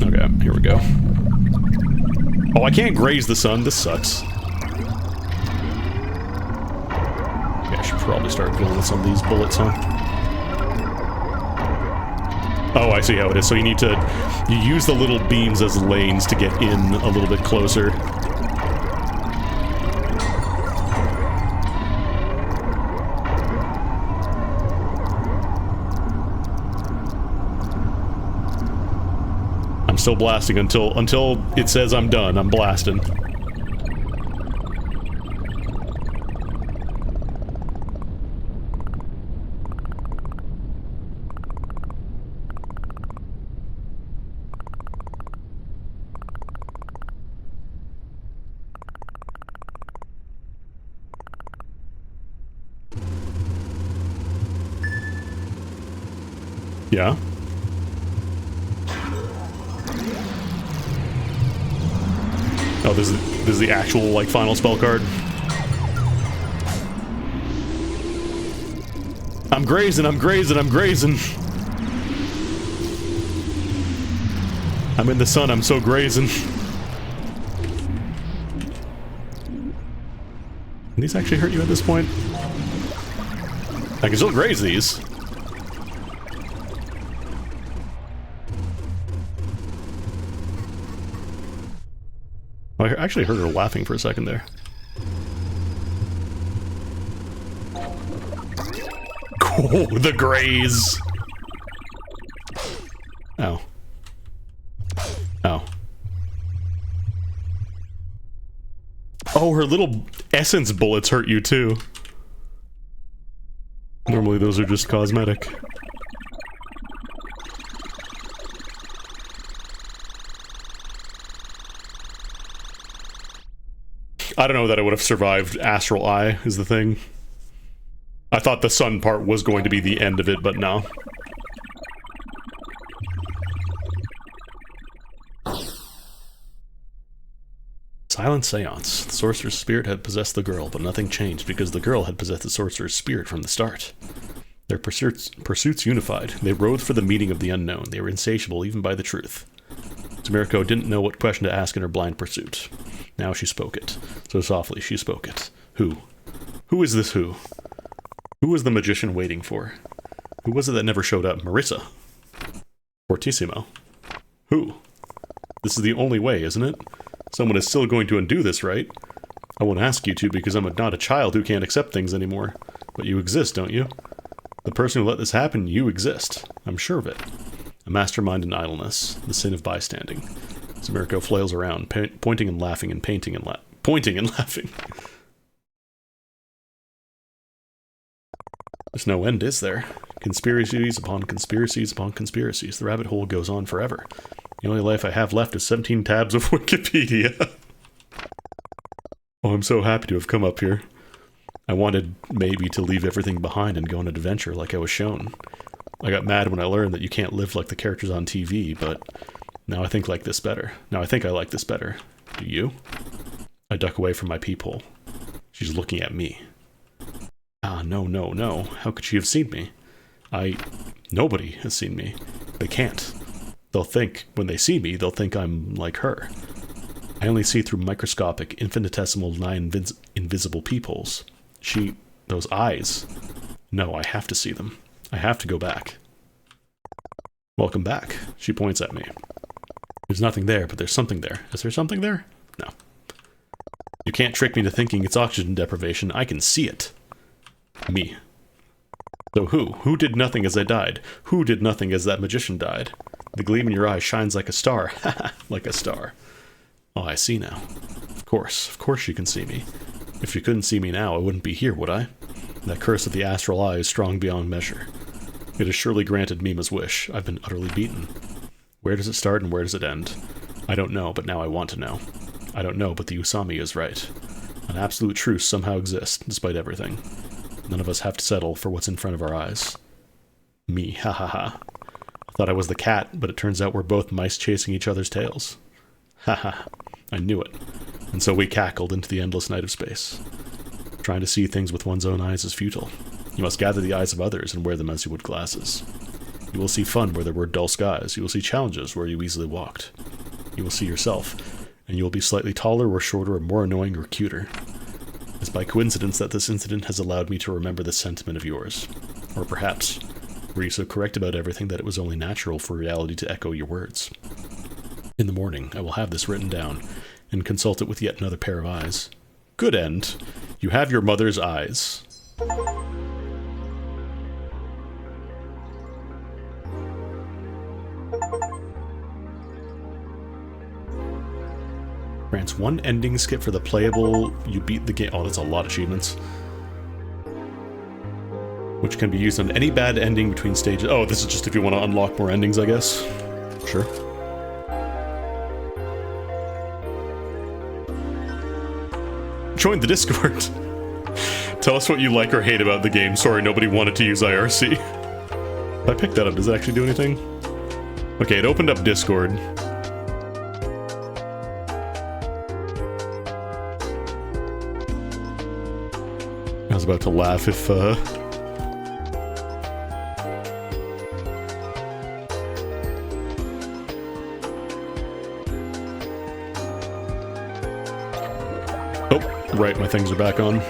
Okay, here we go. Oh, I can't graze the sun. This sucks. Okay, I should probably start dealing with some of these bullets, huh? Oh, I see how it is. So you need to... You use the little beams as lanes to get in a little bit closer. I'm still blasting until it says I'm done. I'm blasting. Yeah. Oh, this is the actual, like, final spell card. I'm grazing, I'm grazing, I'm grazing. I'm in the sun, I'm so grazing. Can these actually hurt you at this point? I can still graze these. I actually heard her laughing for a second there. Oh, the graze! Ow. Ow. Oh, her little essence bullets hurt you too. Normally those are just cosmetic. I don't know that I would have survived Astral Eye, is the thing. I thought the sun part was going to be the end of it, but no. Silent Seance. The sorcerer's spirit had possessed the girl, but nothing changed because the girl had possessed the sorcerer's spirit from the start. Their pursuits unified. They rode for the meeting of the unknown. They were insatiable even by the truth. Mirko didn't know what question to ask in her blind pursuit. Now she spoke it. So softly she spoke it. Who? Who is this who? Who was the magician waiting for? Who was it that never showed up? Marissa? Fortissimo? Who? This is the only way, isn't it? Someone is still going to undo this, right? I won't ask you to because I'm not a child who can't accept things anymore. But you exist, don't you? The person who let this happen, you exist. I'm sure of it. A mastermind in idleness, the sin of bystanding. Mirko flails around, pointing and laughing and painting and pointing and laughing. There's no end, is there? Conspiracies upon conspiracies upon conspiracies. The rabbit hole goes on forever. The only life I have left is 17 tabs of Wikipedia. Oh, I'm so happy to have come up here. I wanted maybe to leave everything behind and go on an adventure like I was shown. I got mad when I learned that you can't live like the characters on TV, but now I think like this better. Now I think I like this better. Do you? I duck away from my peephole. She's looking at me. Ah, no, no, no. How could she have seen me? Nobody has seen me. They can't. They'll think, when they see me, they'll think I'm like her. I only see through microscopic, infinitesimal, invisible peepholes. Those eyes. No, I have to see them. I have to go back. Welcome back. She points at me. There's nothing there, but there's something there. Is there something there? No. You can't trick me to thinking it's oxygen deprivation. I can see it. Me. So who? Who did nothing as I died? Who did nothing as that magician died? The gleam in your eye shines like a star. Haha, like a star. Oh, I see now. Of course you can see me. If you couldn't see me now, I wouldn't be here, would I? That curse of the astral eye is strong beyond measure. It has surely granted Mima's wish. I've been utterly beaten. Where does it start and where does it end? I don't know, but now I want to know. I don't know, but the Usami is right. An absolute truce somehow exists, despite everything. None of us have to settle for what's in front of our eyes. Me, ha ha ha. I thought I was the cat, but it turns out we're both mice chasing each other's tails. Ha ha. I knew it. And so we cackled into the endless night of space. Trying to see things with one's own eyes is futile. You must gather the eyes of others and wear them as you would glasses. You will see fun where there were dull skies. You will see challenges where you easily walked. You will see yourself, and you will be slightly taller or shorter or more annoying or cuter. It's by coincidence that this incident has allowed me to remember this sentiment of yours. Or perhaps, were you so correct about everything that it was only natural for reality to echo your words? In the morning, I will have this written down, and consult it with yet another pair of eyes. Good end. You have your mother's eyes. Grants one ending skip for the playable. You beat the game. Oh, that's a lot of achievements. Which can be used on any bad ending between stages. Oh, this is just if you want to unlock more endings, I guess. Sure. Join the Discord. Tell us what you like or hate about the game. Sorry, nobody wanted to use IRC. If I picked that up, does it actually do anything? Okay, it opened up Discord. I was about to laugh if, Oh, right, my things are back on.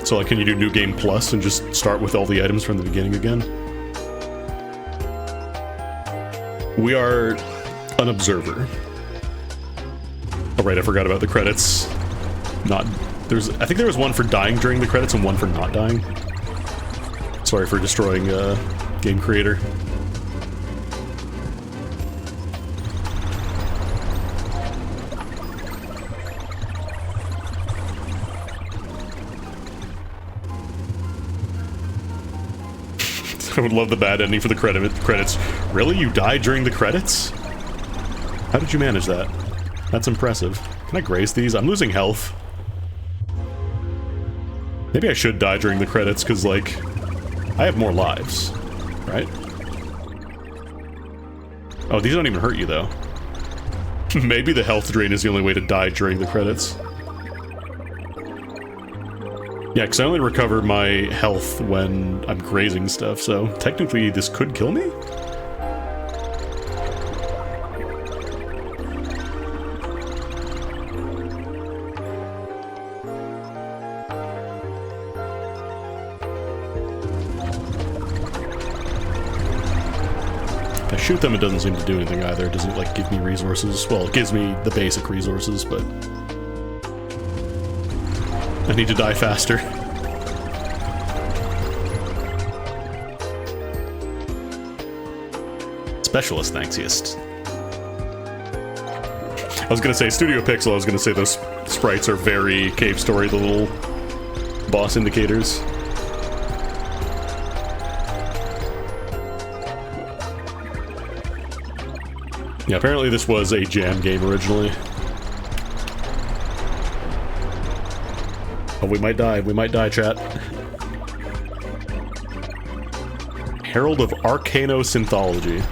So, like, can you do New Game Plus and just start with all the items from the beginning again? We are an observer. Oh, right, I forgot about the credits. I think there was one for dying during the credits and one for not dying. Sorry for destroying game creator. I would love the bad ending for the credits. Really? You died during the credits? How did you manage that? That's impressive. Can I graze these? I'm losing health. Maybe I should die during the credits, because, like, I have more lives, right? Oh, these don't even hurt you, though. Maybe the health drain is the only way to die during the credits. Yeah, because I only recover my health when I'm grazing stuff, so technically this could kill me? If I shoot them, it doesn't seem to do anything either. It doesn't, like, give me resources. Well, it gives me the basic resources, but I need to die faster. Specialist Thanksiest. I was gonna say Studio Pixel, I was gonna say those sprites are very Cave Story, the little boss indicators. Yeah, apparently this was a jam game originally. Oh, we might die, chat. Herald of Arcanosynthology.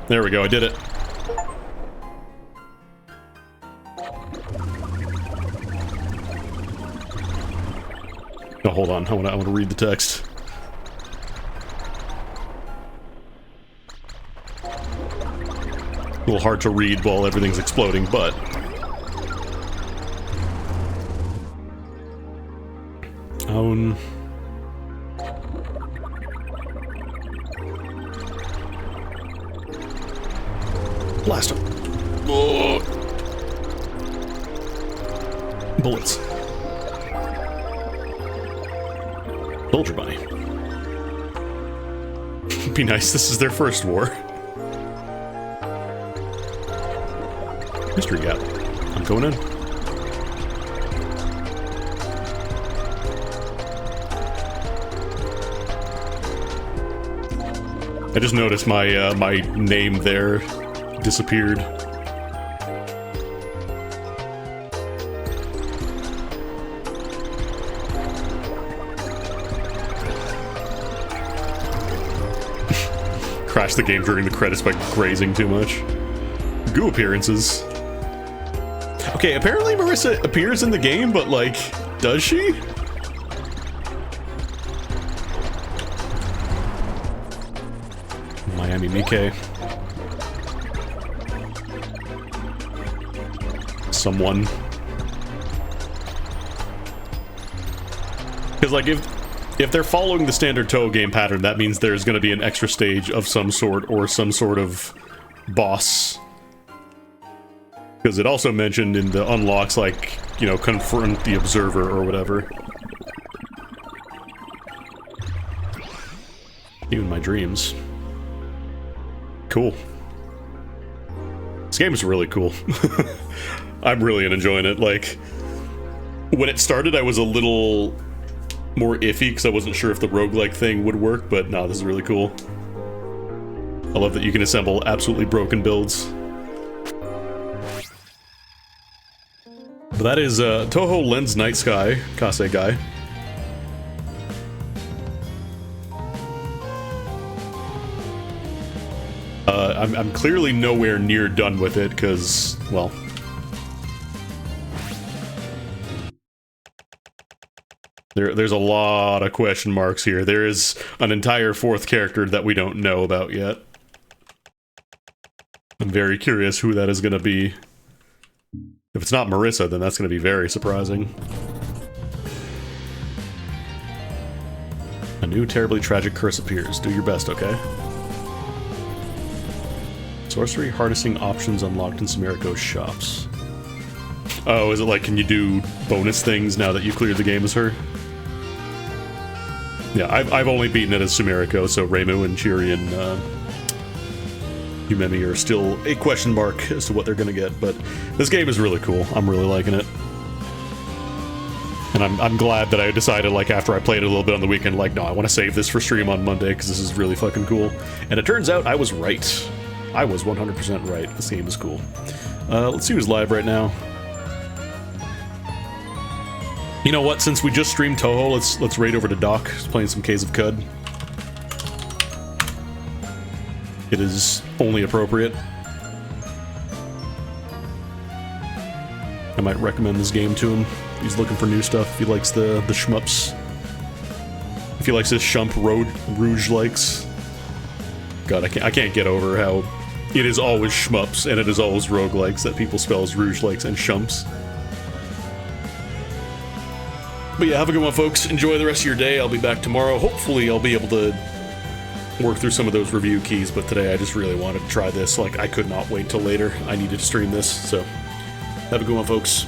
There we go, I did it. Oh, hold on, I want to read the text. A little hard to read while everything's exploding, but blast him. Oh. Bullets. Soldier bunny. Be nice, this is their first war. Mystery gap. I'm going in. I just noticed my my name there disappeared. Crashed the game during the credits by grazing too much. Goo appearances. Okay, apparently Marissa appears in the game, but like, does she? Miami Mike. Someone. Because like if they're following the standard Toho game pattern, that means there's going to be an extra stage of some sort or some sort of boss. Because it also mentioned in the unlocks, like, you know, confront the observer or whatever. Even my dreams. Cool. This game is really cool. I'm really enjoying it. Like, when it started, I was a little more iffy because I wasn't sure if the roguelike thing would work, but no, this is really cool. I love that you can assemble absolutely broken builds. But that is Toho Lens Night Sky, Kase guy. I'm clearly nowhere near done with it because, well, there's a lot of question marks here. There is an entire fourth character that we don't know about yet. I'm very curious who that is going to be. If it's not Marissa, then that's going to be very surprising. A new terribly tragic curse appears. Do your best, okay? Sorcery harnessing options unlocked in Sumeriko's shops. Oh, is it like, can you do bonus things now that you cleared the game as her? Yeah, I've only beaten it as Sumeriko, so Reimu and Chiri and Yumemi are still a question mark as to what they're gonna get, but this game is really cool. I'm really liking it. And I'm glad that I decided, like, after I played it a little bit on the weekend, like, no, I want to save this for stream on Monday, because this is really fucking cool. And it turns out I was right. I was 100% right. This game is cool. Let's see who's live right now. You know what? Since we just streamed Toho, let's raid over to Doc. He's playing some Caves of Cud. It is only appropriate. I might recommend this game to him. He's looking for new stuff. If he likes the shmups. If he likes this shump Rouge likes. God, I can't get over how it is always shmups and it is always roguelikes that people spell as Rouge likes and shumps. But yeah, have a good one, folks. Enjoy the rest of your day. I'll be back tomorrow. Hopefully I'll be able to work through some of those review keys, but today I just really wanted to try this. Like, I could not wait till later. I needed to stream this, so have a good one, folks.